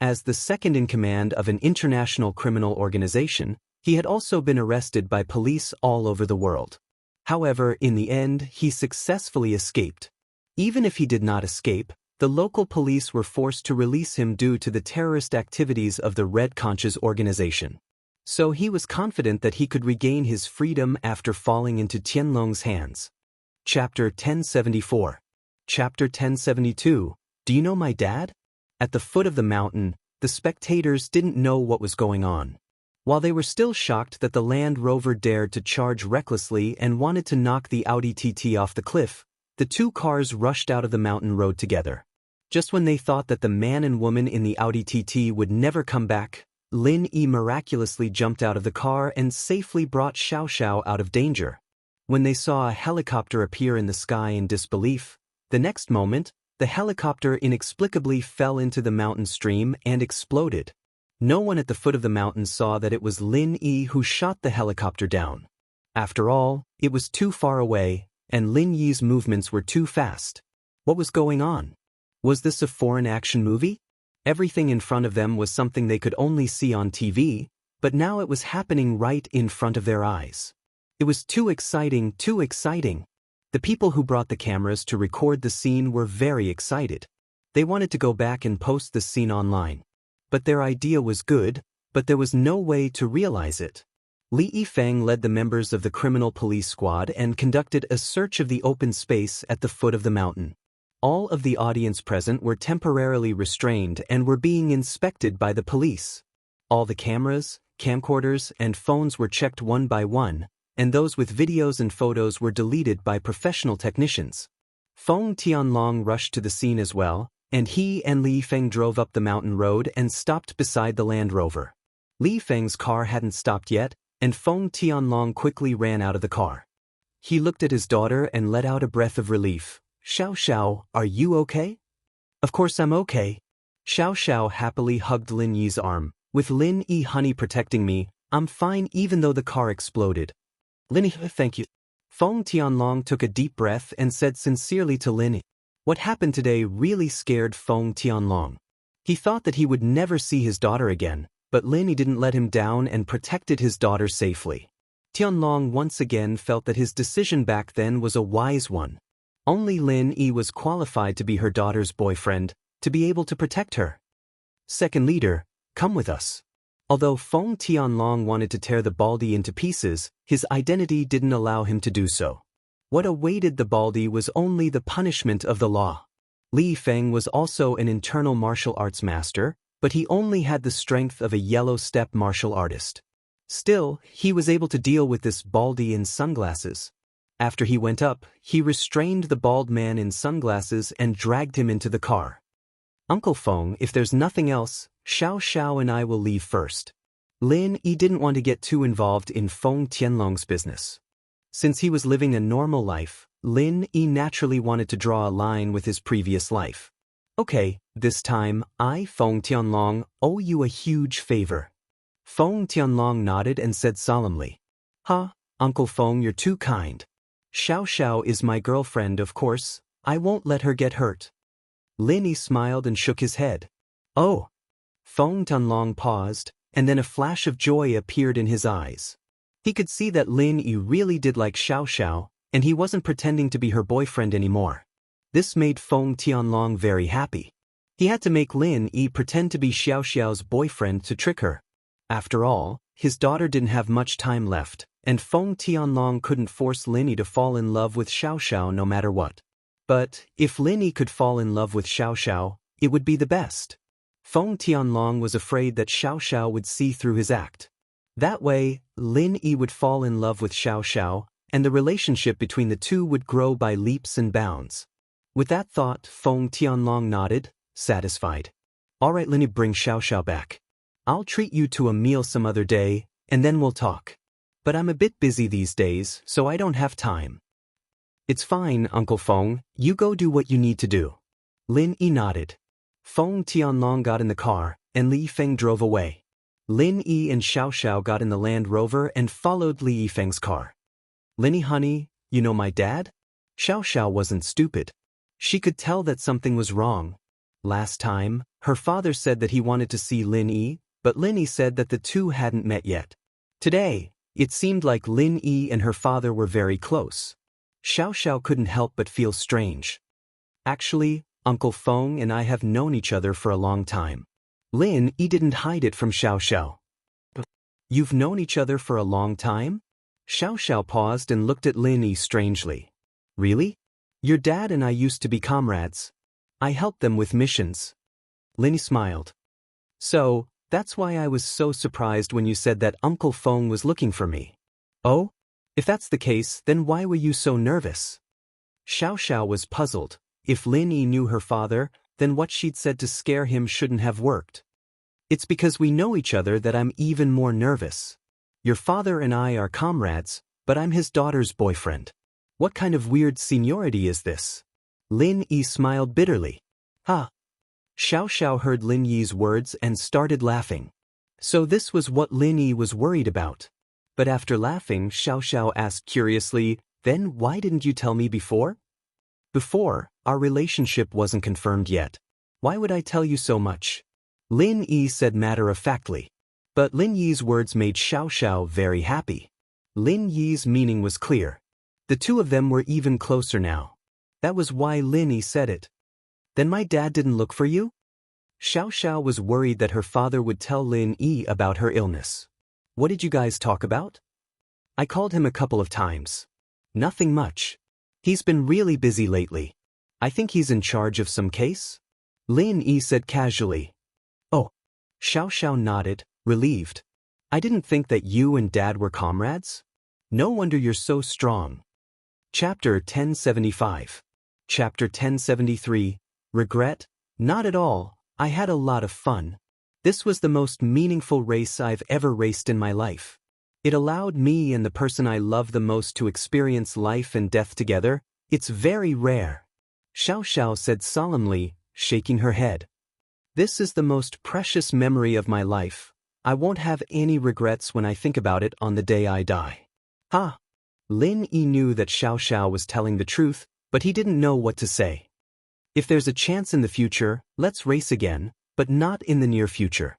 S1: As the second in command of an international criminal organization, he had also been arrested by police all over the world. However, in the end, he successfully escaped. Even if he did not escape, the local police were forced to release him due to the terrorist activities of the Red Conches organization. So he was confident that he could regain his freedom after falling into Tianlong's hands. Chapter 1074. Chapter 1072. Do you know my dad? At the foot of the mountain, the spectators didn't know what was going on. While they were still shocked that the Land Rover dared to charge recklessly and wanted to knock the Audi TT off the cliff, the two cars rushed out of the mountain road together. Just when they thought that the man and woman in the Audi TT would never come back, Lin Yi miraculously jumped out of the car and safely brought Xiaoxiao out of danger. When they saw a helicopter appear in the sky in disbelief, the next moment, the helicopter inexplicably fell into the mountain stream and exploded. No one at the foot of the mountain saw that it was Lin Yi who shot the helicopter down. After all, it was too far away, and Lin Yi's movements were too fast. What was going on? Was this a foreign action movie? Everything in front of them was something they could only see on TV, but now it was happening right in front of their eyes. It was too exciting, too exciting. The people who brought the cameras to record the scene were very excited. They wanted to go back and post the scene online. But their idea was good, but there was no way to realize it. Li Yifeng led the members of the criminal police squad and conducted a search of the open space at the foot of the mountain. All of the audience present were temporarily restrained and were being inspected by the police. All the cameras, camcorders, and phones were checked one by one, and those with videos and photos were deleted by professional technicians. Feng Tianlong rushed to the scene as well, and he and Li Yifeng drove up the mountain road and stopped beside the Land Rover. Li Yifeng's car hadn't stopped yet, and Feng Tianlong quickly ran out of the car. He looked at his daughter and let out a breath of relief. "Xiaoxiao, are you okay?" "Of course I'm okay." Xiaoxiao happily hugged Lin Yi's arm. "With Lin Yi honey protecting me, I'm fine even though the car exploded." "Lin Yi, thank you." Feng Tianlong took a deep breath and said sincerely to Lin Yi. What happened today really scared Feng Tianlong. He thought that he would never see his daughter again, but Lin Yi didn't let him down and protected his daughter safely. Tianlong once again felt that his decision back then was a wise one. Only Lin Yi was qualified to be her daughter's boyfriend, to be able to protect her. "Second leader, come with us." Although Feng Tianlong wanted to tear the baldy into pieces, his identity didn't allow him to do so. What awaited the baldy was only the punishment of the law. Li Yifeng was also an internal martial arts master, but he only had the strength of a yellow step martial artist. Still, he was able to deal with this baldy in sunglasses. After he went up, he restrained the bald man in sunglasses and dragged him into the car. "Uncle Feng, if there's nothing else, Xiaoxiao and I will leave first." Lin Yi didn't want to get too involved in Feng Tianlong's business. Since he was living a normal life, Lin Yi naturally wanted to draw a line with his previous life. "Okay, this time, I, Feng Tianlong, owe you a huge favor." Feng Tianlong nodded and said solemnly, "Huh, Uncle Feng, you're too kind. Xiaoxiao is my girlfriend, of course. I won't let her get hurt." Lin Yi smiled and shook his head. "Oh." Feng Tianlong paused, and then a flash of joy appeared in his eyes. He could see that Lin Yi really did like Xiaoxiao, and he wasn't pretending to be her boyfriend anymore. This made Feng Tianlong very happy. He had to make Lin Yi pretend to be Xiaoxiao's boyfriend to trick her. After all, his daughter didn't have much time left, and Feng Tianlong couldn't force Lin Yi to fall in love with Xiaoxiao no matter what. But if Lin Yi could fall in love with Xiaoxiao, it would be the best. Feng Tianlong was afraid that Xiaoxiao would see through his act. That way, Lin Yi would fall in love with Xiaoxiao, and the relationship between the two would grow by leaps and bounds. With that thought, Feng Tianlong nodded, satisfied. "All right, Lin Yi, bring Xiaoxiao back. I'll treat you to a meal some other day, and then we'll talk. But I'm a bit busy these days, so I don't have time." "It's fine, Uncle Feng, you go do what you need to do." Lin Yi nodded. Feng Tianlong got in the car, and Li Yifeng drove away. Lin Yi and Xiaoxiao got in the Land Rover and followed Li Yifeng's car. "Lin Yi honey, you know my dad?" Xiaoxiao wasn't stupid. She could tell that something was wrong. Last time, her father said that he wanted to see Lin Yi, but Lin Yi said that the two hadn't met yet. Today, it seemed like Lin Yi and her father were very close. Xiaoxiao couldn't help but feel strange. "Actually, Uncle Feng and I have known each other for a long time." Lin Yi didn't hide it from Xiaoxiao. "You've known each other for a long time?" Xiaoxiao paused and looked at Lin Yi strangely. "Really? Your dad and I used to be comrades. I helped them with missions." Lin Yi smiled. "So, that's why I was so surprised when you said that Uncle Feng was looking for me." "Oh? If that's the case, then why were you so nervous?" Xiaoxiao was puzzled. If Lin Yi knew her father, then what she'd said to scare him shouldn't have worked. It's because we know each other that I'm even more nervous. Your father and I are comrades, but I'm his daughter's boyfriend. What kind of weird seniority is this? Lin Yi smiled bitterly. Ha! Xiao heard Lin Yi's words and started laughing. So this was what Lin Yi was worried about. But after laughing, Xiao asked curiously, then why didn't you tell me before? Before, our relationship wasn't confirmed yet. Why would I tell you so much? Lin Yi said matter-of-factly. But Lin Yi's words made Xiao very happy. Lin Yi's meaning was clear. The two of them were even closer now. That was why Lin Yi said it. Then my dad didn't look for you? Xiao was worried that her father would tell Lin Yi about her illness. What did you guys talk about? I called him a couple of times. Nothing much. He's been really busy lately. I think he's in charge of some case? Lin Yi said casually. Oh. Xiao nodded, relieved. I didn't think that you and Dad were comrades. No wonder you're so strong. Chapter 1075. Chapter 1073. Regret? Not at all. I had a lot of fun. This was the most meaningful race I've ever raced in my life. It allowed me and the person I love the most to experience life and death together. It's very rare. Xiao said solemnly, shaking her head. This is the most precious memory of my life. I won't have any regrets when I think about it on the day I die. Ha! Lin Yi knew that Xiao was telling the truth, but he didn't know what to say. If there's a chance in the future, let's race again, but not in the near future.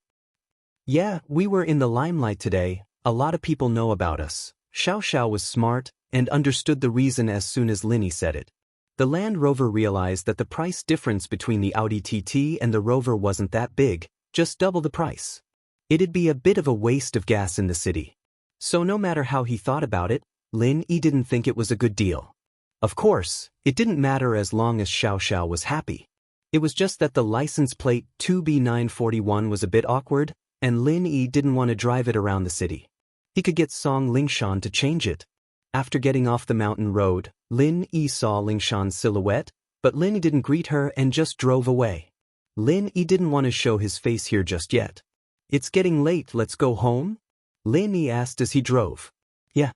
S1: Yeah, we were in the limelight today. A lot of people know about us. Xiao was smart and understood the reason as soon as Lin Yi said it. The Land Rover realized that the price difference between the Audi TT and the Rover wasn't that big, just double the price. It'd be a bit of a waste of gas in the city. So no matter how he thought about it, Lin Yi didn't think it was a good deal. Of course, it didn't matter as long as Xiao was happy. It was just that the license plate 2B941 was a bit awkward, and Lin Yi didn't want to drive it around the city. He could get Song Lingshan to change it. After getting off the mountain road, Lin Yi saw Lingshan's silhouette, but Lin Yi didn't greet her and just drove away. Lin Yi didn't want to show his face here just yet. It's getting late, let's go home? Lin Yi asked as he drove. Yeah.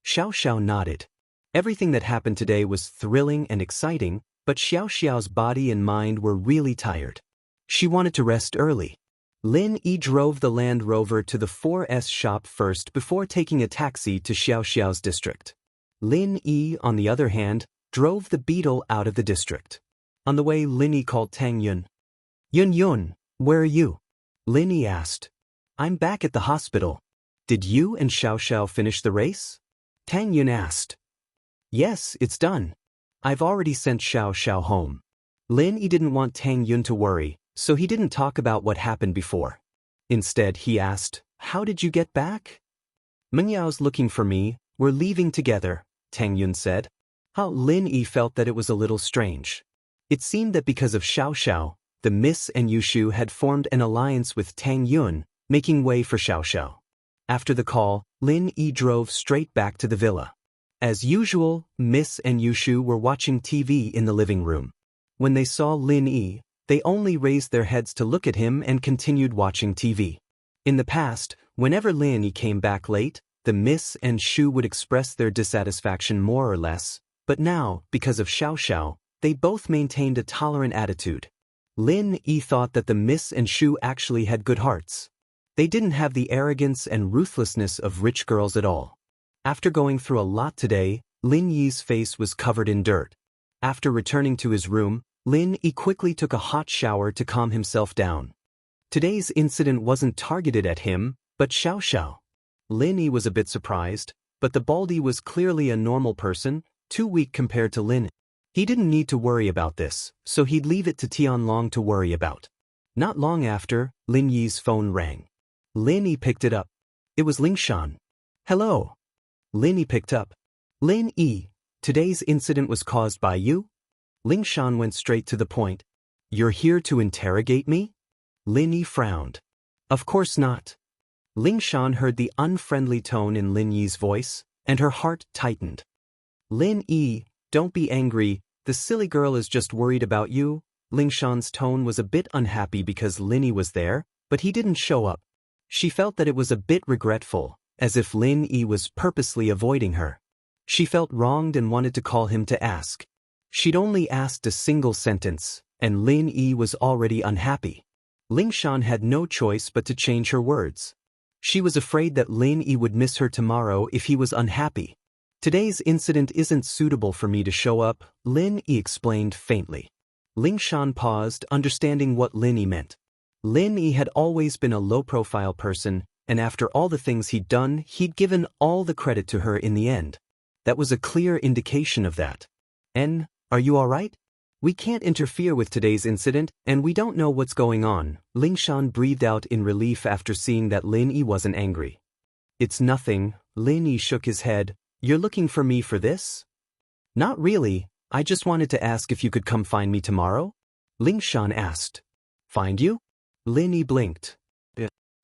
S1: Xiao nodded. Everything that happened today was thrilling and exciting, but Xiao's body and mind were really tired. She wanted to rest early. Lin Yi drove the Land Rover to the 4S shop first before taking a taxi to Xiao's district. Lin Yi, on the other hand, drove the Beetle out of the district. On the way, Lin Yi called Tang Yun. Yun, where are you? Lin Yi asked. I'm back at the hospital. Did you and Xiao finish the race? Tang Yun asked. Yes, it's done. I've already sent Xiao home. Lin Yi didn't want Tang Yun to worry, so he didn't talk about what happened before. Instead, he asked, how did you get back? Mengyao's looking for me, we're leaving together, Tang Yun said. How Lin Yi felt that it was a little strange. It seemed that because of Xiao, the Miss and Yushu had formed an alliance with Tang Yun, making way for Xiao. After the call, Lin Yi drove straight back to the villa. As usual, Miss and Yushu were watching TV in the living room. When they saw Lin Yi, they only raised their heads to look at him and continued watching TV. In the past, whenever Lin Yi came back late, the Miss and Shu would express their dissatisfaction more or less, but now, because of Xiao, they both maintained a tolerant attitude. Lin Yi thought that the Miss and Shu actually had good hearts. They didn't have the arrogance and ruthlessness of rich girls at all. After going through a lot today, Lin Yi's face was covered in dirt. After returning to his room, Lin Yi quickly took a hot shower to calm himself down. Today's incident wasn't targeted at him, but Xiao. Lin Yi was a bit surprised, but the Baldy was clearly a normal person, too weak compared to Lin Yi. He didn't need to worry about this, so he'd leave it to Tianlong to worry about. Not long after, Lin Yi's phone rang. Lin Yi picked it up. It was Lingshan. Hello. Lin Yi picked up. Lin Yi, today's incident was caused by you? Lingshan went straight to the point. You're here to interrogate me? Lin Yi frowned. Of course not. Lingshan heard the unfriendly tone in Lin Yi's voice, and her heart tightened. Lin Yi, don't be angry, the silly girl is just worried about you. Lingshan's tone was a bit unhappy because Lin Yi was there, but he didn't show up. She felt that it was a bit regretful, as if Lin Yi was purposely avoiding her. She felt wronged and wanted to call him to ask. She'd only asked a single sentence, and Lin Yi was already unhappy. Lingshan had no choice but to change her words. She was afraid that Lin Yi would miss her tomorrow if he was unhappy. Today's incident isn't suitable for me to show up, Lin Yi explained faintly. Lingshan paused, understanding what Lin Yi meant. Lin Yi had always been a low-profile person, and after all the things he'd done, he'd given all the credit to her in the end. That was a clear indication of that. Are you all right? We can't interfere with today's incident, and we don't know what's going on, Lingshan breathed out in relief after seeing that Lin Yi wasn't angry. It's nothing, Lin Yi shook his head. You're looking for me for this? Not really, I just wanted to ask if you could come find me tomorrow? Lingshan asked. Find you? Lin Yi blinked.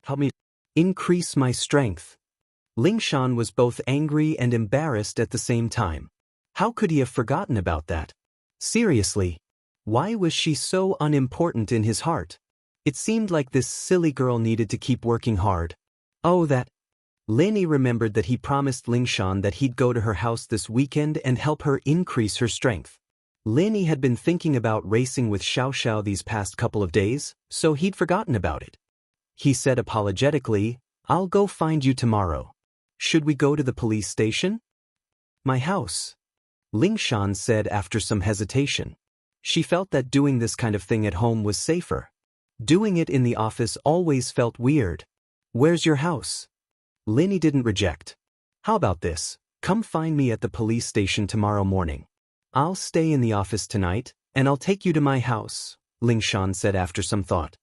S1: Help me increase my strength. Lingshan was both angry and embarrassed at the same time. How could he have forgotten about that? Seriously, why was she so unimportant in his heart? It seemed like this silly girl needed to keep working hard. Oh, that. Lin Yi remembered that he promised Lingshan that he'd go to her house this weekend and help her increase her strength. Lin Yi had been thinking about racing with Xiaoxiao these past couple of days, so he'd forgotten about it. He said apologetically, I'll go find you tomorrow. Should we go to the police station? My house. Lingshan said after some hesitation. She felt that doing this kind of thing at home was safer. Doing it in the office always felt weird. Where's your house? Lin Yi didn't reject. How about this? Come find me at the police station tomorrow morning. I'll stay in the office tonight, and I'll take you to my house, Lingshan said after some thought.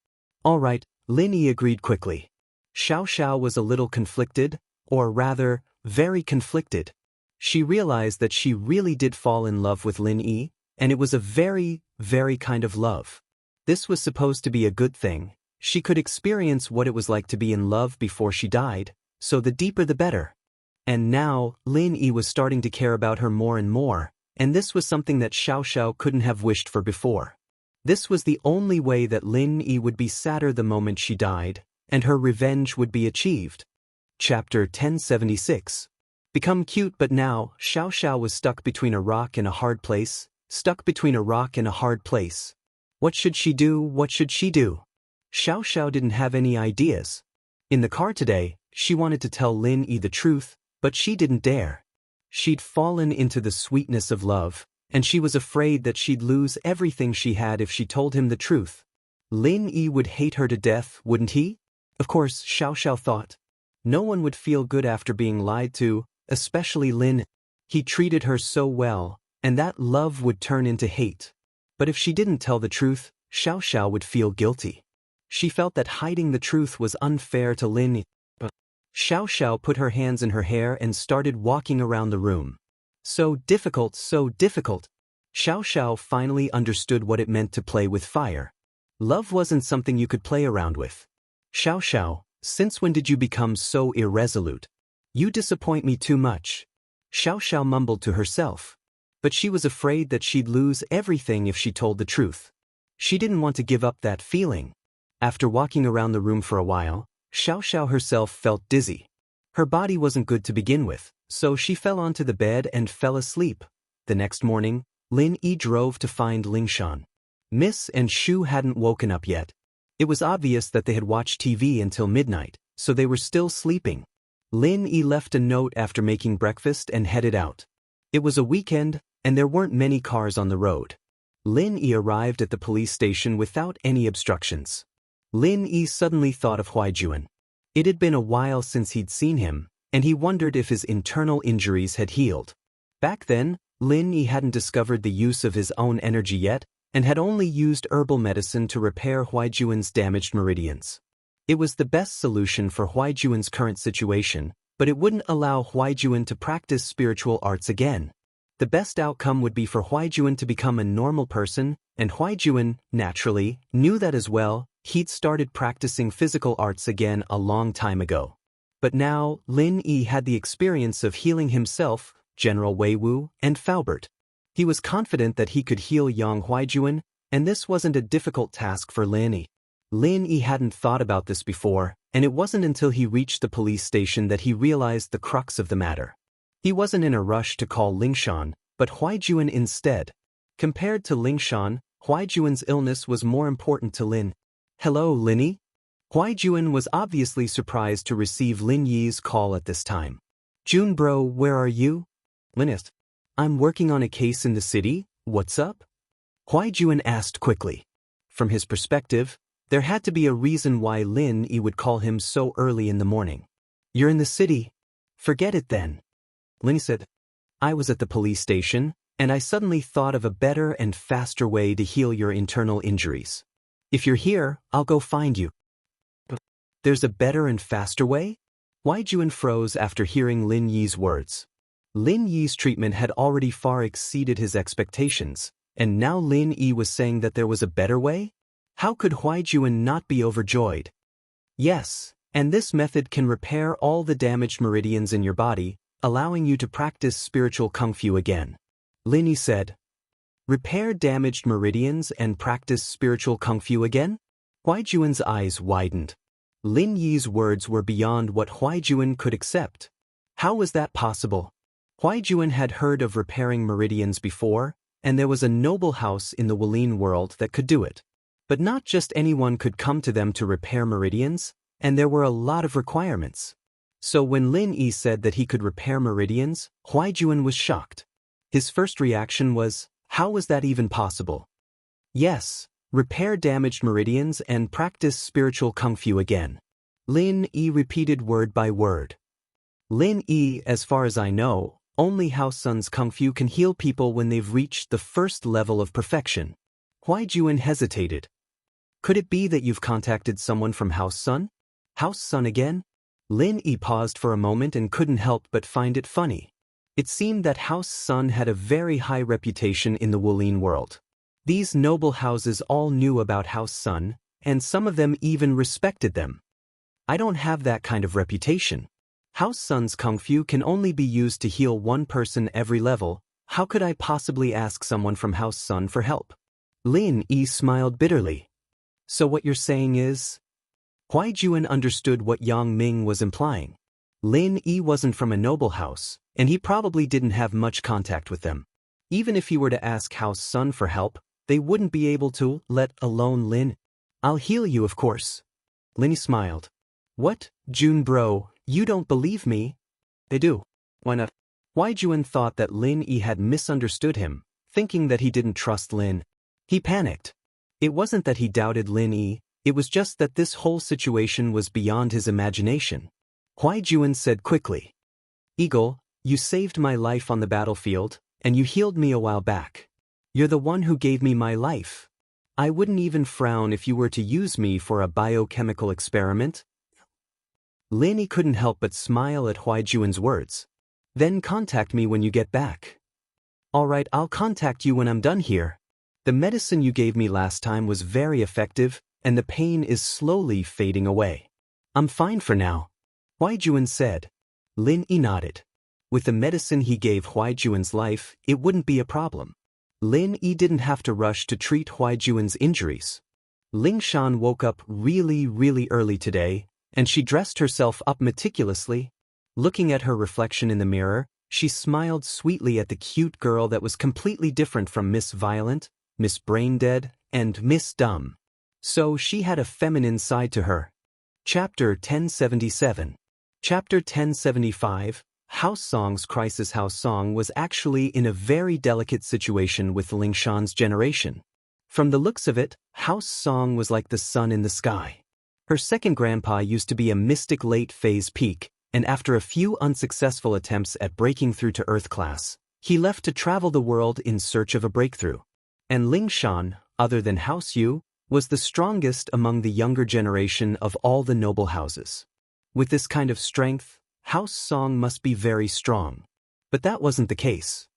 S1: All right, Lin Yi agreed quickly. Xiaoxiao was a little conflicted, or rather, very conflicted. She realized that she really did fall in love with Lin Yi, and it was a very, very kind of love. This was supposed to be a good thing. She could experience what it was like to be in love before she died, so the deeper the better. And now, Lin Yi was starting to care about her more and more, and this was something that Xiaoxiao couldn't have wished for before. This was the only way that Lin Yi would be sadder the moment she died, and her revenge would be achieved. Chapter 1076. Become cute, but now, Xiaoxiao was stuck between a rock and a hard place, stuck between a rock and a hard place. What should she do? What should she do? Xiaoxiao didn't have any ideas. In the car today, she wanted to tell Lin Yi the truth, but she didn't dare. She'd fallen into the sweetness of love, and she was afraid that she'd lose everything she had if she told him the truth. Lin Yi would hate her to death, wouldn't he? Of course, Xiaoxiao thought. No one would feel good after being lied to, especially Lin. He treated her so well, and that love would turn into hate. But if she didn't tell the truth, Xiaoxiao would feel guilty. She felt that hiding the truth was unfair to Lin. Xiaoxiao put her hands in her hair and started walking around the room. So difficult, so difficult. Xiaoxiao finally understood what it meant to play with fire. Love wasn't something you could play around with. Xiaoxiao, since when did you become so irresolute? You disappoint me too much. Xiaoxiao mumbled to herself. But she was afraid that she'd lose everything if she told the truth. She didn't want to give up that feeling. After walking around the room for a while, Xiaoxiao herself felt dizzy. Her body wasn't good to begin with, so she fell onto the bed and fell asleep. The next morning, Lin Yi drove to find Lingshan. Miss and Shu hadn't woken up yet. It was obvious that they had watched TV until midnight, so they were still sleeping. Lin Yi left a note after making breakfast and headed out. It was a weekend, and there weren't many cars on the road. Lin Yi arrived at the police station without any obstructions. Lin Yi suddenly thought of Huaijuan. It had been a while since he'd seen him, and he wondered if his internal injuries had healed. Back then, Lin Yi hadn't discovered the use of his own energy yet, and had only used herbal medicine to repair Huaijuan's damaged meridians. It was the best solution for Huaijuan's current situation, but it wouldn't allow Huaijuan to practice spiritual arts again. The best outcome would be for Huaijuan to become a normal person, and Huaijuan, naturally, knew that as well. He'd started practicing physical arts again a long time ago. But now, Lin Yi had the experience of healing himself, General Wei Wu, and Faubert. He was confident that he could heal young Huaijuan, and this wasn't a difficult task for Lin Yi. Lin Yi hadn't thought about this before, and it wasn't until he reached the police station that he realized the crux of the matter. He wasn't in a rush to call Lingshan, but Huaijuan instead. Compared to Lingshan, Huaijuan's illness was more important to Lin. "Hello, Linny?" Huaijuan was obviously surprised to receive Lin Yi's call at this time. "Jun bro, where are you?" Lin asked. "I'm working on a case in the city, what's up?" Huaijuan asked quickly. From his perspective, there had to be a reason why Lin Yi would call him so early in the morning. "You're in the city. Forget it then." Lin said. "I was at the police station, and I suddenly thought of a better and faster way to heal your internal injuries. If you're here, I'll go find you." "There's a better and faster way?" Huaijuan froze after hearing Lin Yi's words. Lin Yi's treatment had already far exceeded his expectations, and now Lin Yi was saying that there was a better way? How could Huaijuan not be overjoyed? "Yes, and this method can repair all the damaged meridians in your body, allowing you to practice spiritual kung fu again," Lin Yi said. "Repair damaged meridians and practice spiritual kung fu again?" Huaijuan's eyes widened. Lin Yi's words were beyond what Huaijuan could accept. How was that possible? Huaijuan had heard of repairing meridians before, and there was a noble house in the Wulin world that could do it. But not just anyone could come to them to repair meridians, and there were a lot of requirements. So when Lin Yi said that he could repair meridians, Huaijuan was shocked. His first reaction was, how was that even possible? "Yes, repair damaged meridians and practice spiritual kung fu again," Lin Yi repeated word by word. "Lin Yi, as far as I know, only House Sun's kung fu can heal people when they've reached the first level of perfection." Huaijuan hesitated. "Could it be that you've contacted someone from House Sun? House Sun again?" Lin Yi paused for a moment and couldn't help but find it funny. It seemed that House Sun had a very high reputation in the Wulin world. These noble houses all knew about House Sun, and some of them even respected them. "I don't have that kind of reputation. House Sun's kung fu can only be used to heal one person every level. How could I possibly ask someone from House Sun for help?" Lin Yi smiled bitterly. "So what you're saying is?" Huaijuan understood what Yang Ming was implying. Lin Yi wasn't from a noble house, and he probably didn't have much contact with them. Even if he were to ask House Sun for help, they wouldn't be able to, let alone Lin. "I'll heal you, of course." Lin Yi smiled. "What, Jun bro, you don't believe me?" "They do. Why not?" Huaijuan thought that Lin Yi had misunderstood him, thinking that he didn't trust Lin. He panicked. It wasn't that he doubted Lin Yi, it was just that this whole situation was beyond his imagination. Huaijuan said quickly, "Eagle, you saved my life on the battlefield, and you healed me a while back. You're the one who gave me my life. I wouldn't even frown if you were to use me for a biochemical experiment." Lin Yi couldn't help but smile at Huaijuan's words. "Then contact me when you get back." "All right, I'll contact you when I'm done here. The medicine you gave me last time was very effective, and the pain is slowly fading away. I'm fine for now," Huaijuan said. Lin Yi nodded. With the medicine he gave Huaijuan's life, it wouldn't be a problem. Lin Yi didn't have to rush to treat Huaijuan's injuries. Lingshan woke up really early today, and she dressed herself up meticulously. Looking at her reflection in the mirror, she smiled sweetly at the cute girl that was completely different from Miss Violent, Miss Braindead, and Miss Dumb. So she had a feminine side to her. Chapter 1077. Chapter 1075, House Song's crisis. House Song was actually in a very delicate situation with Lingshan's generation. From the looks of it, House Song was like the sun in the sky. Her second grandpa used to be a mystic late-phase peak, and after a few unsuccessful attempts at breaking through to Earth class, he left to travel the world in search of a breakthrough. And Lingshan, other than House Yu, was the strongest among the younger generation of all the noble houses. With this kind of strength, House Song must be very strong. But that wasn't the case.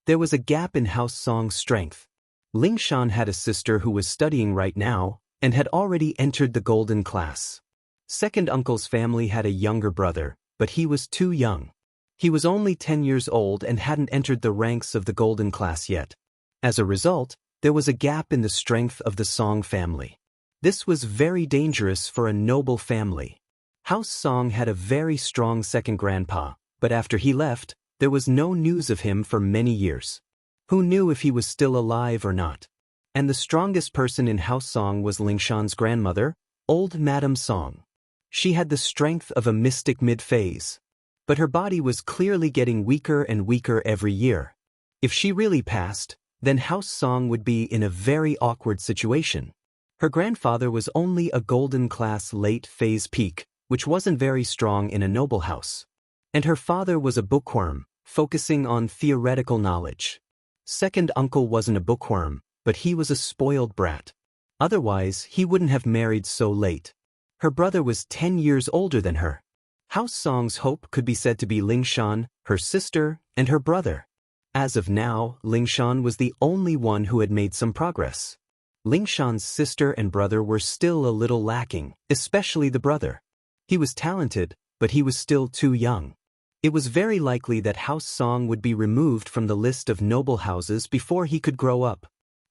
S1: There was a gap in House Song's strength. Lingshan had a sister who was studying right now, and had already entered the golden class. Second uncle's family had a younger brother, but he was too young. He was only 10 years old and hadn't entered the ranks of the golden class yet. As a result, there was a gap in the strength of the Song family. This was very dangerous for a noble family. House Song had a very strong second grandpa, but after he left, there was no news of him for many years. Who knew if he was still alive or not? And the strongest person in House Song was Lingshan's grandmother, old Madame Song. She had the strength of a mystic mid-phase. But her body was clearly getting weaker and weaker every year. If she really passed, then House Song would be in a very awkward situation. Her grandfather was only a golden class late phase peak, which wasn't very strong in a noble house. And her father was a bookworm, focusing on theoretical knowledge. Second uncle wasn't a bookworm, but he was a spoiled brat. Otherwise, he wouldn't have married so late. Her brother was 10 years older than her. House Song's hope could be said to be Lingshan, her sister, and her brother. As of now, Lingshan was the only one who had made some progress. Lingshan's sister and brother were still a little lacking, especially the brother. He was talented, but he was still too young. It was very likely that House Song would be removed from the list of noble houses before he could grow up.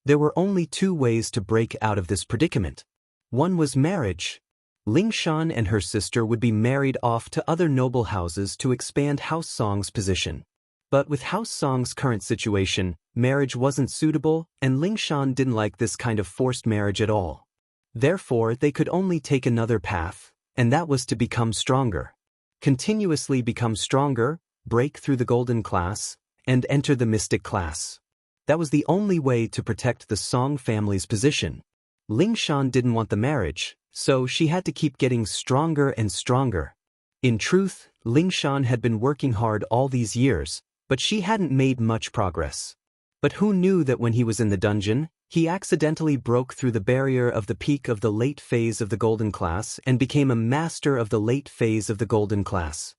S1: There were only two ways to break out of this predicament. One was marriage. Lingshan and her sister would be married off to other noble houses to expand House Song's position. But with House Song's current situation, marriage wasn't suitable, and Lingshan didn't like this kind of forced marriage at all. Therefore, they could only take another path, and that was to become stronger. Continuously become stronger, break through the golden class, and enter the mystic class. That was the only way to protect the Song family's position. Lingshan didn't want the marriage, so she had to keep getting stronger and stronger. In truth, Lingshan had been working hard all these years, but she hadn't made much progress. But who knew that when he was in the dungeon, he accidentally broke through the barrier of the peak of the late phase of the golden class and became a master of the late phase of the golden class.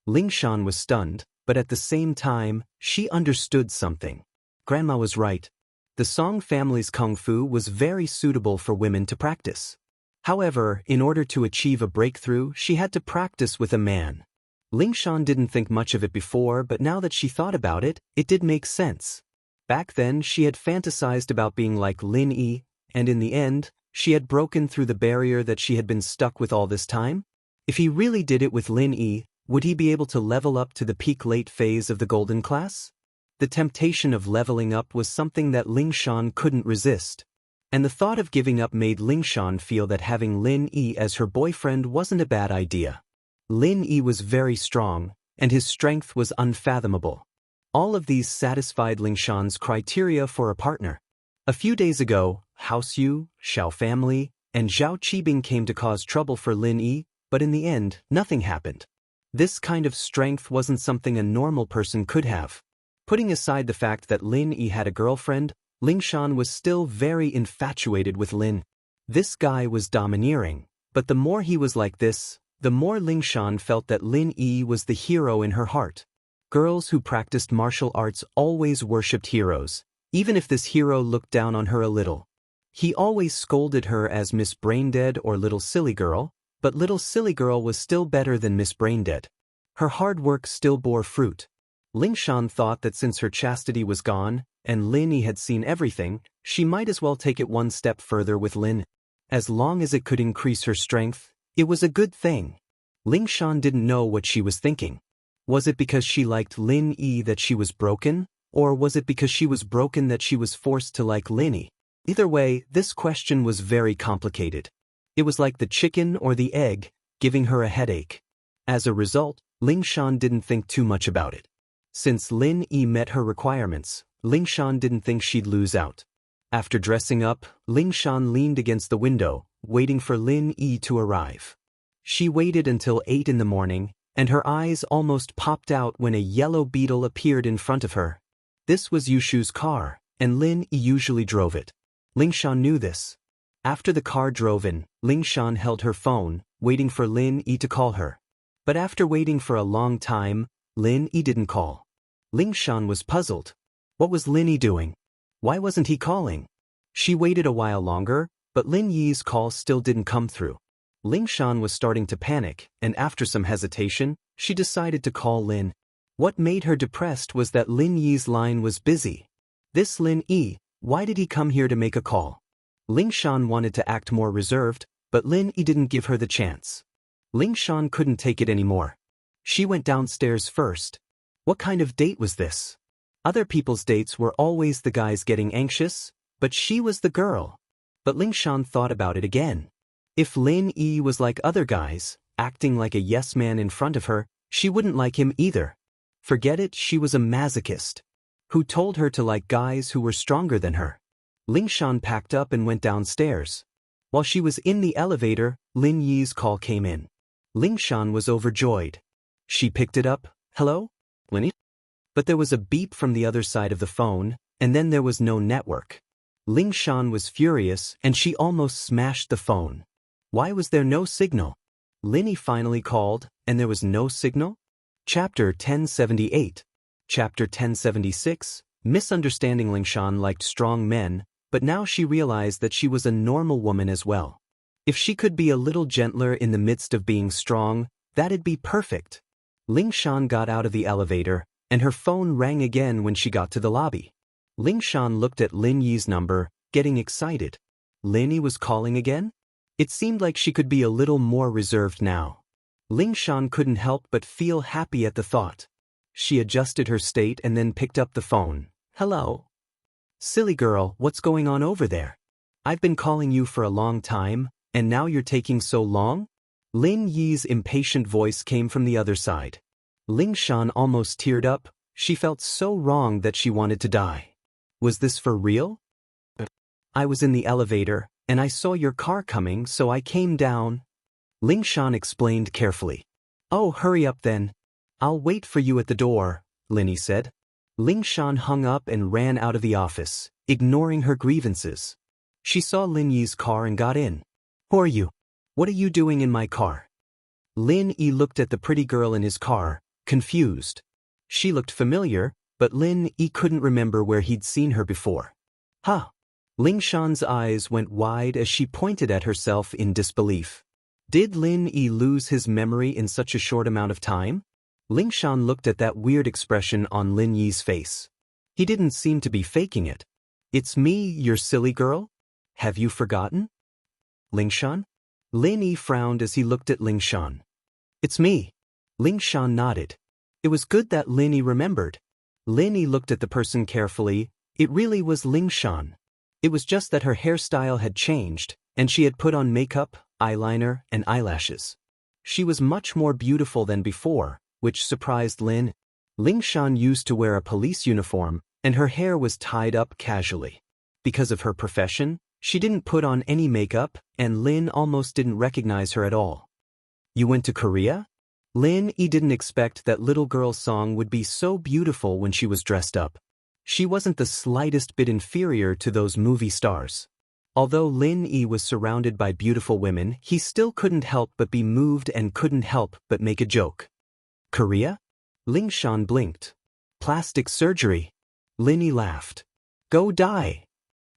S1: Lingshan was stunned, but at the same time, she understood something. Grandma was right. The Song family's kung fu was very suitable for women to practice. However, in order to achieve a breakthrough, she had to practice with a man. Lingshan didn't think much of it before, but now that she thought about it, it did make sense. Back then, she had fantasized about being like Lin Yi, and in the end, she had broken through the barrier that she had been stuck with all this time. If he really did it with Lin Yi, would he be able to level up to the peak late phase of the golden class? The temptation of leveling up was something that Lingshan couldn't resist. And the thought of giving up made Lingshan feel that having Lin Yi as her boyfriend wasn't a bad idea. Lin Yi was very strong, and his strength was unfathomable. All of these satisfied Lingshan's criteria for a partner. A few days ago, House Yu, Xiao family, and Zhao Qibing came to cause trouble for Lin Yi, but in the end, nothing happened. This kind of strength wasn't something a normal person could have. Putting aside the fact that Lin Yi had a girlfriend, Lingshan was still very infatuated with Lin. This guy was domineering, but the more he was like this, the more Lingshan felt that Lin Yi was the hero in her heart. Girls who practiced martial arts always worshipped heroes, even if this hero looked down on her a little. He always scolded her as Miss Braindead or Little Silly Girl, but Little Silly Girl was still better than Miss Braindead. Her hard work still bore fruit. Lingshan thought that since her chastity was gone, and Lin Yi had seen everything, she might as well take it one step further with Lin. As long as it could increase her strength, it was a good thing. Lingshan didn't know what she was thinking. Was it because she liked Lin Yi that she was broken, or was it because she was broken that she was forced to like Lin Yi? Either way, this question was very complicated. It was like the chicken or the egg, giving her a headache. As a result, Lingshan didn't think too much about it. Since Lin Yi met her requirements, Lingshan didn't think she'd lose out. After dressing up, Lingshan leaned against the window, waiting for Lin Yi to arrive. She waited until 8 in the morning, and her eyes almost popped out when a yellow beetle appeared in front of her. This was Yushu's car, and Lin Yi usually drove it. Lingshan knew this. After the car drove in, Lingshan held her phone, waiting for Lin Yi to call her. But after waiting for a long time, Lin Yi didn't call. Lingshan was puzzled. What was Lin Yi doing? Why wasn't he calling? She waited a while longer, but Lin Yi's call still didn't come through. Lingshan was starting to panic, and after some hesitation, she decided to call Lin. What made her depressed was that Lin Yi's line was busy. This Lin Yi, why did he come here to make a call? Ling Shan wanted to act more reserved, but Lin Yi didn't give her the chance. Ling Shan couldn't take it anymore. She went downstairs first. What kind of date was this? Other people's dates were always the guys getting anxious, but she was the girl. But Ling Shan thought about it again. If Lin Yi was like other guys, acting like a yes man in front of her, she wouldn't like him either. Forget it, she was a masochist. Who told her to like guys who were stronger than her? Ling Shan packed up and went downstairs. While she was in the elevator, Lin Yi's call came in. Ling Shan was overjoyed. She picked it up. Hello? Lin Yi? But there was a beep from the other side of the phone, and then there was no network. Ling Shan was furious, and she almost smashed the phone. Why was there no signal? Lin Yi finally called, and there was no signal? Chapter 1078. Chapter 1076, Misunderstanding. Ling Shan liked strong men, but now she realized that she was a normal woman as well. If she could be a little gentler in the midst of being strong, that'd be perfect. Ling Shan got out of the elevator, and her phone rang again when she got to the lobby. Ling Shan looked at Lin Yi's number, getting excited. Lin Yi was calling again? It seemed like she could be a little more reserved now. Ling Shan couldn't help but feel happy at the thought. She adjusted her state and then picked up the phone. Hello? Silly girl, what's going on over there? I've been calling you for a long time, and now you're taking so long? Lin Yi's impatient voice came from the other side. Ling Shan almost teared up. She felt so wrong that she wanted to die. Was this for real? I was in the elevator, and I saw your car coming, so I came down. Ling Shan explained carefully. Oh, hurry up then. I'll wait for you at the door, Lin Yi said. Ling Shan hung up and ran out of the office, ignoring her grievances. She saw Lin Yi's car and got in. Who are you? What are you doing in my car? Lin Yi looked at the pretty girl in his car, confused. She looked familiar, but Lin Yi couldn't remember where he'd seen her before. Huh? Ling Shan's eyes went wide as she pointed at herself in disbelief. Did Lin Yi lose his memory in such a short amount of time? Ling Shan looked at that weird expression on Lin Yi's face. He didn't seem to be faking it. It's me, your silly girl? Have you forgotten? Ling Shan? Lin Yi frowned as he looked at Ling Shan. It's me. Ling Shan nodded. It was good that Lin Yi remembered. Lin Yi looked at the person carefully. It really was Ling Shan. It was just that her hairstyle had changed, and she had put on makeup, eyeliner, and eyelashes. She was much more beautiful than before, which surprised Lin. Ling Shan used to wear a police uniform, and her hair was tied up casually. Because of her profession, she didn't put on any makeup, and Lin almost didn't recognize her at all. You went to Korea? Lin Yi didn't expect that little girl's song would be so beautiful when she was dressed up. She wasn't the slightest bit inferior to those movie stars. Although Lin Yi was surrounded by beautiful women, he still couldn't help but be moved and couldn't help but make a joke. Korea? Ling Shan blinked. Plastic surgery. Lin Yi laughed. Go die.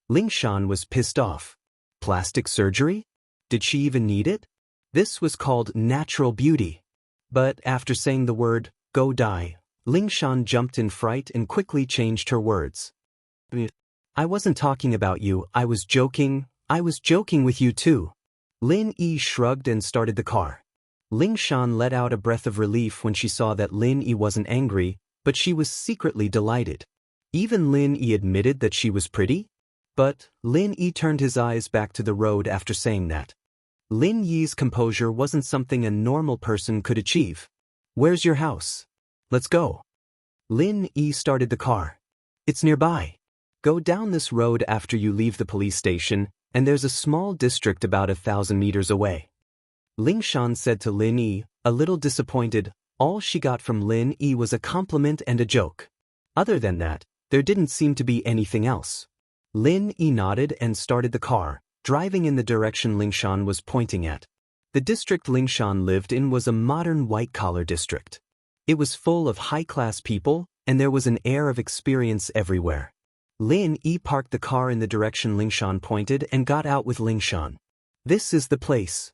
S1: Ling Shan was pissed off. Plastic surgery? Did she even need it? This was called natural beauty. But after saying the word, go die, Ling Shan jumped in fright and quickly changed her words. I wasn't talking about you, I was joking with you too. Lin Yi shrugged and started the car. Ling Shan let out a breath of relief when she saw that Lin Yi wasn't angry, but she was secretly delighted. Even Lin Yi admitted that she was pretty? But Lin Yi turned his eyes back to the road after saying that. Lin Yi's composure wasn't something a normal person could achieve. Where's your house? Let's go. Lin Yi started the car. It's nearby. Go down this road after you leave the police station, and there's a small district about 1,000 meters away. Ling Shan said to Lin Yi, a little disappointed. All she got from Lin Yi was a compliment and a joke. Other than that, there didn't seem to be anything else. Lin Yi nodded and started the car, driving in the direction Ling Shan was pointing at. The district Ling Shan lived in was a modern white-collar district. It was full of high-class people, and there was an air of experience everywhere. Lin Yi parked the car in the direction Ling Shan pointed and got out with Ling Shan. This is the place.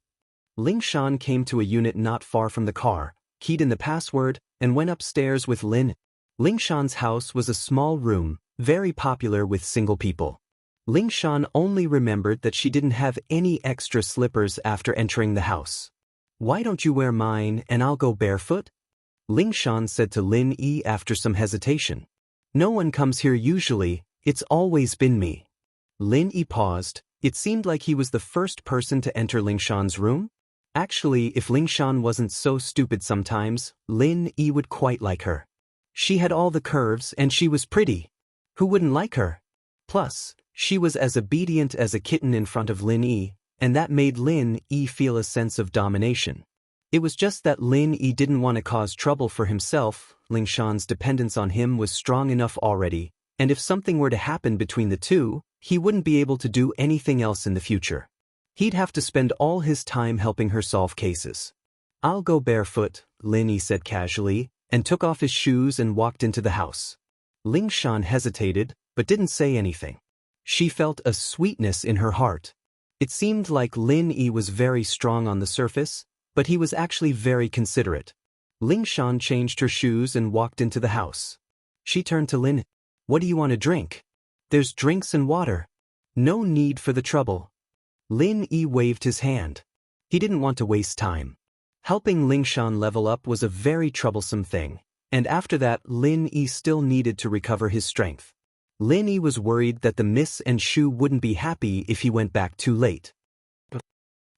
S1: Ling Shan came to a unit not far from the car, keyed in the password, and went upstairs with Lin. Ling Shan's house was a small room, very popular with single people. Ling Shan only remembered that she didn't have any extra slippers after entering the house. Why don't you wear mine and I'll go barefoot? Ling Shan said to Lin Yi after some hesitation. No one comes here usually, it's always been me. Lin Yi paused. It seemed like he was the first person to enter Ling Shan's room. Actually, if Ling Shan wasn't so stupid sometimes, Lin Yi would quite like her. She had all the curves and she was pretty. Who wouldn't like her? Plus, she was as obedient as a kitten in front of Lin Yi, and that made Lin Yi feel a sense of domination. It was just that Lin Yi didn't want to cause trouble for himself. Ling Shan's dependence on him was strong enough already, and if something were to happen between the two, he wouldn't be able to do anything else in the future. He'd have to spend all his time helping her solve cases. I'll go barefoot, Lin Yi said casually, and took off his shoes and walked into the house. Ling Shan hesitated, but didn't say anything. She felt a sweetness in her heart. It seemed like Lin Yi was very strong on the surface, but he was actually very considerate. Ling Shan changed her shoes and walked into the house. She turned to Lin. What do you want to drink? There's drinks and water. No need for the trouble. Lin Yi waved his hand. He didn't want to waste time. Helping Ling Shan level up was a very troublesome thing, and after that Lin Yi still needed to recover his strength. Lin Yi was worried that the Miss and Shu wouldn't be happy if he went back too late.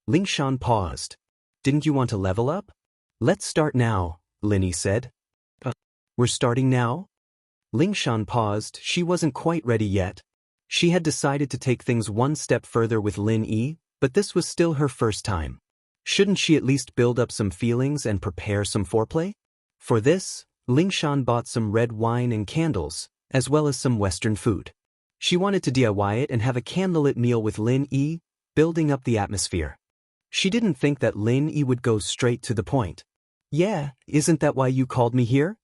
S1: Ling Shan paused. Didn't you want to level up? Let's start now, Lin Yi said. We're starting now? Ling Shan paused. She wasn't quite ready yet. She had decided to take things one step further with Lin Yi, but this was still her first time. Shouldn't she at least build up some feelings and prepare some foreplay? For this, Ling Shan bought some red wine and candles, as well as some Western food. She wanted to DIY it and have a candlelit meal with Lin Yi, building up the atmosphere. She didn't think that Lin Yi would go straight to the point. Yeah, isn't that why you called me here?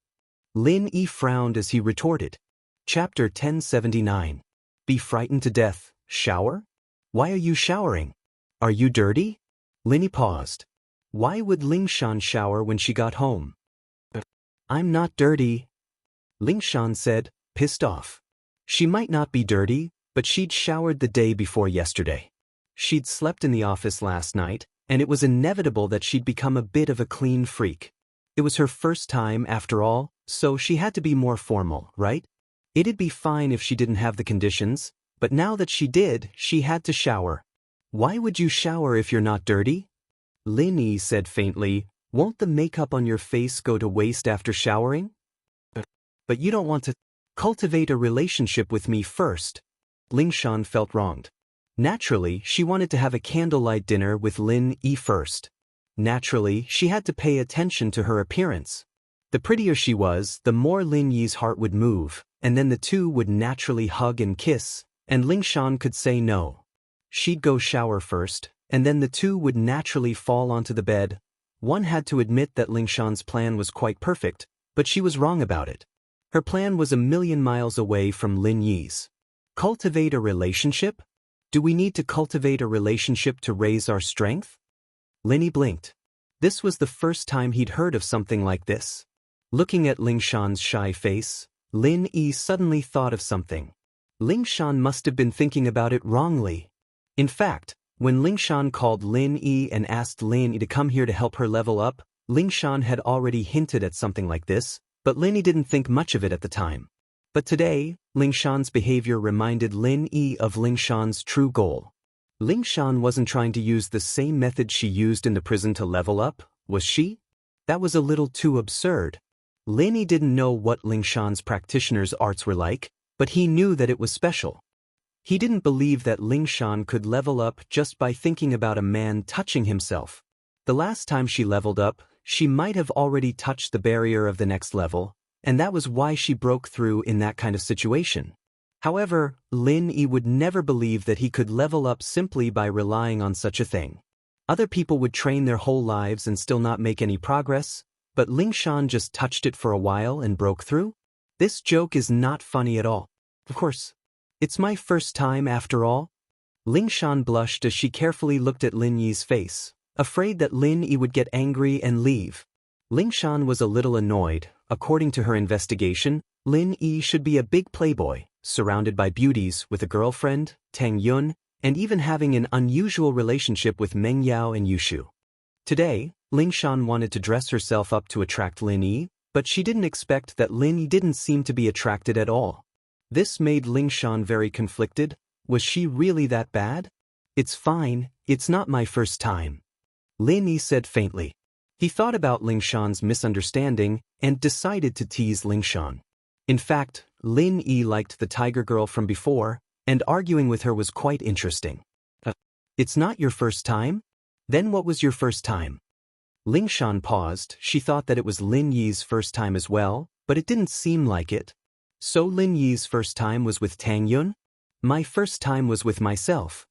S1: Lin Yi frowned as he retorted. Chapter 1079. Be frightened to death, shower? Why are you showering? Are you dirty? Lin Yi paused. Why would Ling Shan shower when she got home? I'm not dirty, Ling Shan said, pissed off. She might not be dirty, but she'd showered the day before yesterday. She'd slept in the office last night, and it was inevitable that she'd become a bit of a clean freak. It was her first time after all, so she had to be more formal, right? It'd be fine if she didn't have the conditions, but now that she did, she had to shower. Why would you shower if you're not dirty? Lin Yi said faintly, won't the makeup on your face go to waste after showering? But you don't want to cultivate a relationship with me first. Ling Shan felt wronged. Naturally, she wanted to have a candlelight dinner with Lin Yi first. Naturally, she had to pay attention to her appearance. The prettier she was, the more Lin Yi's heart would move, and then the two would naturally hug and kiss, and Ling Shan could say no. She'd go shower first, and then the two would naturally fall onto the bed. One had to admit that Ling Shan's plan was quite perfect, but she was wrong about it. Her plan was a million miles away from Lin Yi's. Cultivate a relationship? Do we need to cultivate a relationship to raise our strength? Lin Yi blinked. This was the first time he'd heard of something like this. Looking at Ling Shan's shy face, Lin Yi suddenly thought of something. Ling Shan must have been thinking about it wrongly. In fact, when Ling Shan called Lin Yi and asked Lin Yi to come here to help her level up, Ling Shan had already hinted at something like this, but Lin Yi didn't think much of it at the time. But today, Ling Shan's behavior reminded Lin Yi of Ling Shan's true goal. Ling Shan wasn't trying to use the same method she used in the prison to level up, was she? That was a little too absurd. Lin Yi didn't know what Ling Shan's practitioner's arts were like, but he knew that it was special. He didn't believe that Ling Shan could level up just by thinking about a man touching himself. The last time she leveled up, she might have already touched the barrier of the next level, and that was why she broke through in that kind of situation. However, Lin Yi would never believe that he could level up simply by relying on such a thing. Other people would train their whole lives and still not make any progress, but Ling Shan just touched it for a while and broke through? This joke is not funny at all. Of course. It's my first time after all. Ling Shan blushed as she carefully looked at Lin Yi's face, afraid that Lin Yi would get angry and leave. Ling Shan was a little annoyed. According to her investigation, Lin Yi should be a big playboy, surrounded by beauties, with a girlfriend, Tang Yun, and even having an unusual relationship with Meng Yao and Yushu. Today, Ling Shan wanted to dress herself up to attract Lin Yi, but she didn't expect that Lin Yi didn't seem to be attracted at all. This made Ling Shan very conflicted. Was she really that bad? It's fine, it's not my first time, Lin Yi said faintly. He thought about Ling Shan's misunderstanding and decided to tease Ling Shan. In fact, Lin Yi liked the tiger girl from before, and arguing with her was quite interesting. It's not your first time? Then what was your first time? Ling Shan paused. She thought that it was Lin Yi's first time as well, but it didn't seem like it. So Lin Yi's first time was with Tang Yun? My first time was with myself,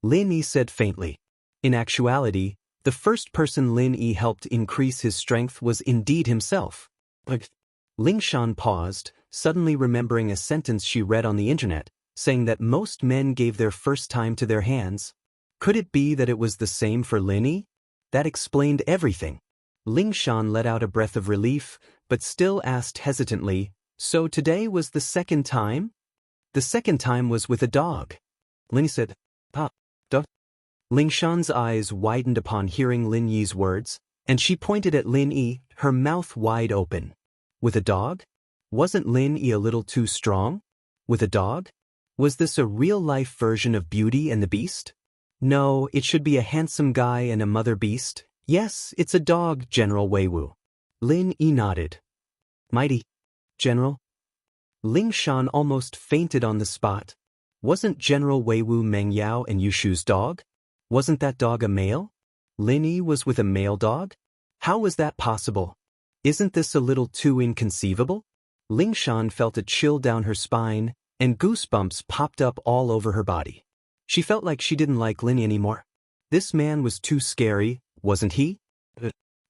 S1: Lin Yi said faintly. In actuality, the first person Lin Yi helped increase his strength was indeed himself. Ling Shan paused, suddenly remembering a sentence she read on the internet, saying that most men gave their first time to their hands. Could it be that it was the same for Lin Yi? That explained everything. Ling Shan let out a breath of relief, but still asked hesitantly, so today was the second time? The second time was with a dog. Lin Yi said, Dog? Ling Shan's eyes widened upon hearing Lin Yi's words, and she pointed at Lin Yi, her mouth wide open. With a dog? Wasn't Lin Yi a little too strong? With a dog? Was this a real-life version of Beauty and the Beast? No, it should be a handsome guy and a mother beast. Yes, it's a dog, General Wei Wu. Lin Yi nodded. Mighty General? Ling Shan almost fainted on the spot. Wasn't General Wei Wu Meng Yao and Yushu's dog? Wasn't that dog a male? Lin Yi was with a male dog? How was that possible? Isn't this a little too inconceivable? Ling Shan felt a chill down her spine, and goosebumps popped up all over her body. She felt like she didn't like Lin Yi anymore. This man was too scary, wasn't he?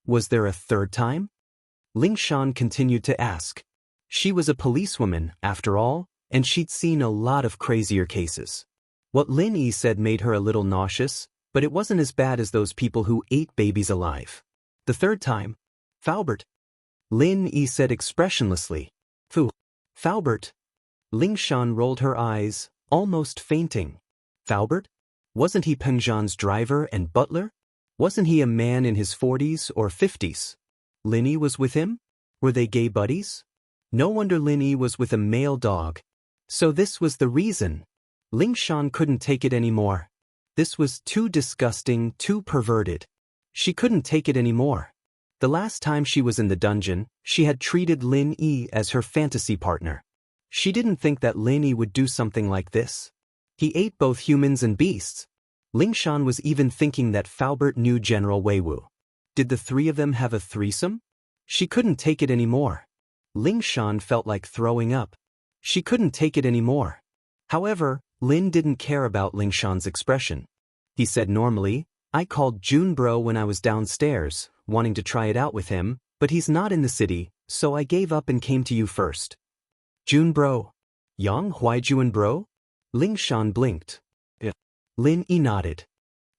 S1: Was there a third time? Ling Shan continued to ask. She was a policewoman, after all, and she'd seen a lot of crazier cases. What Lin Yi said made her a little nauseous, but it wasn't as bad as those people who ate babies alive. The third time? Faubert. Lin Yi said expressionlessly. Phew. Faubert. Ling Shan rolled her eyes, almost fainting. Faubert? Wasn't he Peng Zhan's driver and butler? Wasn't he a man in his 40s or 50s? Lin Yi was with him? Were they gay buddies? No wonder Lin Yi was with a male dog. So this was the reason. Ling Shan couldn't take it anymore. This was too disgusting, too perverted. She couldn't take it anymore. The last time she was in the dungeon, she had treated Lin Yi as her fantasy partner. She didn't think that Lin Yi would do something like this. He ate both humans and beasts. Ling Shan was even thinking that Faubert knew General Wei Wu. Did the three of them have a threesome? She couldn't take it anymore. Ling Shan felt like throwing up. She couldn't take it anymore. However, Lin didn't care about Ling Shan's expression. He said normally, I called Jun Bro when I was downstairs, wanting to try it out with him, but he's not in the city, so I gave up and came to you first. Jun Bro. Yang Huaijuan Bro? Ling Shan blinked. Yeah. Lin Yi nodded.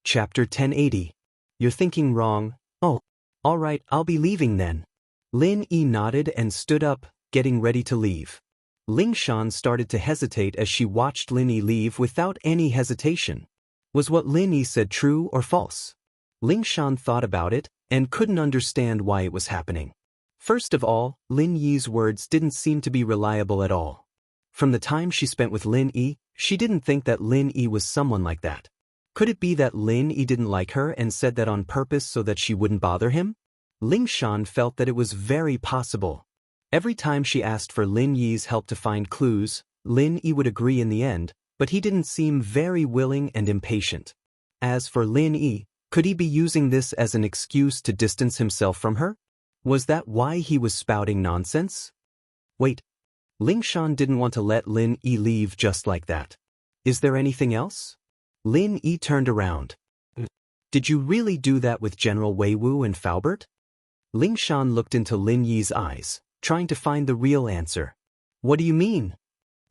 S1: Chapter 1080. You're thinking wrong. Oh, all right, I'll be leaving then. Lin Yi nodded and stood up, getting ready to leave. Ling Shan started to hesitate as she watched Lin Yi leave without any hesitation. Was what Lin Yi said true or false? Ling Shan thought about it and couldn't understand why it was happening. First of all, Lin Yi's words didn't seem to be reliable at all. From the time she spent with Lin Yi, she didn't think that Lin Yi was someone like that. Could it be that Lin Yi didn't like her and said that on purpose so that she wouldn't bother him? Ling Shan felt that it was very possible. Every time she asked for Lin Yi's help to find clues, Lin Yi would agree in the end, but he didn't seem very willing and impatient. As for Lin Yi, could he be using this as an excuse to distance himself from her? Was that why he was spouting nonsense? Wait. Ling Shan didn't want to let Lin Yi leave just like that. Is there anything else? Lin Yi turned around. Did you really do that with General Wei Wu and Faubert? Ling Shan looked into Lin Yi's eyes, trying to find the real answer. What do you mean?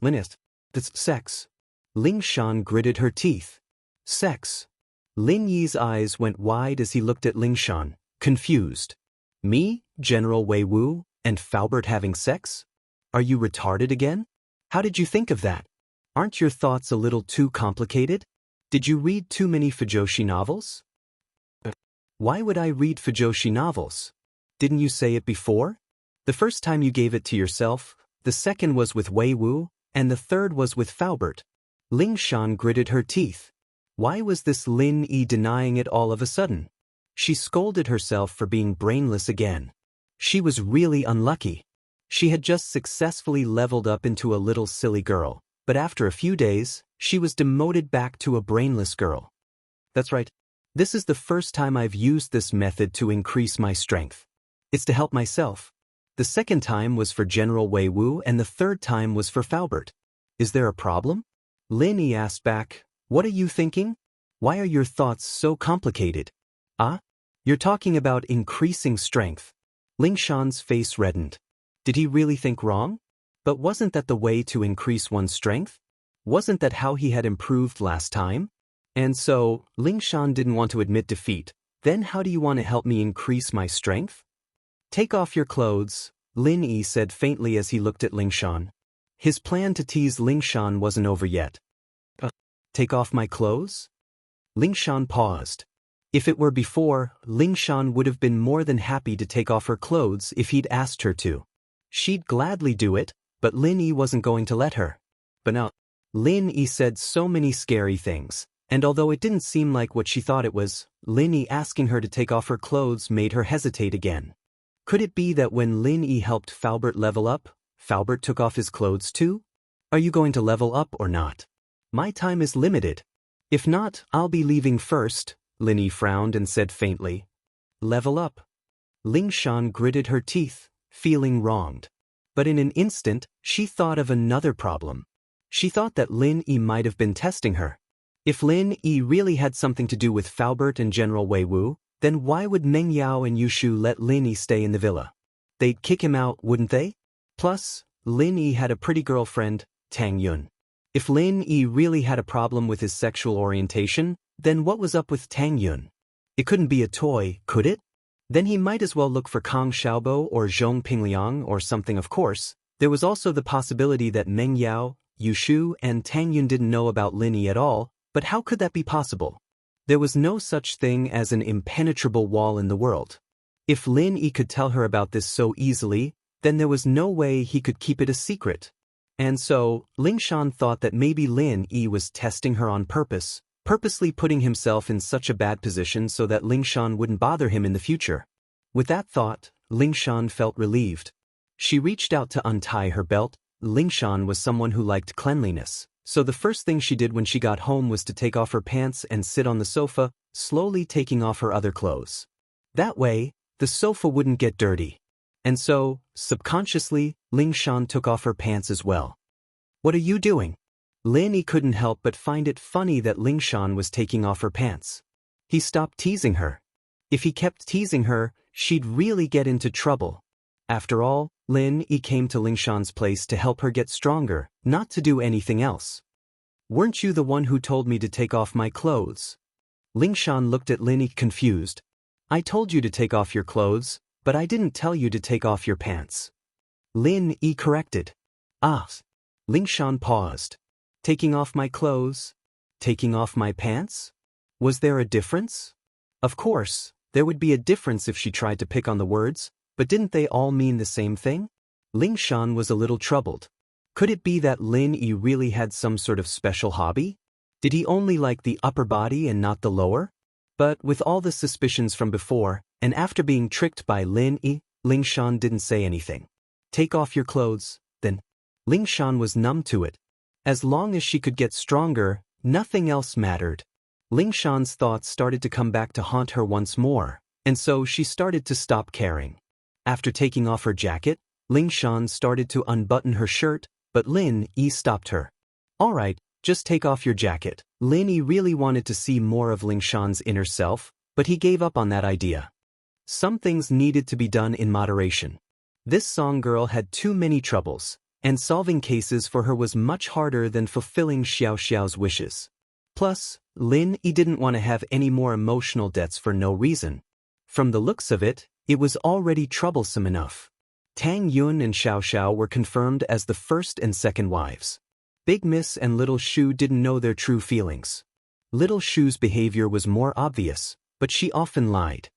S1: Linist. That's sex. Ling Shan gritted her teeth. Sex. Lin Yi's eyes went wide as he looked at Ling Shan, confused. Me, General Wei Wu, and Faubert having sex? Are you retarded again? How did you think of that? Aren't your thoughts a little too complicated? Did you read too many fujoshi novels? Why would I read fujoshi novels? Didn't you say it before? The first time you gave it to yourself, the second was with Wei Wu, and the third was with Faubert. Ling Shan gritted her teeth. Why was this Lin Yi denying it all of a sudden? She scolded herself for being brainless again. She was really unlucky. She had just successfully leveled up into a little silly girl, but after a few days, she was demoted back to a brainless girl. That's right. This is the first time I've used this method to increase my strength. It's to help myself. The second time was for General Wei Wu and the third time was for Faubert. Is there a problem? Lin Yi asked back, what are you thinking? Why are your thoughts so complicated? Ah? You're talking about increasing strength. Ling Shan's face reddened. Did he really think wrong? But wasn't that the way to increase one's strength? Wasn't that how he had improved last time? And so, Ling Shan didn't want to admit defeat. Then how do you want to help me increase my strength? Take off your clothes, Lin Yi said faintly as he looked at Ling Shan. His plan to tease Ling Shan wasn't over yet. Take off my clothes? Ling Shan paused. If it were before, Ling Shan would have been more than happy to take off her clothes if he'd asked her to. She'd gladly do it, but Lin Yi wasn't going to let her. But now, Lin Yi said so many scary things, and although it didn't seem like what she thought it was, Lin Yi asking her to take off her clothes made her hesitate again. Could it be that when Lin Yi helped Faubert level up, Faubert took off his clothes too? Are you going to level up or not? My time is limited. If not, I'll be leaving first, Lin Yi frowned and said faintly. Level up. Ling Shan gritted her teeth, feeling wronged. But in an instant, she thought of another problem. She thought that Lin Yi might have been testing her. If Lin Yi really had something to do with Faubert and General Wei Wu, then why would Meng Yao and Yushu let Lin Yi stay in the villa? They'd kick him out, wouldn't they? Plus, Lin Yi had a pretty girlfriend, Tang Yun. If Lin Yi really had a problem with his sexual orientation, then what was up with Tang Yun? It couldn't be a toy, could it? Then he might as well look for Kang Xiaobo or Zhong Pingliang or something. Of course, there was also the possibility that Meng Yao, Yushu, and Tang Yun didn't know about Lin Yi at all, but how could that be possible? There was no such thing as an impenetrable wall in the world. If Lin Yi could tell her about this so easily, then there was no way he could keep it a secret. And so, Ling Shan thought that maybe Lin Yi was testing her on purpose, purposely putting himself in such a bad position so that Ling Shan wouldn't bother him in the future. With that thought, Ling Shan felt relieved. She reached out to untie her belt. Ling Shan was someone who liked cleanliness, so the first thing she did when she got home was to take off her pants and sit on the sofa, slowly taking off her other clothes. That way, the sofa wouldn't get dirty. And so, subconsciously, Ling Shan took off her pants as well. What are you doing? Lin Yi couldn't help but find it funny that Ling Shan was taking off her pants. He stopped teasing her. If he kept teasing her, she'd really get into trouble. After all, Lin Yi came to Ling Shan's place to help her get stronger, not to do anything else. Weren't you the one who told me to take off my clothes? Ling Shan looked at Lin Yi confused. I told you to take off your clothes, but I didn't tell you to take off your pants. Lin Yi corrected. Ah. Ling Shan paused. Taking off my clothes? Taking off my pants? Was there a difference? Of course, there would be a difference if she tried to pick on the words, but didn't they all mean the same thing? Ling Shan was a little troubled. Could it be that Lin Yi really had some sort of special hobby? Did he only like the upper body and not the lower? But with all the suspicions from before, and after being tricked by Lin Yi, Ling Shan didn't say anything. Take off your clothes, then. Ling Shan was numb to it. As long as she could get stronger, nothing else mattered. Ling Shan's thoughts started to come back to haunt her once more, and so she started to stop caring. After taking off her jacket, Ling Shan started to unbutton her shirt, but Lin Yi stopped her. All right, just take off your jacket. Lin Yi really wanted to see more of Ling Shan's inner self, but he gave up on that idea. Some things needed to be done in moderation. This song girl had too many troubles, and solving cases for her was much harder than fulfilling Xiao Xiao's wishes. Plus, Lin Yi didn't want to have any more emotional debts for no reason. From the looks of it, it was already troublesome enough. Tang Yun and Xiaoxiao were confirmed as the first and second wives. Big Miss and Little Shu didn't know their true feelings. Little Shu's behavior was more obvious, but she often lied.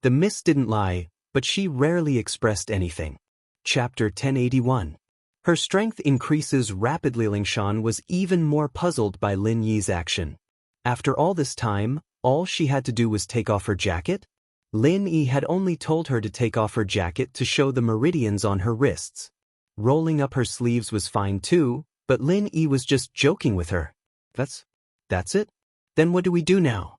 S1: The Miss didn't lie, but she rarely expressed anything. Chapter 1081. Her strength increases rapidly. Lingshan was even more puzzled by Lin Yi's action. After all this time, all she had to do was take off her jacket? Lin Yi had only told her to take off her jacket to show the meridians on her wrists. Rolling up her sleeves was fine too, but Lin Yi was just joking with her. That's it? Then what do we do now?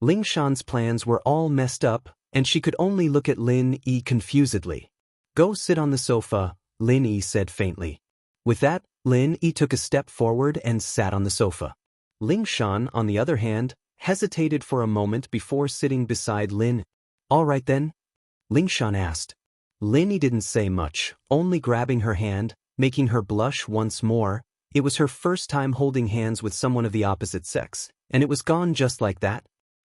S1: Lingshan's plans were all messed up, and she could only look at Lin Yi confusedly. Go sit on the sofa, Lin Yi said faintly. With that, Lin Yi took a step forward and sat on the sofa. Lingshan, on the other hand, hesitated for a moment before sitting beside Lin. All right then? Lingshan asked. Lin Yi didn't say much, only grabbing her hand, making her blush once more. It was her first time holding hands with someone of the opposite sex, and it was gone just like that.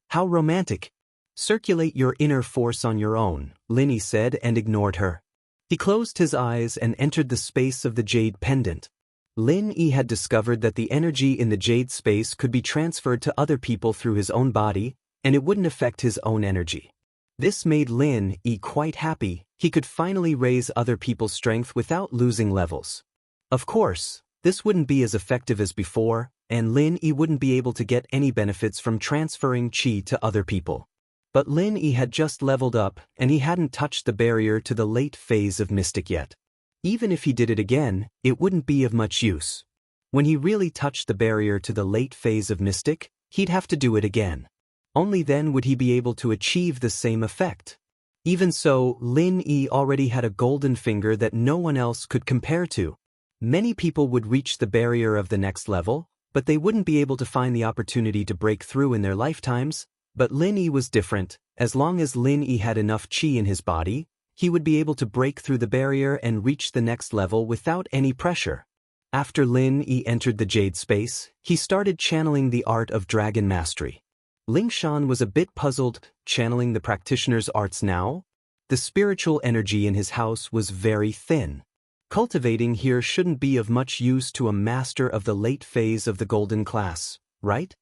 S1: How romantic. Circulate your inner force on your own, Lin Yi said and ignored her. He closed his eyes and entered the space of the jade pendant. Lin Yi had discovered that the energy in the jade space could be transferred to other people through his own body, and it wouldn't affect his own energy. This made Lin Yi quite happy. He could finally raise other people's strength without losing levels. Of course, this wouldn't be as effective as before, and Lin Yi wouldn't be able to get any benefits from transferring qi to other people. But Lin Yi had just leveled up, and he hadn't touched the barrier to the late phase of mystic yet. Even if he did it again, it wouldn't be of much use. When he really touched the barrier to the late phase of mystic, he'd have to do it again. Only then would he be able to achieve the same effect. Even so, Lin Yi already had a golden finger that no one else could compare to. Many people would reach the barrier of the next level, but they wouldn't be able to find the opportunity to break through in their lifetimes. But Lin Yi was different. As long as Lin Yi had enough qi in his body, he would be able to break through the barrier and reach the next level without any pressure. After Lin Yi entered the jade space, he started channeling the art of dragon mastery. Lingshan was a bit puzzled. Channeling the practitioner's arts now? The spiritual energy in his house was very thin. Cultivating here shouldn't be of much use to a master of the late phase of the golden class, right?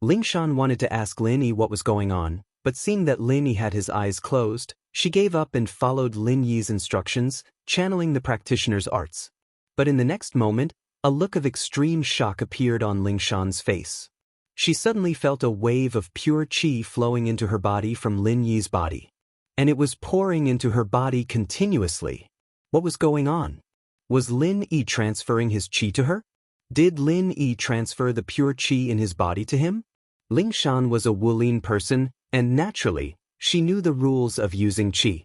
S1: Lingshan wanted to ask Lin Yi what was going on, but seeing that Lin Yi had his eyes closed, she gave up and followed Lin Yi's instructions, channeling the practitioner's arts. But in the next moment, a look of extreme shock appeared on Lingshan's face. She suddenly felt a wave of pure qi flowing into her body from Lin Yi's body. And it was pouring into her body continuously. What was going on? Was Lin Yi transferring his qi to her? Did Lin Yi transfer the pure qi in his body to him? Lingshan was a Wulin person, and naturally, she knew the rules of using qi.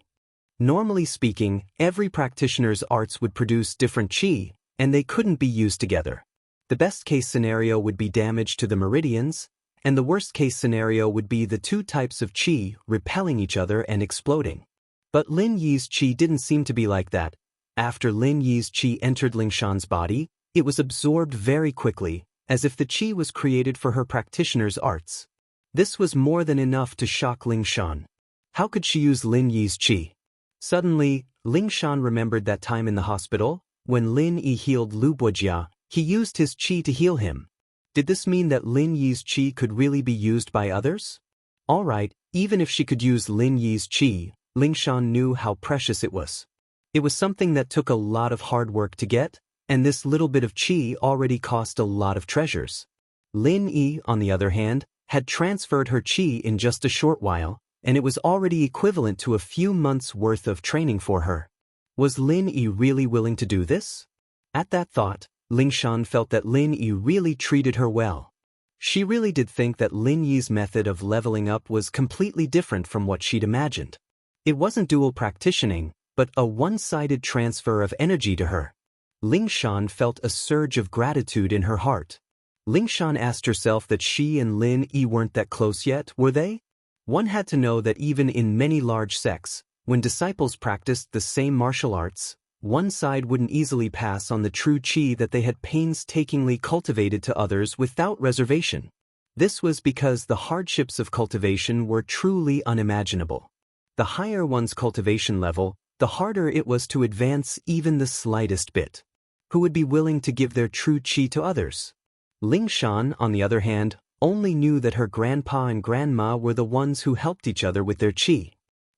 S1: Normally speaking, every practitioner's arts would produce different qi, and they couldn't be used together. The best-case scenario would be damage to the meridians, and the worst-case scenario would be the two types of qi repelling each other and exploding. But Lin Yi's qi didn't seem to be like that. After Lin Yi's qi entered Lingshan's body, it was absorbed very quickly, as if the qi was created for her practitioner's arts. This was more than enough to shock Lingshan. How could she use Lin Yi's qi? Suddenly, Lingshan remembered that time in the hospital, when Lin Yi healed Lu Bojia. He used his qi to heal him. Did this mean that Lin Yi's qi could really be used by others? All right, even if she could use Lin Yi's qi, Lingshan knew how precious it was. It was something that took a lot of hard work to get, and this little bit of qi already cost a lot of treasures. Lin Yi, on the other hand, had transferred her qi in just a short while, and it was already equivalent to a few months' worth of training for her. Was Lin Yi really willing to do this? At that thought, Lingshan felt that Lin Yi really treated her well. She really did think that Lin Yi's method of leveling up was completely different from what she'd imagined. It wasn't dual practicing, but a one-sided transfer of energy to her. Lingshan felt a surge of gratitude in her heart. Lingshan asked herself that she and Lin Yi weren't that close yet, were they? One had to know that even in many large sects, when disciples practiced the same martial arts, one side wouldn't easily pass on the true qi that they had painstakingly cultivated to others without reservation. This was because the hardships of cultivation were truly unimaginable. The higher one's cultivation level, the harder it was to advance even the slightest bit. Who would be willing to give their true qi to others? Ling Shan, on the other hand, only knew that her grandpa and grandma were the ones who helped each other with their qi.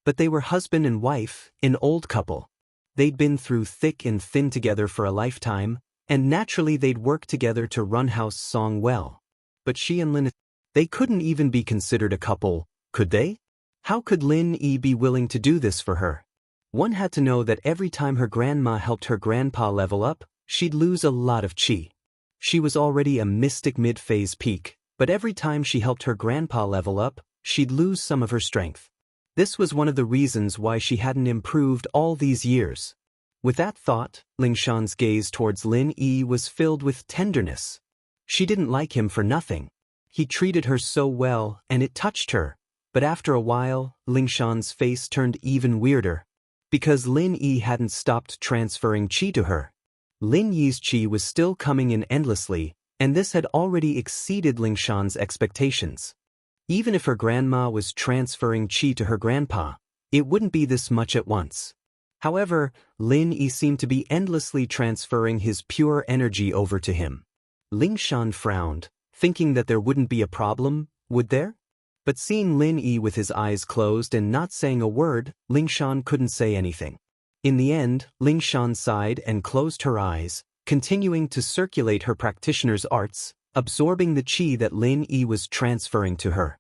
S1: But they were husband and wife, an old couple. They'd been through thick and thin together for a lifetime, and naturally they'd work together to run House Song well. But she and Lin, they couldn't even be considered a couple, could they? How could Lin Yi be willing to do this for her? One had to know that every time her grandma helped her grandpa level up, she'd lose a lot of qi. She was already a mystic mid-phase peak, but every time she helped her grandpa level up, she'd lose some of her strength. This was one of the reasons why she hadn't improved all these years. With that thought, Ling Shan's gaze towards Lin Yi was filled with tenderness. She didn't like him for nothing. He treated her so well, and it touched her. But after a while, Ling Shan's face turned even weirder. Because Lin Yi hadn't stopped transferring qi to her. Lin Yi's qi was still coming in endlessly, and this had already exceeded Ling Shan's expectations. Even if her grandma was transferring qi to her grandpa, it wouldn't be this much at once. However, Lin Yi seemed to be endlessly transferring his pure energy over to him. Ling Shan frowned, thinking that there wouldn't be a problem, would there? But seeing Lin Yi with his eyes closed and not saying a word, Ling Shan couldn't say anything. In the end, Ling Shan sighed and closed her eyes, continuing to circulate her practitioner's arts, absorbing the qi that Lin Yi was transferring to her.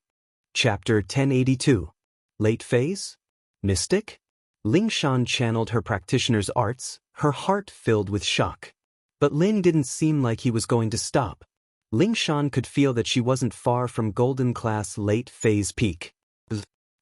S1: Chapter 1082. Late Phase? Mystic? Ling Shan channeled her practitioner's arts, her heart filled with shock. But Lin didn't seem like he was going to stop. Ling Shan could feel that she wasn't far from golden class late phase peak.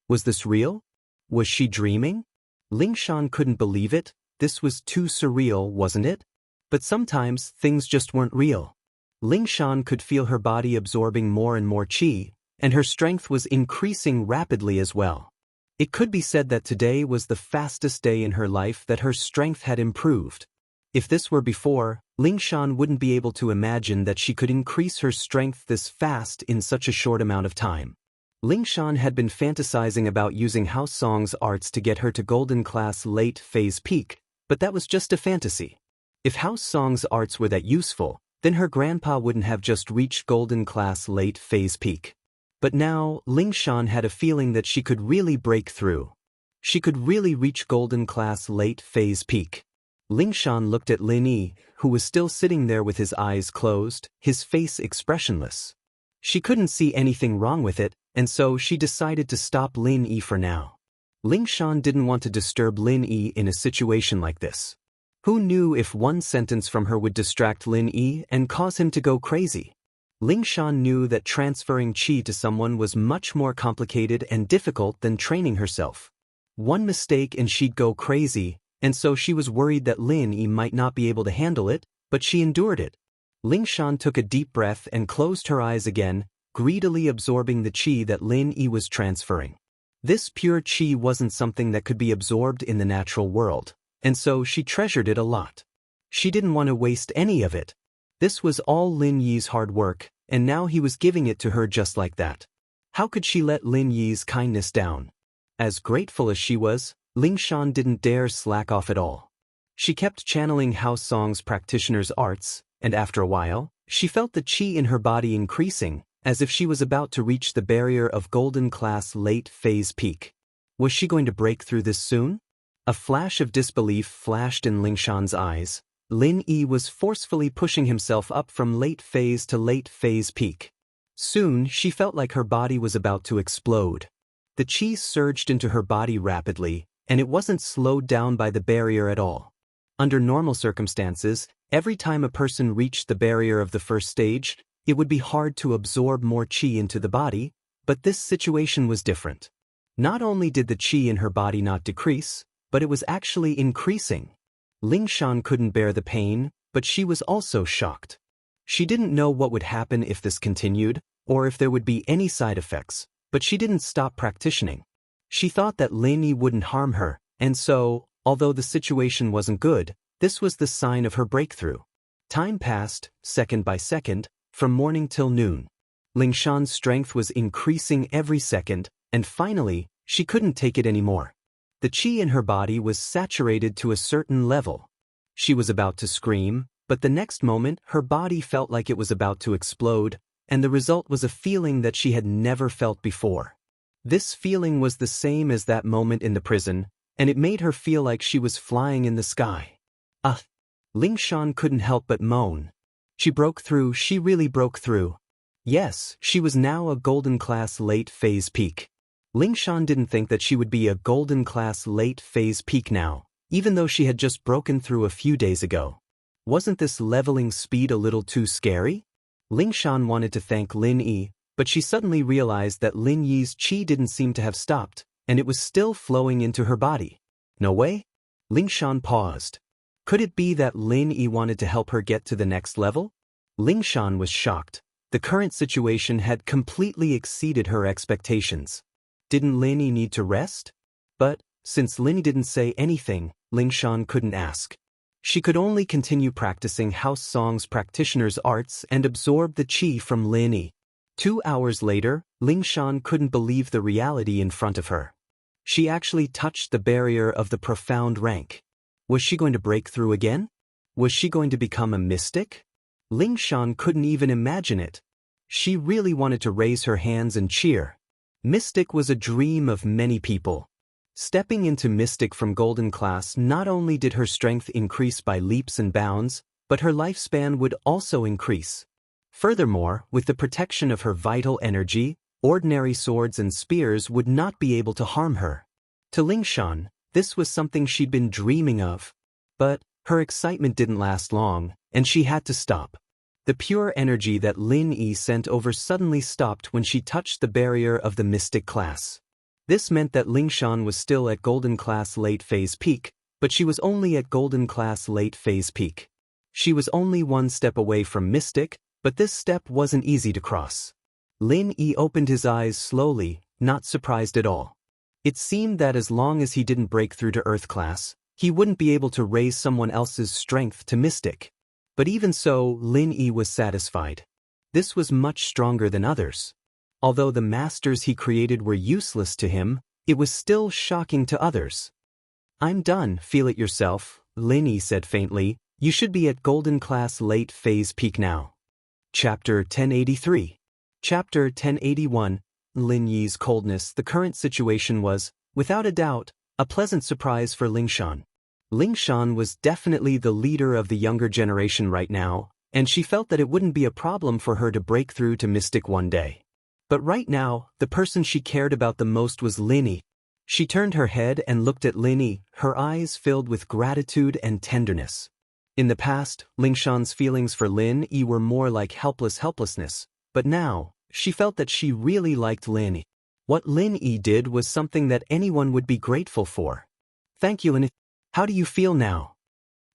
S1: Was this real? Was she dreaming? Ling Shan couldn't believe it. This was too surreal, wasn't it? But sometimes things just weren't real. Ling Shan could feel her body absorbing more and more qi, and her strength was increasing rapidly as well. It could be said that today was the fastest day in her life that her strength had improved. If this were before, Ling Shan wouldn't be able to imagine that she could increase her strength this fast in such a short amount of time. Ling Shan had been fantasizing about using House Song's arts to get her to golden class late phase peak, but that was just a fantasy. If House Song's arts were that useful, then her grandpa wouldn't have just reached golden class late phase peak. But now, Ling Shan had a feeling that she could really break through. She could really reach golden class late phase peak. Ling Shan looked at Lin Yi, who was still sitting there with his eyes closed, his face expressionless. She couldn't see anything wrong with it, and so she decided to stop Lin Yi for now. Ling Shan didn't want to disturb Lin Yi in a situation like this. Who knew if one sentence from her would distract Lin Yi and cause him to go crazy? Ling Shan knew that transferring qi to someone was much more complicated and difficult than training herself. One mistake and she'd go crazy, and so she was worried that Lin Yi might not be able to handle it, but she endured it. Ling Shan took a deep breath and closed her eyes again, greedily absorbing the qi that Lin Yi was transferring. This pure qi wasn't something that could be absorbed in the natural world, and so she treasured it a lot. She didn't want to waste any of it. This was all Lin Yi's hard work, and now he was giving it to her just like that. How could she let Lin Yi's kindness down? As grateful as she was, Ling Shan didn't dare slack off at all. She kept channeling House Song's practitioner's arts, and after a while, she felt the qi in her body increasing, as if she was about to reach the barrier of golden class late phase peak. Was she going to break through this soon? A flash of disbelief flashed in Ling Shan's eyes. Lin Yi was forcefully pushing himself up from late phase to late phase peak. Soon, she felt like her body was about to explode. The qi surged into her body rapidly, and it wasn't slowed down by the barrier at all. Under normal circumstances, every time a person reached the barrier of the first stage, it would be hard to absorb more qi into the body, but this situation was different. Not only did the qi in her body not decrease, but it was actually increasing. Ling Shan couldn't bear the pain, but she was also shocked. She didn't know what would happen if this continued, or if there would be any side effects, but she didn't stop practicing. She thought that Lin Yi wouldn't harm her, and so, although the situation wasn't good, this was the sign of her breakthrough. Time passed, second by second, from morning till noon. Ling Shan's strength was increasing every second, and finally, she couldn't take it anymore. The qi in her body was saturated to a certain level. She was about to scream, but the next moment her body felt like it was about to explode, and the result was a feeling that she had never felt before. This feeling was the same as that moment in the prison, and it made her feel like she was flying in the sky. Lingshan couldn't help but moan. She broke through, she really broke through. Yes, she was now a golden class late phase peak. Lingshan didn't think that she would be a golden class late phase peak now, even though she had just broken through a few days ago. Wasn't this leveling speed a little too scary? Lingshan wanted to thank Lin Yi, but she suddenly realized that Lin Yi's qi didn't seem to have stopped, and it was still flowing into her body. No way? Lingshan paused. Could it be that Lin Yi wanted to help her get to the next level? Lingshan was shocked. The current situation had completely exceeded her expectations. Didn't Lin Yi need to rest? But, since Lin Yi didn't say anything, Lingshan couldn't ask. She could only continue practicing House Song's practitioner's arts and absorb the qi from Lin Yi. 2 hours later, Lingshan couldn't believe the reality in front of her. She actually touched the barrier of the profound rank. Was she going to break through again? Was she going to become a mystic? Lingshan couldn't even imagine it. She really wanted to raise her hands and cheer. Mystic was a dream of many people. Stepping into Mystic from Golden Class not only did her strength increase by leaps and bounds, but her lifespan would also increase. Furthermore, with the protection of her vital energy, ordinary swords and spears would not be able to harm her. To Lingshan, this was something she'd been dreaming of. But her excitement didn't last long, and she had to stop. The pure energy that Lin Yi sent over suddenly stopped when she touched the barrier of the Mystic class. This meant that Lingshan was still at Golden Class Late Phase Peak, but she was only at Golden Class Late Phase Peak. She was only one step away from Mystic, but this step wasn't easy to cross. Lin Yi opened his eyes slowly, not surprised at all. It seemed that as long as he didn't break through to Earth Class, he wouldn't be able to raise someone else's strength to Mystic. But even so, Lin Yi was satisfied. This was much stronger than others. Although the masters he created were useless to him, it was still shocking to others. "I'm done, feel it yourself," Lin Yi said faintly. "You should be at Golden Class Late Phase Peak now." Chapter 1083. Chapter 1081. Lin Yi's coldness. The current situation was, without a doubt, a pleasant surprise for Lingshan. Lingshan was definitely the leader of the younger generation right now, and she felt that it wouldn't be a problem for her to break through to Mystic one day. But right now, the person she cared about the most was Lin Yi. She turned her head and looked at Lin Yi, her eyes filled with gratitude and tenderness. In the past, Lingshan's feelings for Lin Yi were more like helplessness, but now, she felt that she really liked Lin Yi. What Lin Yi did was something that anyone would be grateful for. "Thank you, Lin Yi. How do you feel now?"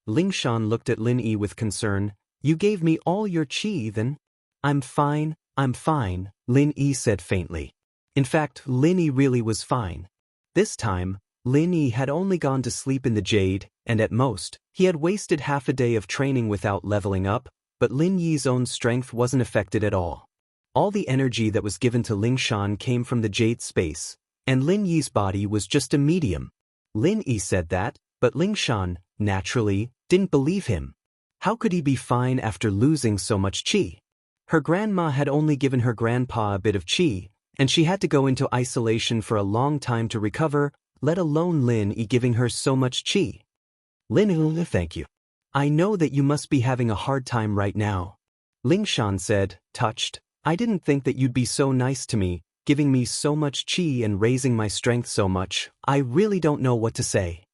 S1: Lingshan looked at Lin Yi with concern. "You gave me all your qi then?" I'm fine," Lin Yi said faintly. In fact, Lin Yi really was fine. This time, Lin Yi had only gone to sleep in the Jade, and at most, he had wasted half a day of training without leveling up, but Lin Yi's own strength wasn't affected at all. All the energy that was given to Lingshan came from the Jade space, and Lin Yi's body was just a medium. Lin Yi said that, but Lingshan, naturally, didn't believe him. How could he be fine after losing so much qi? Her grandma had only given her grandpa a bit of qi, and she had to go into isolation for a long time to recover, let alone Lin Yi giving her so much qi. "Lin Yi, thank you. I know that you must be having a hard time right now," Lingshan said, touched. "I didn't think that you'd be so nice to me, giving me so much qi and raising my strength so much. I really don't know what to say."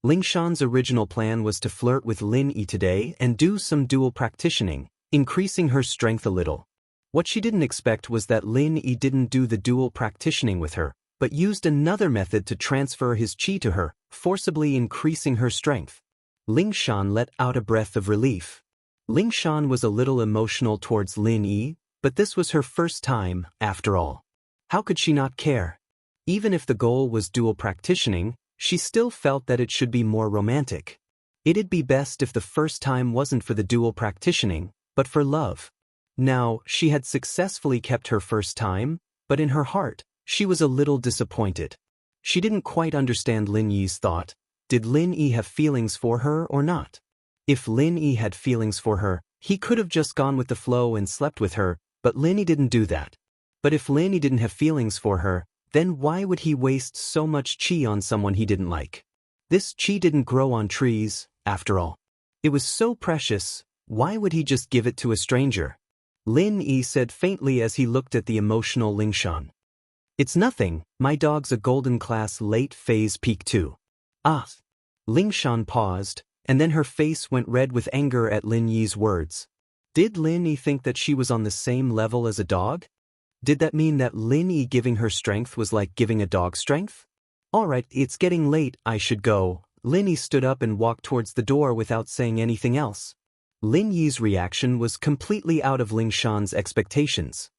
S1: Lingshan's original plan was to flirt with Lin Yi today and do some dual practicing, increasing her strength a little. What she didn't expect was that Lin Yi didn't do the dual practicing with her, but used another method to transfer his qi to her, forcibly increasing her strength. Lingshan let out a breath of relief. Lingshan was a little emotional towards Lin Yi, but this was her first time, after all. How could she not care? Even if the goal was dual practicing, she still felt that it should be more romantic. It'd be best if the first time wasn't for the dual practicing, but for love. Now, she had successfully kept her first time, but in her heart, she was a little disappointed. She didn't quite understand Lin Yi's thought. Did Lin Yi have feelings for her or not? If Lin Yi had feelings for her, he could have just gone with the flow and slept with her, but Lin Yi didn't do that. But if Lin Yi didn't have feelings for her, then why would he waste so much qi on someone he didn't like? This qi didn't grow on trees, after all. It was so precious, why would he just give it to a stranger? Lin Yi said faintly as he looked at the emotional Lingshan. It's nothing, my dog's a golden class late phase peak 2. Ah. Lingshan paused, and then her face went red with anger at Lin Yi's words. Did Lin Yi think that she was on the same level as a dog? Did that mean that Lin Yi giving her strength was like giving a dog strength? Alright, it's getting late, I should go. Lin Yi stood up and walked towards the door without saying anything else. Lin Yi's reaction was completely out of Lingshan's expectations.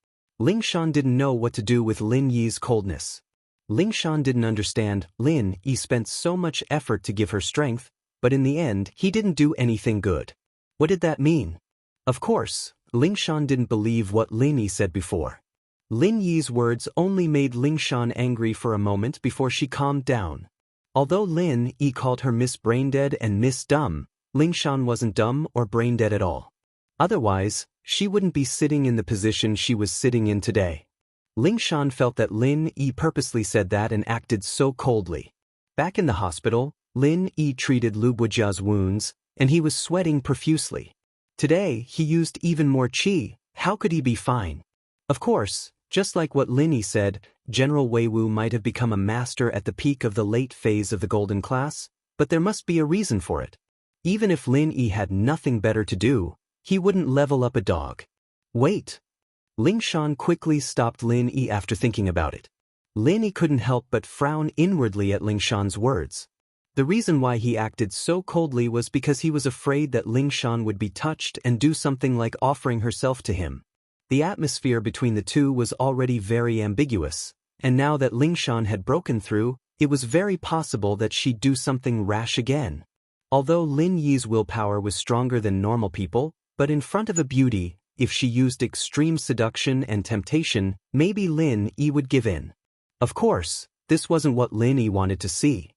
S1: Lingshan didn't know what to do with Lin Yi's coldness. Lingshan didn't understand. Lin Yi spent so much effort to give her strength, but in the end, he didn't do anything good. What did that mean? Of course, Lingshan didn't believe what Lin Yi said before. Lin Yi's words only made Lingshan angry for a moment before she calmed down. Although Lin Yi called her Miss Braindead and Miss Dumb, Lingshan wasn't dumb or braindead at all. Otherwise, she wouldn't be sitting in the position she was sitting in today. Lingshan felt that Lin Yi purposely said that and acted so coldly. Back in the hospital, Lin Yi treated Lu Bujia's wounds, and he was sweating profusely. Today, he used even more qi. How could he be fine? Of course, just like what Lin Yi said, General Wei Wu might have become a master at the peak of the late phase of the golden class, but there must be a reason for it. Even if Lin Yi had nothing better to do, he wouldn't level up a dog. Wait. Lingshan quickly stopped Lin Yi after thinking about it. Lin Yi couldn't help but frown inwardly at Lingshan's words. The reason why he acted so coldly was because he was afraid that Lingshan would be touched and do something like offering herself to him. The atmosphere between the two was already very ambiguous, and now that Lingshan had broken through, it was very possible that she'd do something rash again. Although Lin Yi's willpower was stronger than normal people, but in front of a beauty, if she used extreme seduction and temptation, maybe Lin Yi would give in. Of course, this wasn't what Lin Yi wanted to see.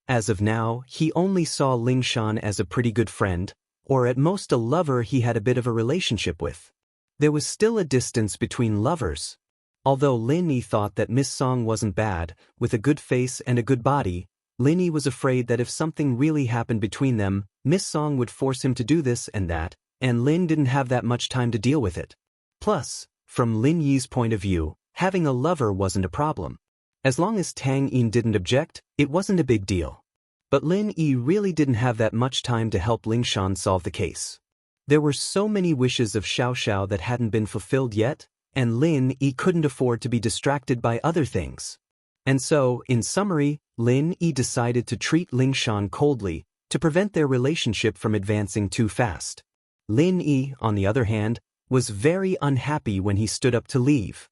S1: As of now, he only saw Lingshan as a pretty good friend, or at most a lover he had a bit of a relationship with. There was still a distance between lovers. Although Lin Yi thought that Miss Song wasn't bad, with a good face and a good body, Lin Yi was afraid that if something really happened between them, Miss Song would force him to do this and that, and Lin didn't have that much time to deal with it. Plus, from Lin Yi's point of view, having a lover wasn't a problem. As long as Tang Yin didn't object, it wasn't a big deal. But Lin Yi really didn't have that much time to help Lingshan solve the case. There were so many wishes of Xiaoxiao that hadn't been fulfilled yet, and Lin Yi couldn't afford to be distracted by other things. And so, in summary, Lin Yi decided to treat Lingshan coldly, to prevent their relationship from advancing too fast. Lin Yi, on the other hand, was very unhappy when he stood up to leave.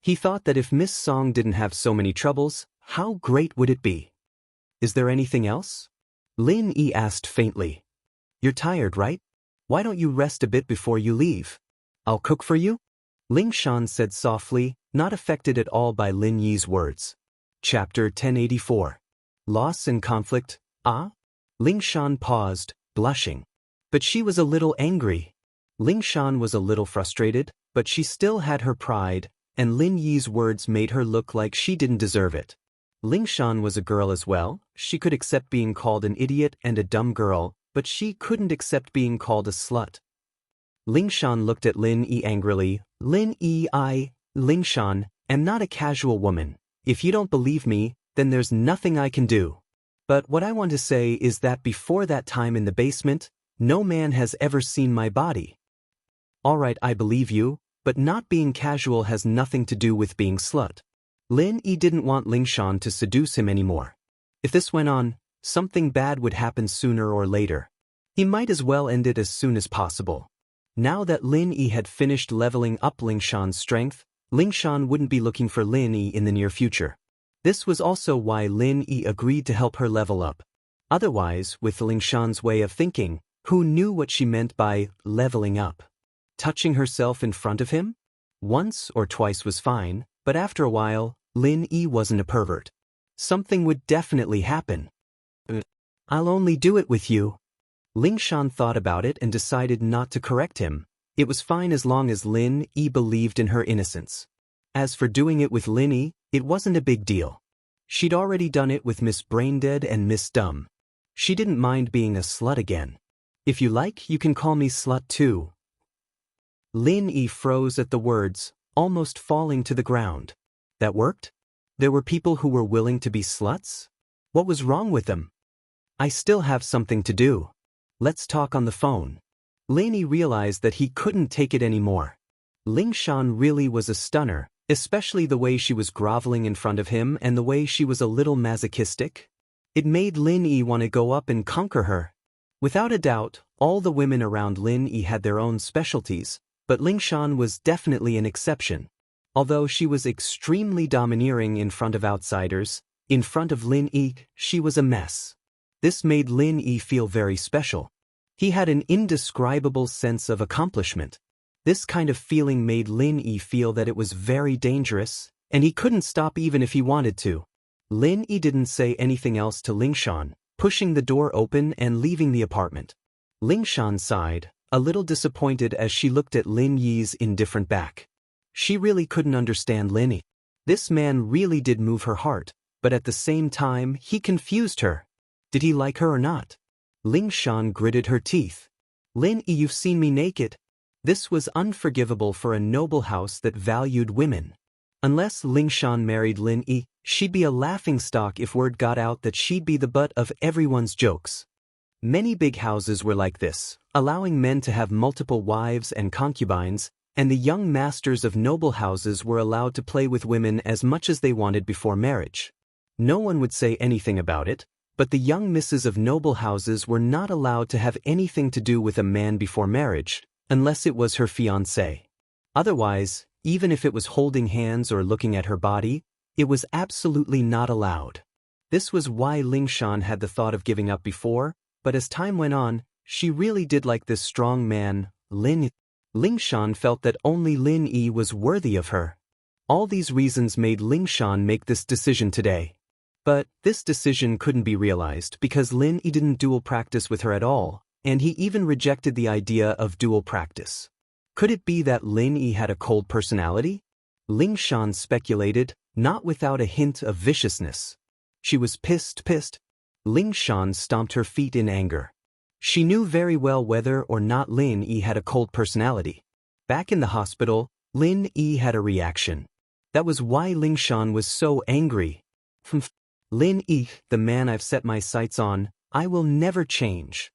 S1: He thought that if Miss Song didn't have so many troubles, how great would it be? Is there anything else? Lin Yi asked faintly. You're tired, right? Why don't you rest a bit before you leave? I'll cook for you? Lingshan said softly, not affected at all by Lin Yi's words. Chapter 1084. Loss and conflict. Ah? Lingshan paused, blushing. But she was a little angry. Lingshan was a little frustrated, but she still had her pride, and Lin Yi's words made her look like she didn't deserve it. Lingshan was a girl as well. She could accept being called an idiot and a dumb girl, but she couldn't accept being called a slut. Lingshan looked at Lin Yi angrily. Lingshan, am not a casual woman. If you don't believe me, then there's nothing I can do. But what I want to say is that before that time in the basement, no man has ever seen my body. Alright, I believe you, but not being casual has nothing to do with being slut. Lin Yi didn't want Lingshan to seduce him anymore. If this went on, something bad would happen sooner or later. He might as well end it as soon as possible. Now that Lin Yi had finished leveling up Lingshan's strength, Lingshan wouldn't be looking for Lin Yi in the near future. This was also why Lin Yi agreed to help her level up. Otherwise, with Lingshan's way of thinking, who knew what she meant by leveling up? Touching herself in front of him? Once or twice was fine, but after a while, Lin Yi wasn't a pervert. Something would definitely happen. I'll only do it with you. Ling Shan thought about it and decided not to correct him. It was fine as long as Lin Yi believed in her innocence. As for doing it with Lin Yi, it wasn't a big deal. She'd already done it with Miss Braindead and Miss Dumb. She didn't mind being a slut again. If you like, you can call me slut too. Lin Yi froze at the words, almost falling to the ground. That worked? There were people who were willing to be sluts? What was wrong with them? I still have something to do. Let's talk on the phone. Lin Yi realized that he couldn't take it anymore. Ling Shan really was a stunner, especially the way she was groveling in front of him and the way she was a little masochistic. It made Lin Yi want to go up and conquer her. Without a doubt, all the women around Lin Yi had their own specialties, but Ling Shan was definitely an exception. Although she was extremely domineering in front of outsiders, in front of Lin Yi, she was a mess. This made Lin Yi feel very special. He had an indescribable sense of accomplishment. This kind of feeling made Lin Yi feel that it was very dangerous, and he couldn't stop even if he wanted to. Lin Yi didn't say anything else to Ling Shan, pushing the door open and leaving the apartment. Ling Shan sighed, a little disappointed as she looked at Lin Yi's indifferent back. She really couldn't understand Lin Yi. This man really did move her heart, but at the same time, he confused her. Did he like her or not? Ling Shan gritted her teeth. Lin Yi, you've seen me naked. This was unforgivable for a noble house that valued women. Unless Ling Shan married Lin Yi, she'd be a laughingstock if word got out that she'd be the butt of everyone's jokes. Many big houses were like this, allowing men to have multiple wives and concubines, and the young masters of noble houses were allowed to play with women as much as they wanted before marriage. No one would say anything about it, but the young misses of noble houses were not allowed to have anything to do with a man before marriage, unless it was her fiancé. Otherwise, even if it was holding hands or looking at her body, it was absolutely not allowed. This was why Ling Shan had the thought of giving up before, but as time went on, she really did like this strong man, Lin Yi. Ling Shan felt that only Lin Yi was worthy of her. All these reasons made Ling Shan make this decision today. But this decision couldn't be realized because Lin Yi didn't dual practice with her at all, and he even rejected the idea of dual practice. Could it be that Lin Yi had a cold personality? Ling Shan speculated, not without a hint of viciousness. She was pissed. Ling Shan stomped her feet in anger. She knew very well whether or not Lin Yi had a cold personality. Back in the hospital, Lin Yi had a reaction. That was why Ling Shan was so angry. Lin Yi, the man I've set my sights on, I will never change.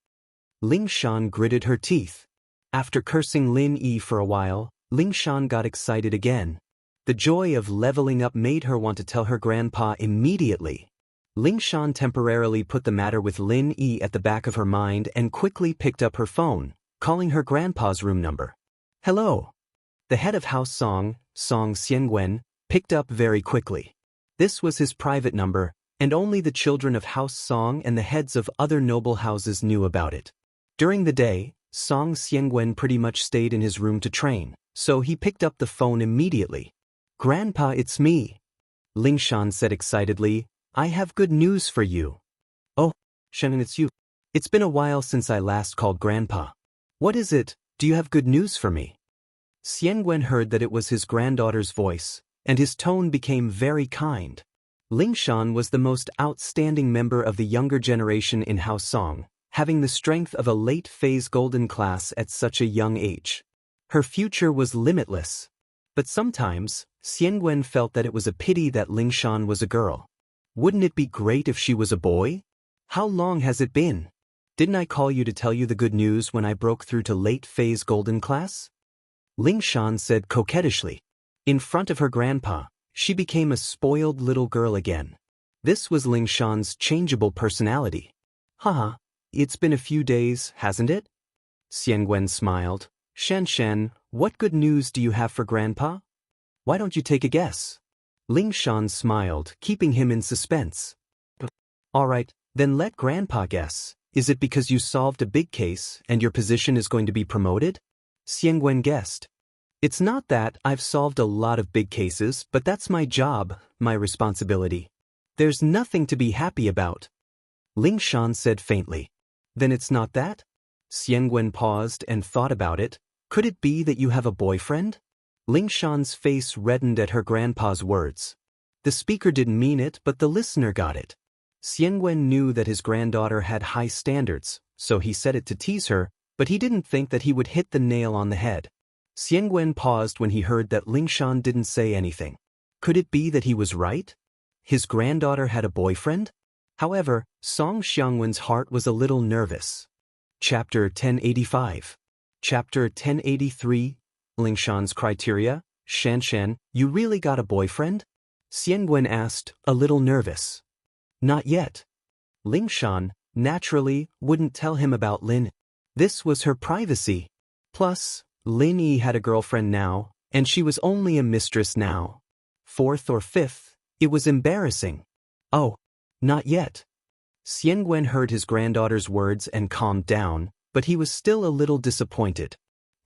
S1: Ling Shan gritted her teeth. After cursing Lin Yi for a while, Ling Shan got excited again. The joy of leveling up made her want to tell her grandpa immediately. Ling Shan temporarily put the matter with Lin Yi at the back of her mind and quickly picked up her phone, calling her grandpa's room number. Hello. The head of House Song Xianxia, picked up very quickly. This was his private number, and only the children of House Song and the heads of other noble houses knew about it. During the day, Song Xianxia pretty much stayed in his room to train, so he picked up the phone immediately. Grandpa, it's me. Ling Shan said excitedly, I have good news for you. Oh, Shannon, it's you. It's been a while since I last called Grandpa. What is it? Do you have good news for me? Xianxia heard that it was his granddaughter's voice, and his tone became very kind. Ling Shan was the most outstanding member of the younger generation in House Song, having the strength of a late-phase golden class at such a young age. Her future was limitless. But sometimes, Xianxia felt that it was a pity that Ling Shan was a girl. Wouldn't it be great if she was a boy? How long has it been? Didn't I call you to tell you the good news when I broke through to late-phase golden class? Ling Shan said coquettishly. In front of her grandpa, she became a spoiled little girl again. This was Ling Shan's changeable personality. Haha, it's been a few days, hasn't it? Xianxia smiled. Shan, what good news do you have for Grandpa? Why don't you take a guess? Ling Shan smiled, keeping him in suspense. Alright, then let Grandpa guess. Is it because you solved a big case and your position is going to be promoted? Xianxia guessed. It's not that I've solved a lot of big cases, but that's my job, my responsibility. There's nothing to be happy about. Ling Shan said faintly. Then it's not that? Xiangwen paused and thought about it. Could it be that you have a boyfriend? Ling Shan's face reddened at her grandpa's words. The speaker didn't mean it, but the listener got it. Xiangwen knew that his granddaughter had high standards, so he said it to tease her, but he didn't think that he would hit the nail on the head. Xiangwen paused when he heard that Ling Shan didn't say anything. Could it be that he was right? His granddaughter had a boyfriend? However, Song Xiangwen's heart was a little nervous. Chapter 1085. Chapter 1083. Ling Shan's criteria. Xianxia, you really got a boyfriend? Xiangwen asked, a little nervous. Not yet. Ling Shan, naturally, wouldn't tell him about Lin. This was her privacy. Plus, Lin Yi had a girlfriend now, and she was only a mistress now. Fourth or fifth, it was embarrassing. Oh, not yet. Xiangwen heard his granddaughter's words and calmed down, but he was still a little disappointed.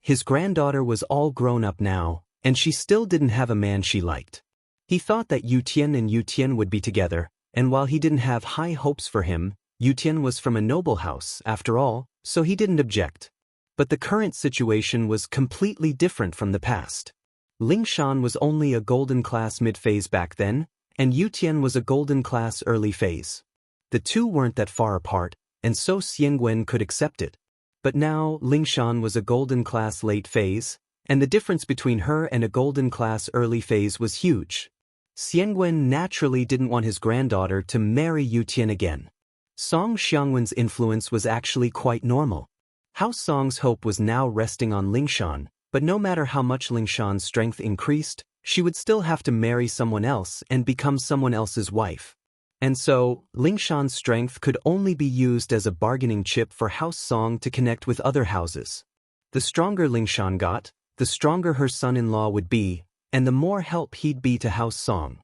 S1: His granddaughter was all grown up now, and she still didn't have a man she liked. He thought that Yutian and Yutian would be together, and while he didn't have high hopes for him, Yutian was from a noble house, after all, so he didn't object. But the current situation was completely different from the past. Ling Shan was only a golden class mid-phase back then, and Yutian was a golden class early phase. The two weren't that far apart, and so Xiangwen could accept it. But now Ling Shan was a golden class late phase, and the difference between her and a golden class early phase was huge. Xiangwen naturally didn't want his granddaughter to marry Yutian again. Song Xiangwen's influence was actually quite normal. House Song's hope was now resting on Ling Shan, but no matter how much Ling Shan's strength increased, she would still have to marry someone else and become someone else's wife. And so, Ling Shan's strength could only be used as a bargaining chip for House Song to connect with other houses. The stronger Ling Shan got, the stronger her son-in-law would be, and the more help he'd be to House Song.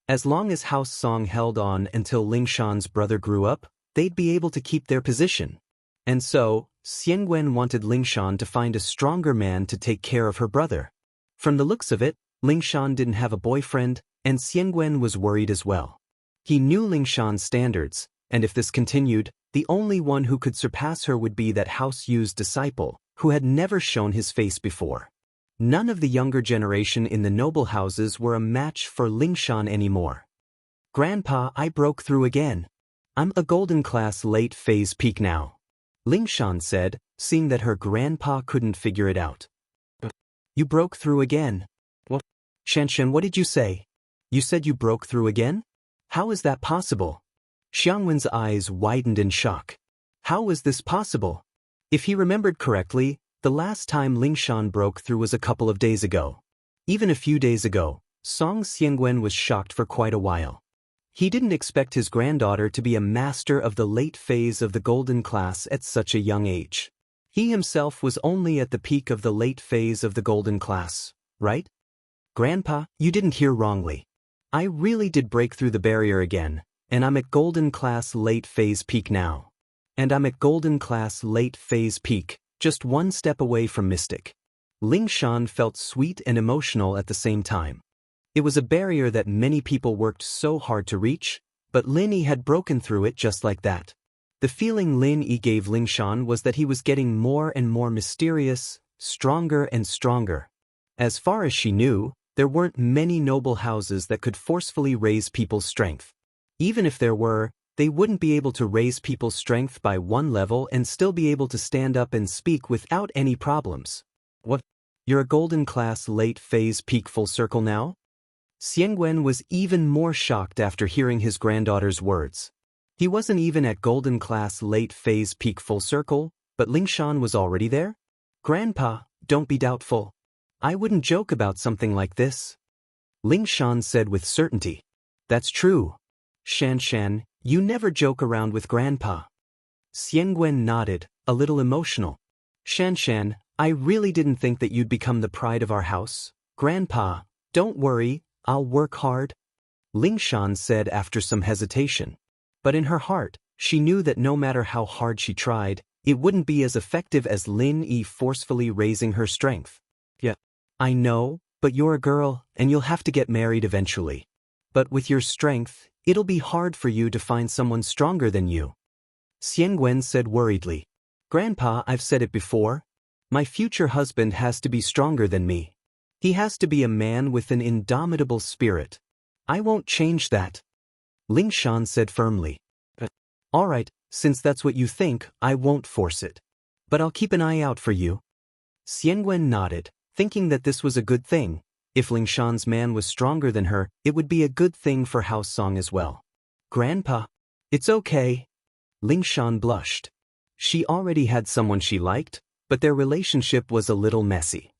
S1: As long as House Song held on until Ling Shan's brother grew up, they'd be able to keep their position. And so, Xiangwen wanted Ling Shan to find a stronger man to take care of her brother. From the looks of it, Ling Shan didn't have a boyfriend, and Xiangwen was worried as well. He knew Ling Shan's standards, and if this continued, the only one who could surpass her would be that House Yu's disciple, who had never shown his face before. None of the younger generation in the noble houses were a match for Ling Shan anymore. Grandpa, I broke through again. I'm a golden class late phase peak now. Ling Shan said, seeing that her grandpa couldn't figure it out. You broke through again. What? Xianxia, what did you say? You said you broke through again? How is that possible? Xiangwen's eyes widened in shock. How was this possible? If he remembered correctly, the last time Ling Shan broke through was a couple of days ago. Even a few days ago, Song Xiangwen was shocked for quite a while. He didn't expect his granddaughter to be a master of the late phase of the golden class at such a young age. He himself was only at the peak of the late phase of the golden class, right? Grandpa, you didn't hear wrongly. I really did break through the barrier again, and I'm at golden class late phase peak now. And I'm at golden class late phase peak, just one step away from mystic. Ling Shan felt sweet and emotional at the same time. It was a barrier that many people worked so hard to reach, but Lin Yi had broken through it just like that. The feeling Lin Yi gave Ling Shan was that he was getting more and more mysterious, stronger and stronger. As far as she knew, there weren't many noble houses that could forcefully raise people's strength. Even if there were, they wouldn't be able to raise people's strength by one level and still be able to stand up and speak without any problems. What? You're a golden class late phase peak full circle now? Xiangwen was even more shocked after hearing his granddaughter's words. He wasn't even at golden class late phase peak full circle, but Ling Shan was already there? Grandpa, don't be doubtful. I wouldn't joke about something like this. Ling Shan said with certainty. That's true. Xianxia, you never joke around with Grandpa. Xiangwen nodded, a little emotional. Xianxia, I really didn't think that you'd become the pride of our house. Grandpa, don't worry, I'll work hard. Ling Shan said after some hesitation. But in her heart, she knew that no matter how hard she tried, it wouldn't be as effective as Lin Yi forcefully raising her strength. Yeah, I know, but you're a girl, and you'll have to get married eventually. But with your strength, it'll be hard for you to find someone stronger than you. Xianxia said worriedly. Grandpa, I've said it before. My future husband has to be stronger than me. He has to be a man with an indomitable spirit. I won't change that. Lingshan said firmly. All right, since that's what you think, I won't force it. But I'll keep an eye out for you. Xianxia nodded, thinking that this was a good thing. If Lingshan's man was stronger than her, it would be a good thing for House Song as well. Grandpa. It's okay. Lingshan blushed. She already had someone she liked, but their relationship was a little messy.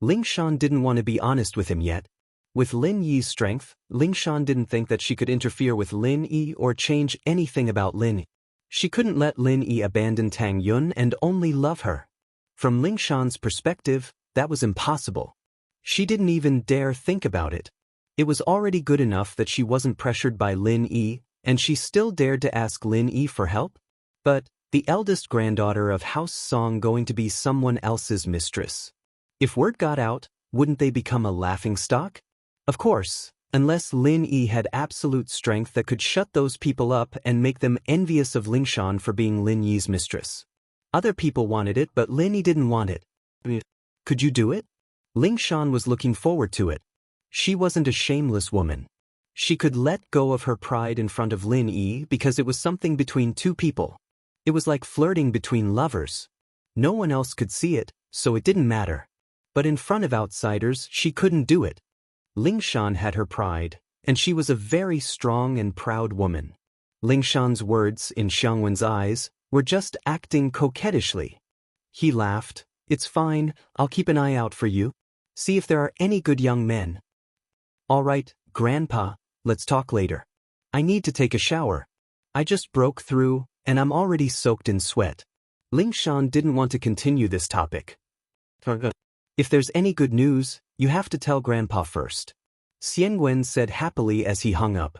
S1: Lingshan didn't want to be honest with him yet. With Lin Yi's strength, Lingshan didn't think that she could interfere with Lin Yi or change anything about Lin Yi. She couldn't let Lin Yi abandon Tang Yun and only love her. From Lingshan's perspective, that was impossible. She didn't even dare think about it. It was already good enough that she wasn't pressured by Lin Yi, and she still dared to ask Lin Yi for help? But, the eldest granddaughter of House Song going to be someone else's mistress? If word got out, wouldn't they become a laughingstock? Of course, unless Lin Yi had absolute strength that could shut those people up and make them envious of Lingshan for being Lin Yi's mistress. Other people wanted it, but Lin Yi didn't want it. Could you do it? Lingshan was looking forward to it. She wasn't a shameless woman. She could let go of her pride in front of Lin Yi because it was something between two people. It was like flirting between lovers. No one else could see it, so it didn't matter. But in front of outsiders, she couldn't do it. Lingshan had her pride, and she was a very strong and proud woman. Lingshan's words, in Xianxuan's eyes, were just acting coquettishly. He laughed. It's fine, I'll keep an eye out for you. See if there are any good young men. All right, Grandpa, let's talk later. I need to take a shower. I just broke through, and I'm already soaked in sweat. Lingshan didn't want to continue this topic. If there's any good news, you have to tell Grandpa first. Xianxia said happily as he hung up.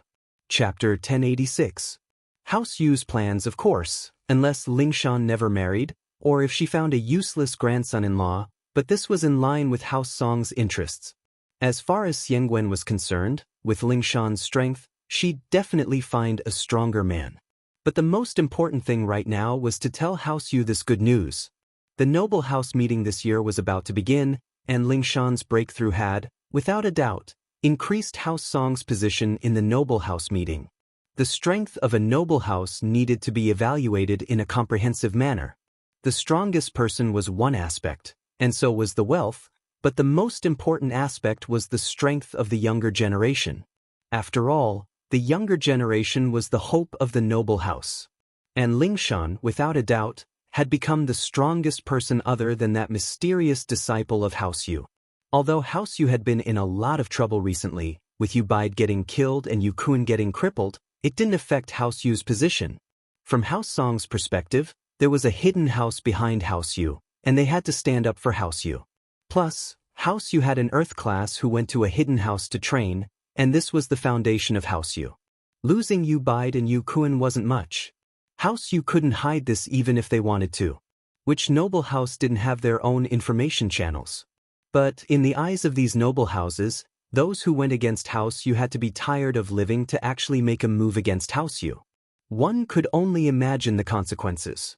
S1: Chapter 1086. House Yu's plans, of course, unless Lingshan never married, or if she found a useless grandson-in-law, but this was in line with House Song's interests. As far as Xianxia was concerned, with Lingshan's strength, she'd definitely find a stronger man. But the most important thing right now was to tell House Yu this good news. The Noble House meeting this year was about to begin, and Lingshan's breakthrough had, without a doubt, increased House Song's position in the Noble House meeting. The strength of a noble house needed to be evaluated in a comprehensive manner. The strongest person was one aspect, and so was the wealth, but the most important aspect was the strength of the younger generation. After all, the younger generation was the hope of the noble house. And Lingshan, without a doubt, had become the strongest person other than that mysterious disciple of House Yu. Although House Yu had been in a lot of trouble recently, with Yu Bide getting killed and Yu Kun getting crippled, it didn't affect House Yu's position. From House Song's perspective, there was a hidden house behind House Yu, and they had to stand up for House Yu. Plus, House Yu had an earth class who went to a hidden house to train, and this was the foundation of House Yu. Losing Yu Bide and Yu Kun wasn't much. House Yu couldn't hide this even if they wanted to. Which noble house didn't have their own information channels? But, in the eyes of these noble houses, those who went against House Yu had to be tired of living to actually make a move against House Yu. One could only imagine the consequences.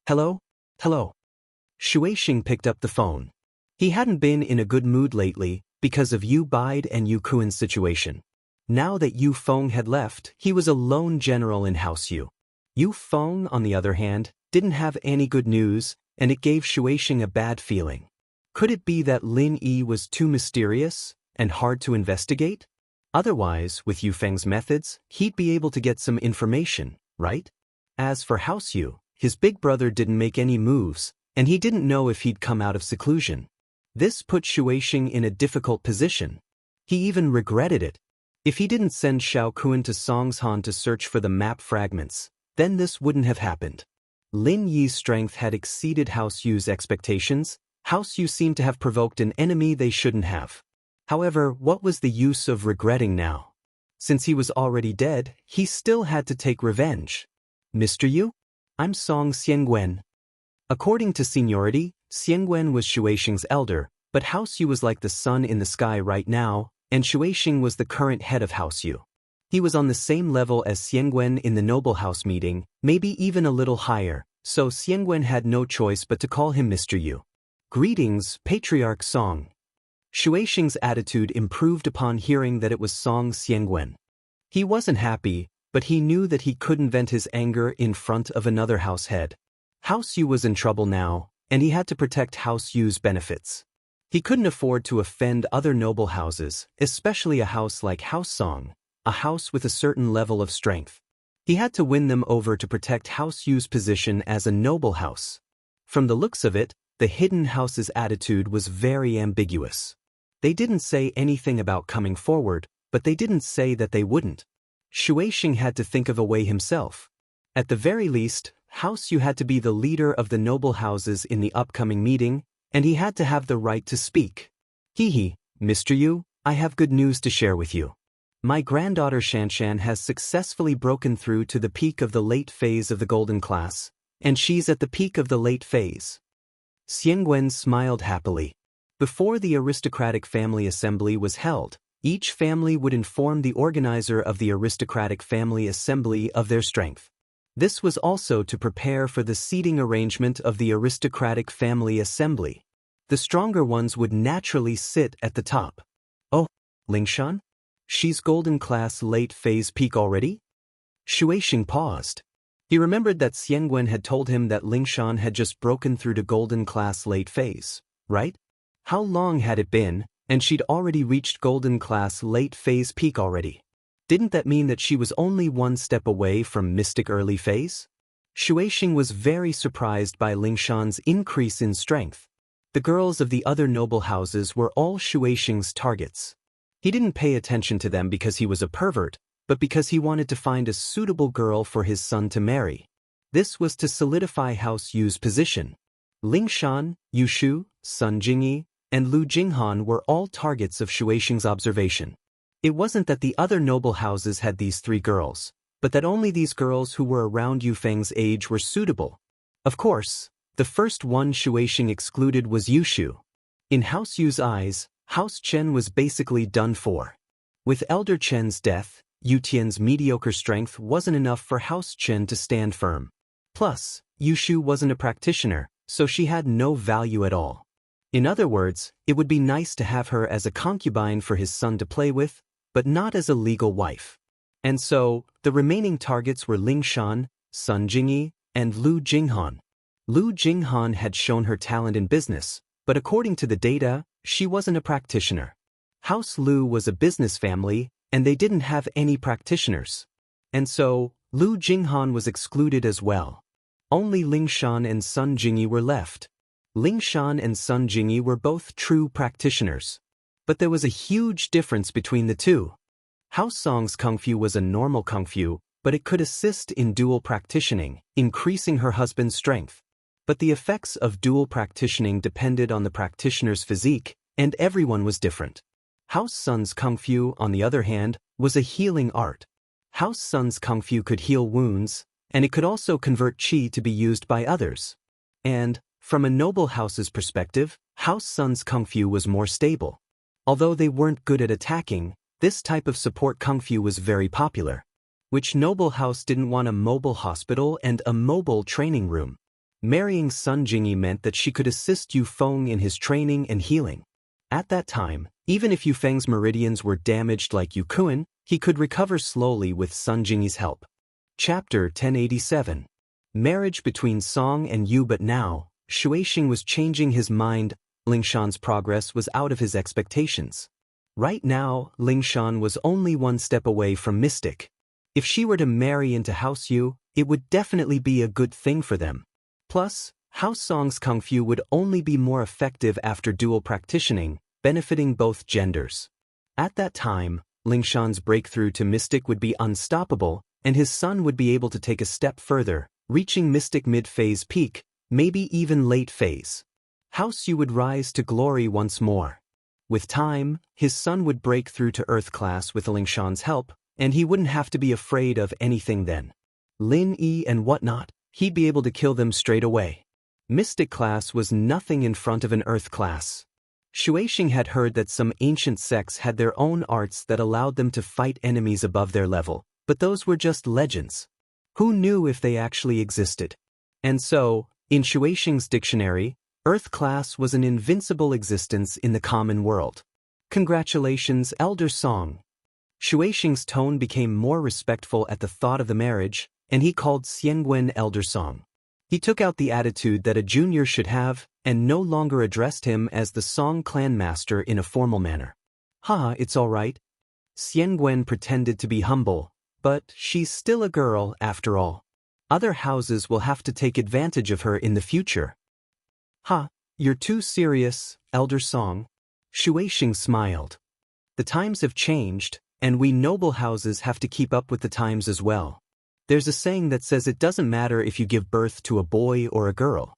S1: Hello? Hello? Shuixing picked up the phone. He hadn't been in a good mood lately because of Yu Bide and Yu Kun's situation. Now that Yu Feng had left, he was a lone general in House Yu. Yu Feng, on the other hand, didn't have any good news, and it gave Shuixing a bad feeling. Could it be that Lin Yi was too mysterious and hard to investigate? Otherwise, with Yu Feng's methods, he'd be able to get some information, right? As for House Yu, his big brother didn't make any moves, and he didn't know if he'd come out of seclusion. This put Shuixing in a difficult position. He even regretted it. If he didn't send Xiao Kun to Songshan to search for the map fragments, then this wouldn't have happened. Lin Yi's strength had exceeded House Yu's expectations. House Yu seemed to have provoked an enemy they shouldn't have. However, what was the use of regretting now? Since he was already dead, he still had to take revenge. Mr. Yu? I'm Song Xianxia. According to seniority, Xianxia was Shuixing's elder, but House Yu was like the sun in the sky right now, and Shuixing was the current head of House Yu. He was on the same level as Xiangwen in the noble house meeting, maybe even a little higher, so Xiangwen had no choice but to call him Mr. Yu. Greetings, Patriarch Song. Shuixing's attitude improved upon hearing that it was Song Xiangwen. He wasn't happy, but he knew that he couldn't vent his anger in front of another house head. House Yu was in trouble now, and he had to protect House Yu's benefits. He couldn't afford to offend other noble houses, especially a house like House Song, a house with a certain level of strength. He had to win them over to protect House Yu's position as a noble house. From the looks of it, the hidden house's attitude was very ambiguous. They didn't say anything about coming forward, but they didn't say that they wouldn't. Shuixing had to think of a way himself. At the very least, House Yu had to be the leader of the noble houses in the upcoming meeting, and he had to have the right to speak. Mr. Yu, I have good news to share with you. My granddaughter Shanshan has successfully broken through to the peak of the late phase of the golden class, and she's at the peak of the late phase. Xiangwen smiled happily. Before the aristocratic family assembly was held, each family would inform the organizer of the aristocratic family assembly of their strength. This was also to prepare for the seating arrangement of the aristocratic family assembly. The stronger ones would naturally sit at the top. Oh, Lingshan? She's golden class late phase peak already? Shuixing paused. He remembered that Xiangwen had told him that Lingshan had just broken through to golden class late phase, right? How long had it been, and she'd already reached golden class late phase peak already? Didn't that mean that she was only one step away from mystic early phase? Shuixing was very surprised by Lingshan's increase in strength. The girls of the other noble houses were all Shuixing's targets. He didn't pay attention to them because he was a pervert, but because he wanted to find a suitable girl for his son to marry. This was to solidify House Yu's position. Lingshan, Yushu, Sun Jingyi, and Lu Jinghan were all targets of Shuixing's observation. It wasn't that the other noble houses had these three girls, but that only these girls who were around Yu Feng's age were suitable. Of course, the first one Shuixing excluded was Yushu. In House Yu's eyes, House Chen was basically done for. With Elder Chen's death, Yu Tian's mediocre strength wasn't enough for House Chen to stand firm. Plus, Yushu wasn't a practitioner, so she had no value at all. In other words, it would be nice to have her as a concubine for his son to play with, but not as a legal wife. And so, the remaining targets were Lingshan, Sun Jingyi, and Lu Jinghan. Lu Jinghan had shown her talent in business, but according to the data, she wasn't a practitioner. House Lu was a business family, and they didn't have any practitioners. And so, Lu Jinghan was excluded as well. Only Lingshan and Sun Jingyi were left. Lingshan and Sun Jingyi were both true practitioners. But there was a huge difference between the two. House Song's Kung Fu was a normal Kung Fu, but it could assist in dual practitioning, increasing her husband's strength. But the effects of dual practitioning depended on the practitioner's physique, and everyone was different. House Sun's Kung Fu, on the other hand, was a healing art. House Sun's Kung Fu could heal wounds, and it could also convert qi to be used by others. And, from a noble house's perspective, House Sun's Kung Fu was more stable. Although they weren't good at attacking, this type of support Kung Fu was very popular. Which noble house didn't want a mobile hospital and a mobile training room? Marrying Sun Jingyi meant that she could assist Yu Feng in his training and healing. At that time, even if Yu Feng's meridians were damaged like Yu Kuan, he could recover slowly with Sun Jingyi's help. Chapter 1087. Marriage between Song and Yu. But now, Shuixing was changing his mind. Lingshan's progress was out of his expectations. Right now, Lingshan was only one step away from mystic. If she were to marry into House Yu, it would definitely be a good thing for them. Plus, House Song's Kung Fu would only be more effective after dual practitioning, benefiting both genders. At that time, Lingshan's breakthrough to mystic would be unstoppable, and his son would be able to take a step further, reaching mystic mid-phase peak, maybe even late phase. House Yu would rise to glory once more. With time, his son would break through to Earth class with Lingshan's help, and he wouldn't have to be afraid of anything then. Lin Yi and whatnot, he'd be able to kill them straight away. Mystic class was nothing in front of an Earth class. Xuexing had heard that some ancient sects had their own arts that allowed them to fight enemies above their level, but those were just legends. Who knew if they actually existed? And so, in Xuexing's dictionary, Earth class was an invincible existence in the common world. Congratulations, Elder Song. Xuexing's tone became more respectful at the thought of the marriage, and he called Xiangwen Elder Song. He took out the attitude that a junior should have, and no longer addressed him as the Song clan master in a formal manner. It's all right. Xiangwen pretended to be humble, but she's still a girl after all. Other houses will have to take advantage of her in the future. You're too serious, Elder Song. Xuexing smiled. The times have changed, and we noble houses have to keep up with the times as well. There's a saying that says it doesn't matter if you give birth to a boy or a girl.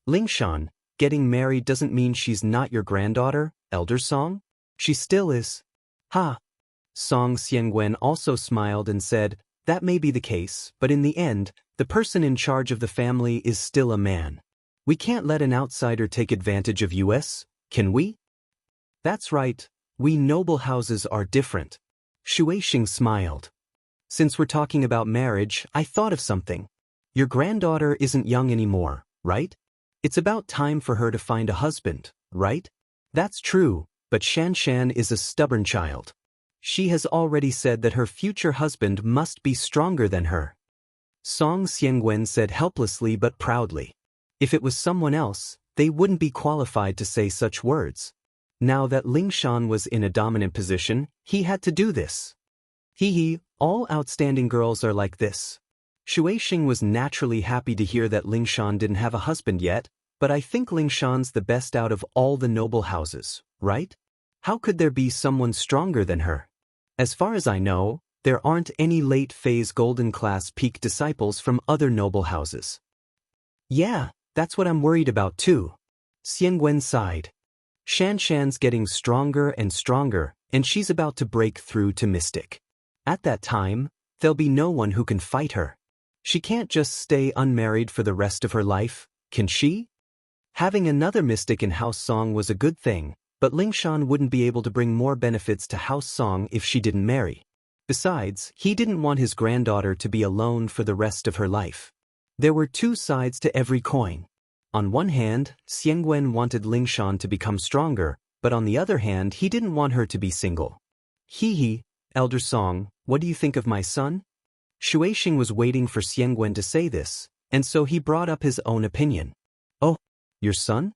S1: Lingshan, getting married doesn't mean she's not your granddaughter, Elder Song? She still is. Song Xiangwen also smiled and said, that may be the case, but in the end, the person in charge of the family is still a man. We can't let an outsider take advantage of us, can we? That's right, we noble houses are different. Xuexing smiled. Since we're talking about marriage, I thought of something. Your granddaughter isn't young anymore, right? It's about time for her to find a husband, right? That's true, but Xianxia is a stubborn child. She has already said that her future husband must be stronger than her. Song Xiangwen said helplessly but proudly. If it was someone else, they wouldn't be qualified to say such words. Now that Lingshan was in a dominant position, he had to do this. All outstanding girls are like this. Xuexing was naturally happy to hear that Lingshan didn't have a husband yet, but I think Lingshan's the best out of all the noble houses, right? How could there be someone stronger than her? As far as I know, there aren't any late-phase golden class peak disciples from other noble houses. Yeah, that's what I'm worried about too. Xiangwen sighed. Xianxia's getting stronger and stronger, and she's about to break through to mystic. At that time, there'll be no one who can fight her. She can't just stay unmarried for the rest of her life, can she? Having another mystic in House Song was a good thing, but Lingshan wouldn't be able to bring more benefits to House Song if she didn't marry. Besides, he didn't want his granddaughter to be alone for the rest of her life. There were two sides to every coin. On one hand, Xiangwen wanted Lingshan to become stronger, but on the other hand he didn't want her to be single. Elder Song, what do you think of my son? Xuexing was waiting for Xiangwen to say this, and so he brought up his own opinion. Oh, your son?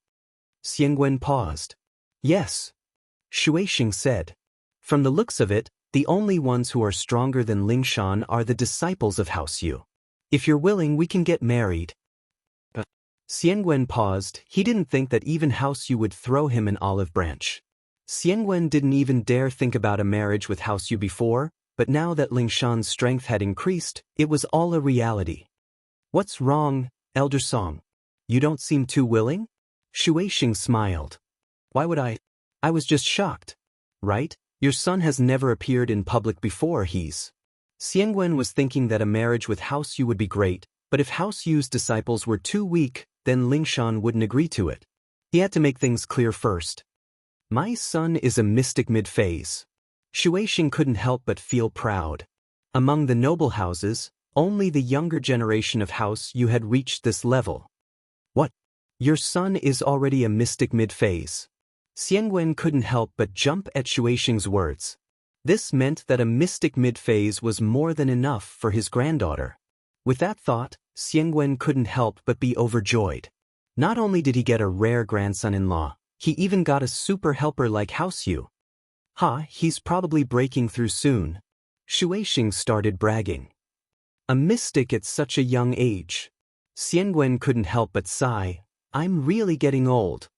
S1: Xiangwen paused. Yes. Xuexing said. From the looks of it, the only ones who are stronger than Lingshan are the disciples of House Yu. If you're willing, we can get married. Xiangwen paused. He didn't think that even House Yu would throw him an olive branch. Xiangwen didn't even dare think about a marriage with House Yu before, but now that Lingshan's strength had increased, it was all a reality. What's wrong, Elder Song? You don't seem too willing? Xuexing smiled. Why would I? I was just shocked. Right? Your son has never appeared in public before. Xiangwen was thinking that a marriage with House Yu would be great, but if House Yu's disciples were too weak, then Lingshan wouldn't agree to it. He had to make things clear first. My son is a mystic mid-phase. Xuexing couldn't help but feel proud. Among the noble houses, only the younger generation of House Yu had reached this level. What? Your son is already a mystic mid-phase. Xiangwen couldn't help but jump at Xuexing's words. This meant that a mystic mid-phase was more than enough for his granddaughter. With that thought, Xiangwen couldn't help but be overjoyed. Not only did he get a rare grandson-in-law, he even got a super helper like House Yu. He's probably breaking through soon. Xuexing started bragging. A mystic at such a young age. Xiangwen couldn't help but sigh. I'm really getting old.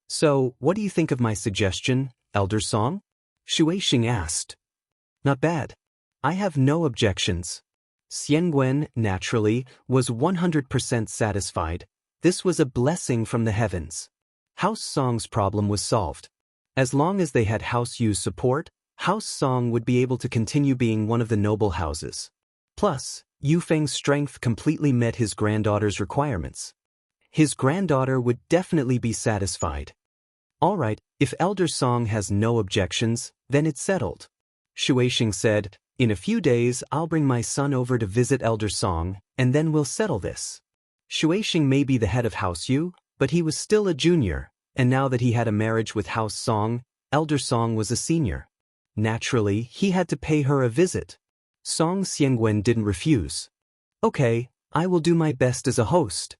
S1: So, what do you think of my suggestion, Elder Song? Xuexing asked. Not bad. I have no objections. Xiangwen, naturally, was 100% satisfied. This was a blessing from the heavens. House Song's problem was solved. As long as they had House Yu's support, House Song would be able to continue being one of the noble houses. Plus, Yu Feng's strength completely met his granddaughter's requirements. His granddaughter would definitely be satisfied. All right, if Elder Song has no objections, then it's settled. Shueishing said, in a few days I'll bring my son over to visit Elder Song, and then we'll settle this. Shueishing may be the head of House Yu, but he was still a junior, and now that he had a marriage with House Song, Elder Song was a senior. Naturally, he had to pay her a visit. Song Xiangwen didn't refuse. Okay, I will do my best as a host.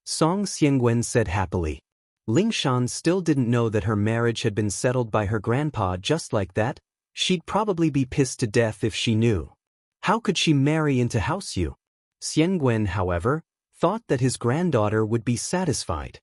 S1: Song Xiangwen said happily. Ling Shan still didn't know that her marriage had been settled by her grandpa just like that. She'd probably be pissed to death if she knew. How could she marry into House Yu? Xiangwen, however, thought that his granddaughter would be satisfied.